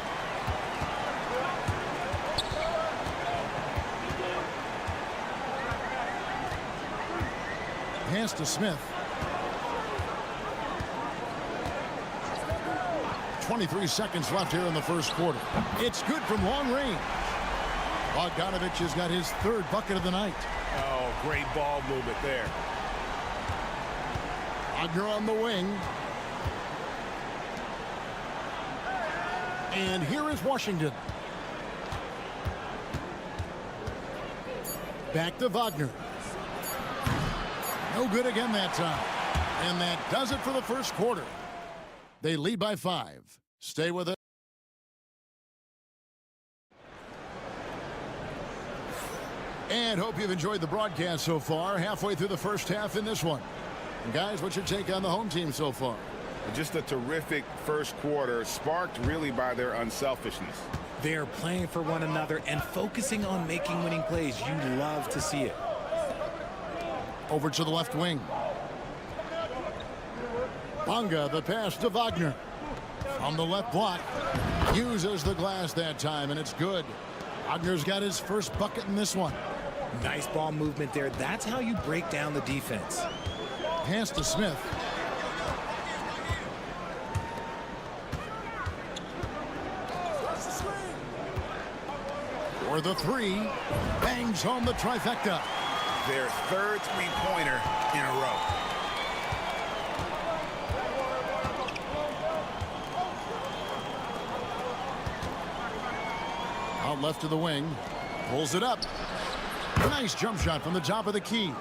Pass to Smith. 23 seconds left here in the first quarter. It's good from long range. Bogdanovic has got his 3rd bucket of the night. Oh, great ball movement there. Wagner on the wing. And here is Washington. Back to Wagner. No good again that time. And that does it for the first quarter. They lead by 5. Stay with it. And hope you've enjoyed the broadcast so far. Halfway through the first half in this one. And guys, what's your take on the home team so far? Just a terrific first quarter, sparked really by their unselfishness. They're playing for one another and focusing on making winning plays. You love to see it. Over to the left wing. Bonga, the pass to Wagner. On the left block. Uses the glass that time, and it's good. Wagner's got his first bucket in this one. Nice ball movement there. That's how you break down the defense. Pass to Smith. For the 3. Bangs home the trifecta. Their 3rd three-pointer in a row. Out left to the wing. Pulls it up. Nice jump shot from the top of the key.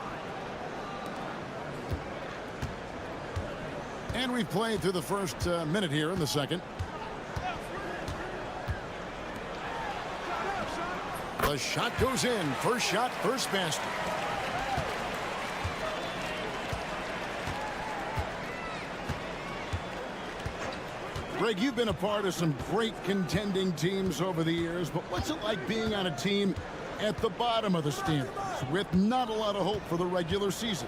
And we've played through the first minute here in the second. The shot goes in. First shot, first basket. Greg, you've been a part of some great contending teams over the years, but what's it like being on a team at the bottom of the standings with not a lot of hope for the regular season?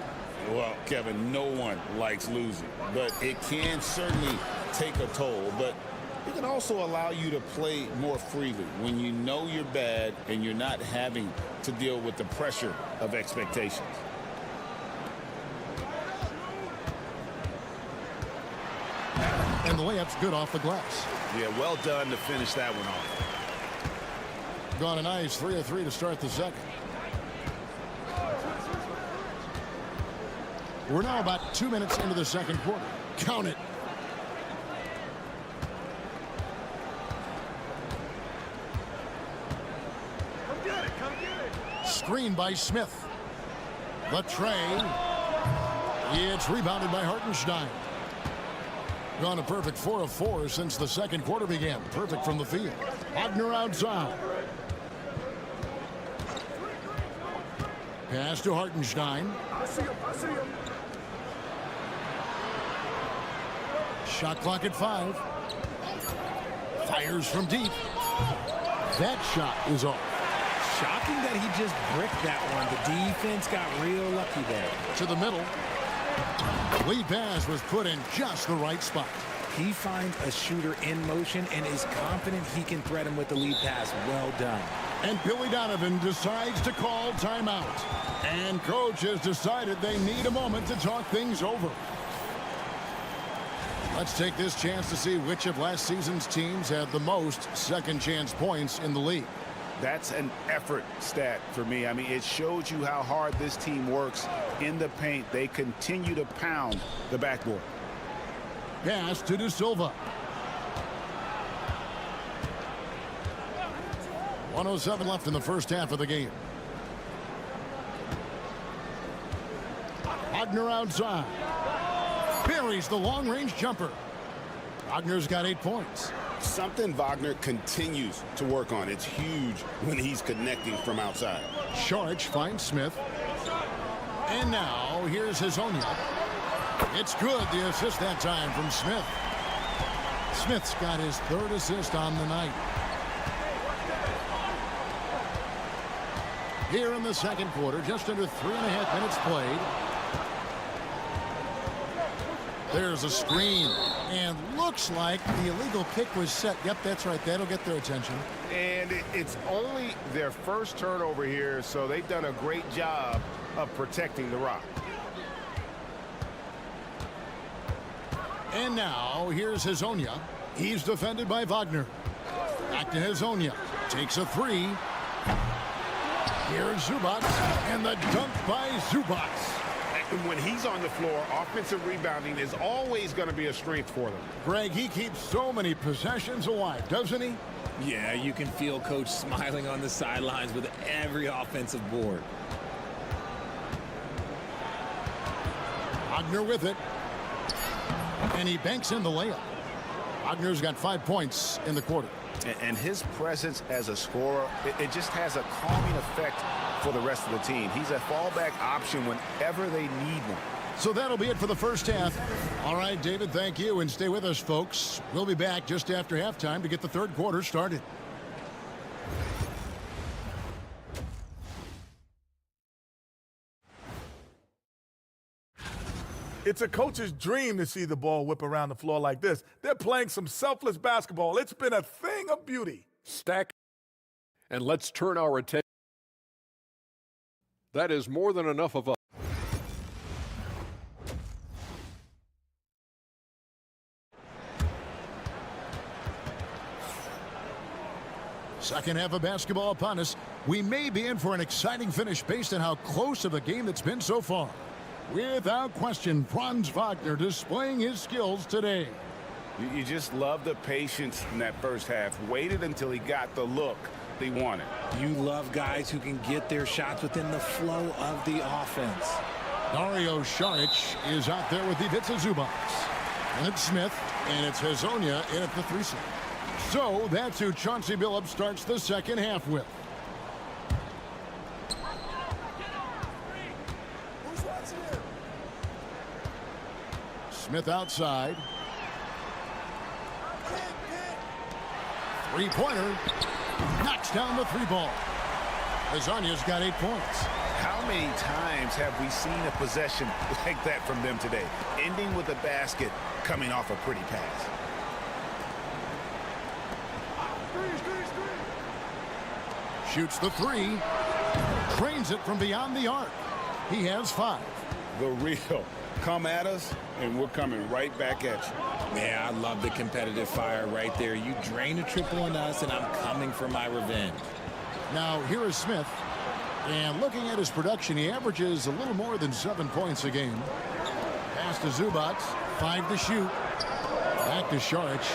Well, Kevin, no one likes losing, but it can certainly take a toll. But it can also allow you to play more freely when you know you're bad and you're not having to deal with the pressure of expectations. And And the layup's good off the glass. Yeah, well done to finish that one off. Gone a nice 3 of 3 to start the second. We're now about 2 minutes into the second quarter. Count it. Come get it, come get it. Screen by Smith. The tray. It's rebounded by Hartenstein. Gone a perfect 4 of 4 since the second quarter began. Perfect from the field. Wagner outside. Pass to Hartenstein. I see him, I see him. Shot clock at 5. Fires from deep. That shot is off. Shocking that he just bricked that one. The defense got real lucky there. To the middle. Lead pass was put in just the right spot. He finds a shooter in motion and is confident he can thread him with the lead pass. Well done. And Billy Donovan decides to call timeout. And coach has decided they need a moment to talk things over. Let's take this chance to see which of last season's teams had the most second chance points in the league. That's an effort stat for me. I mean, it shows you how hard this team works in the paint. They continue to pound the backboard. Pass to De Silva. 1:07 left in the first half of the game. Wagner outside. Buries the long-range jumper. Wagner's got 8 points. Something Wagner continues to work on. It's huge when he's connecting from outside. Saric finds Smith. And now here's Hazonia. It's good, the assist that time from Smith. Smith's got his 3rd assist on the night. Here in the second quarter, just under 3.5 minutes played. There's a screen, and looks like the illegal kick was set. Yep, that's right. That'll get their attention. And it's only their first turnover here, so they've done a great job of protecting the rock. And now, here's Hazonia. He's defended by Wagner. Back to Hazonia. Takes a 3. Here's Zubac, and the dunk by Zubac. And when he's on the floor, offensive rebounding is always going to be a strength for them. Greg, he keeps so many possessions alive, doesn't he? Yeah, you can feel Coach smiling on the sidelines with every offensive board. Wagner with it. And he banks in the layup. Wagner's got 5 points in the quarter. And his presence as a scorer, it just has a calming effect for the rest of the team. He's a fallback option whenever they need one. So that'll be it for the first half. All right, David, thank you, and stay with us, folks. We'll be back just after halftime to get the third quarter started. It's a coach's dream to see the ball whip around the floor like this. They're playing some selfless basketball. It's been a thing of beauty. Stack. And let's turn our attention. That is more than enough of us. Second half of basketball upon us. We may be in for an exciting finish based on how close of a game that's been so far. Without question, Franz Wagner displaying his skills today. You just love the patience in that first half. Waited until he got the look they wanted. You love guys who can get their shots within the flow of the offense. Dario Saric is out there with Ivica Zubac. And it's Smith, and it's Hazonia in at the 3 slot. So that's who Chauncey Billups starts the second half with. Smith outside. Three-pointer. Knocks down the 3 ball. Hazonia's got 8 points. How many times have we seen a possession like that from them today? Ending with a basket, coming off a pretty pass. Shoots the 3. Trains it from beyond the arc. He has 5. The real. Come at us, and we're coming right back at you. Yeah, I love the competitive fire right there. You drain a triple on us, and I'm coming for my revenge. Now, here is Smith. And looking at his production, he averages a little more than 7 points a game. Pass to Zubac. 5 to shoot. Back to Šarić.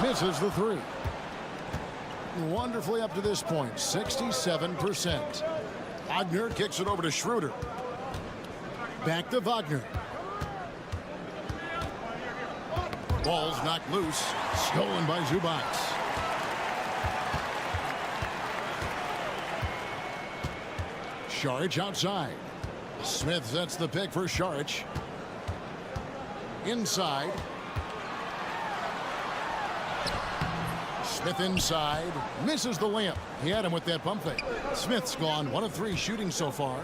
Misses the 3. Wonderfully up to this point, 67%. Wagner kicks it over to Schroeder. Back to Wagner. Ball's knocked loose. Stolen by Zubac. Šarić outside. Smith sets the pick for Šarić. Inside. Smith inside. Misses the layup. He had him with that pump fake. Smith's gone 1 of 3 shooting so far.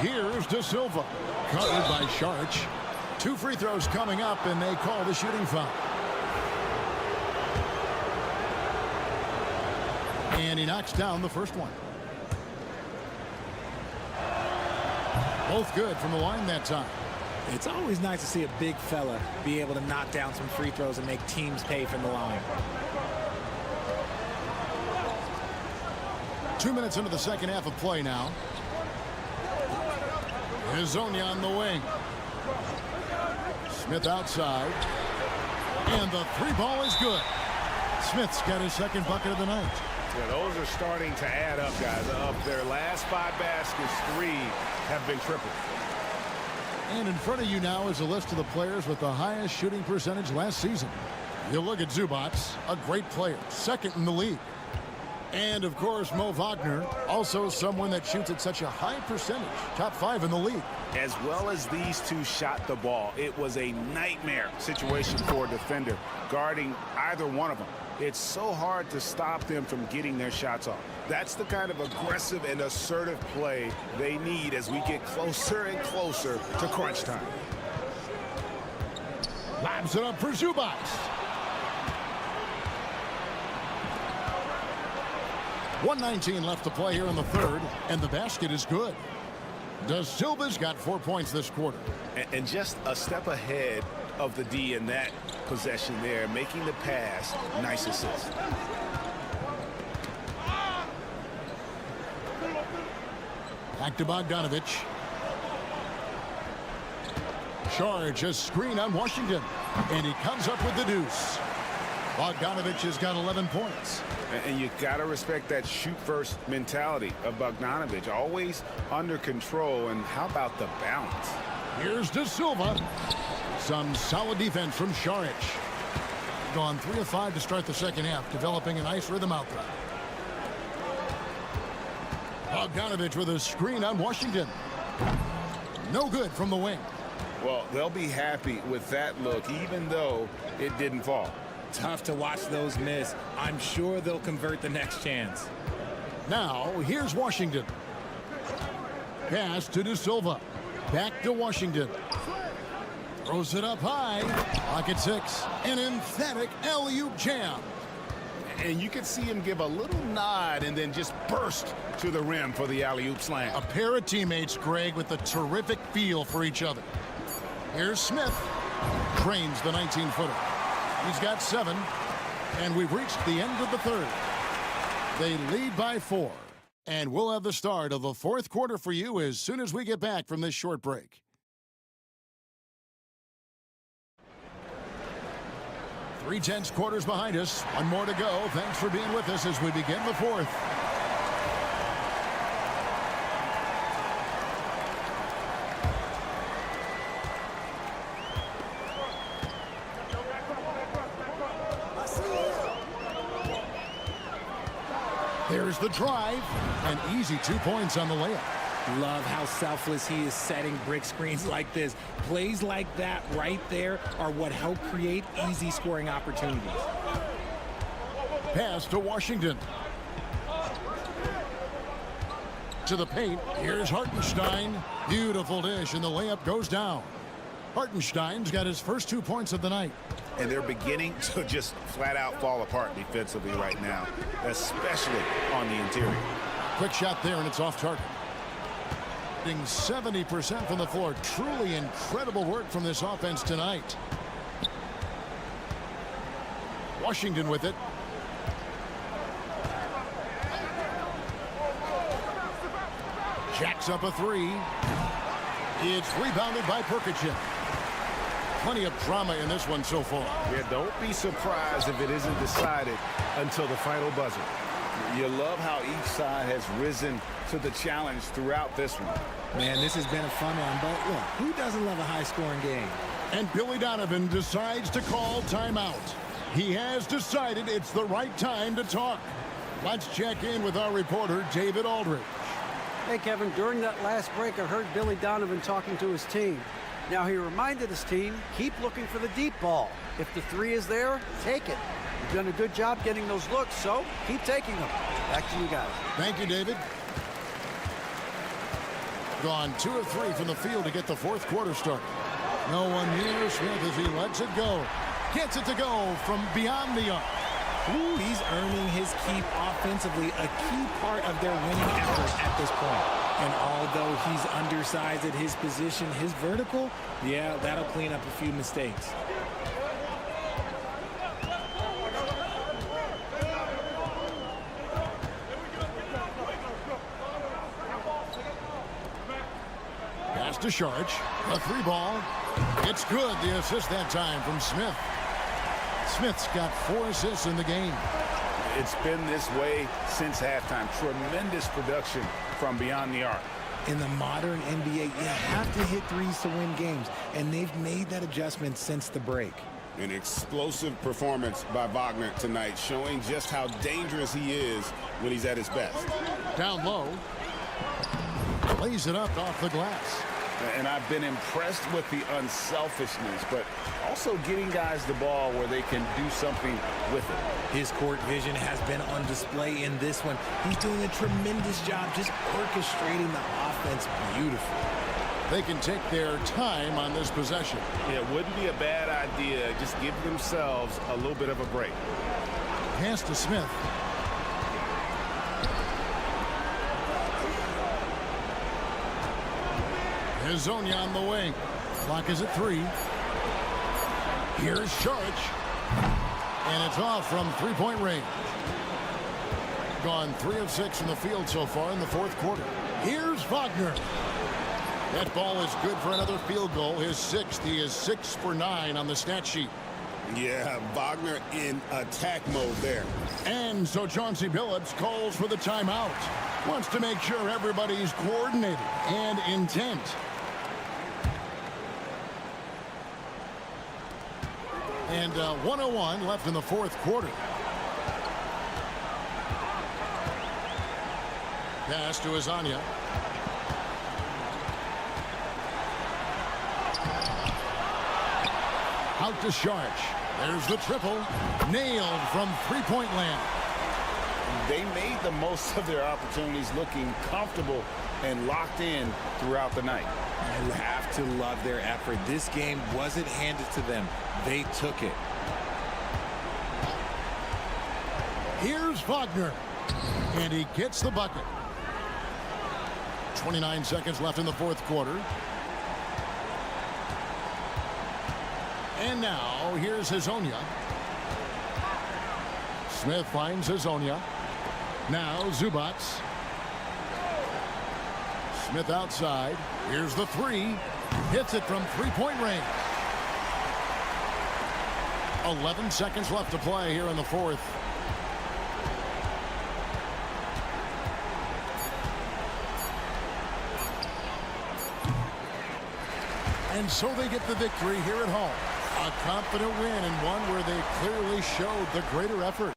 Here's De Silva. Covered by Šarić. 2 free throws coming up, and they call the shooting foul. And he knocks down the first one. Both good from the line that time. It's always nice to see a big fella be able to knock down some free throws and make teams pay from the line. 2 minutes into the second half of play now. Hezonja on the wing. Smith outside. And the 3-ball is good. Smith's got his second bucket of the night. Yeah, those are starting to add up, guys. Of their last 5 baskets, 3 have been triple. And in front of you now is a list of the players with the highest shooting percentage last season. You look at Zubac, a great player, second in the league. And, of course, Mo Wagner, also someone that shoots at such a high percentage, top 5 in the league. As well as these two shot the ball, it was a nightmare situation for a defender guarding either one of them. It's so hard to stop them from getting their shots off. That's the kind of aggressive and assertive play they need as we get closer and closer to crunch time. Lobs it up for Zubac. .119 left to play here in the third, and the basket is good. De Silva's got 4 points this quarter. And just a step ahead of the D in that possession there, making the pass. Nice assist. Back to Bogdanović. Šarić a screen on Washington, and he comes up with the deuce. Bogdanović has got 11 points. And you got to respect that shoot-first mentality of Bogdanović, always under control. And how about the balance? Here's De Silva. Some solid defense from Šarić. Gone 3 of 5 to start the second half, developing a nice rhythm out there. Bogdanović with a screen on Washington. No good from the wing. Well, they'll be happy with that look, even though it didn't fall. Tough to watch those miss. I'm sure they'll convert the next chance. Now, here's Washington. Pass to De Silva. Back to Washington. Throws it up high. Pocket 6. An emphatic alley-oop jam. And you can see him give a little nod and then just burst to the rim for the alley-oop slam. A pair of teammates, Greg, with a terrific feel for each other. Here's Smith. Trains the 19-footer. He's got 7, and we've reached the end of the third. They lead by 4, and we'll have the start of the fourth quarter for you as soon as we get back from this short break. Three-tenths quarters behind us. 1 more to go. Thanks for being with us as we begin the fourth. There's the drive. An easy 2 points on the layup. Love how selfless he is setting brick screens like this. Plays like that right there are what help create easy scoring opportunities. Pass to Washington. To the paint. Here's Hartenstein. Beautiful dish, and the layup goes down. Hartenstein's got his first 2 points of the night. and they're beginning to just flat out fall apart defensively right now, especially on the interior. Quick shot there, and it's off target. 70% from the floor. Truly incredible work from this offense tonight. Washington with it. Jacks up a three. It's rebounded by Perkichin. Plenty of drama in this one so far. Yeah, don't be surprised if it isn't decided until the final buzzer. You love how each side has risen to the challenge throughout this one. Man, this has been a fun one, but look, who doesn't love a high-scoring game? And Billy Donovan decides to call timeout. He has decided it's the right time to talk. Let's check in with our reporter, David Aldridge. Hey, Kevin, during that last break, I heard Billy Donovan talking to his team. Now, he reminded his team, keep looking for the deep ball. If the three is there, take it. You've done a good job getting those looks, so keep taking them. Back to you guys. Thank you, David. Gone 2 of 3 from the field to get the fourth quarter started. No one near Smith as he lets it go. Gets it to go from beyond the arc. Ooh, he's earning his keep offensively, a key part of their winning effort at this point. And although he's undersized at his position, his vertical, yeah, that'll clean up a few mistakes. Pass to Sharch. A three ball. It's good. The assist that time from Smith. Smith's got 4 assists in the game. It's been this way since halftime. Tremendous production from beyond the arc. In the modern NBA, you have to hit threes to win games, and they've made that adjustment since the break. An explosive performance by Wagner tonight, showing just how dangerous he is when he's at his best. Down low. Lays it up off the glass. And I've been impressed with the unselfishness, but also getting guys the ball where they can do something with it. His court vision has been on display in this one. He's doing a tremendous job just orchestrating the offense beautifully. They can take their time on this possession. Yeah, it wouldn't be a bad idea. Just give themselves a little bit of a break. Pass to Smith. Hazonia on the wing. Clock is at 3. Here's Sharch. And it's off from three-point range. Gone 3 of 6 from the field so far in the fourth quarter. Here's Wagner. That ball is good for another field goal. His 6th. He is 6 for 9 on the stat sheet. Yeah, Wagner in attack mode there. And so Chauncey Billups calls for the timeout. Wants to make sure everybody's coordinated and intent. And 1:01 left in the fourth quarter. Pass to Hazonia. Out to Sharch. There's the triple. Nailed from three-point land. They made the most of their opportunities, looking comfortable and locked in throughout the night. You have to love their effort. This game wasn't handed to them. They took it. Here's Wagner. And he gets the bucket. 29 seconds left in the fourth quarter. And now, here's Hazonia. Smith finds Hazonia. Now, Zubac. Smith outside. Here's the 3. Hits it from three-point range. 11 seconds left to play here in the fourth. And so they get the victory here at home. A confident win and one where they clearly showed the greater effort.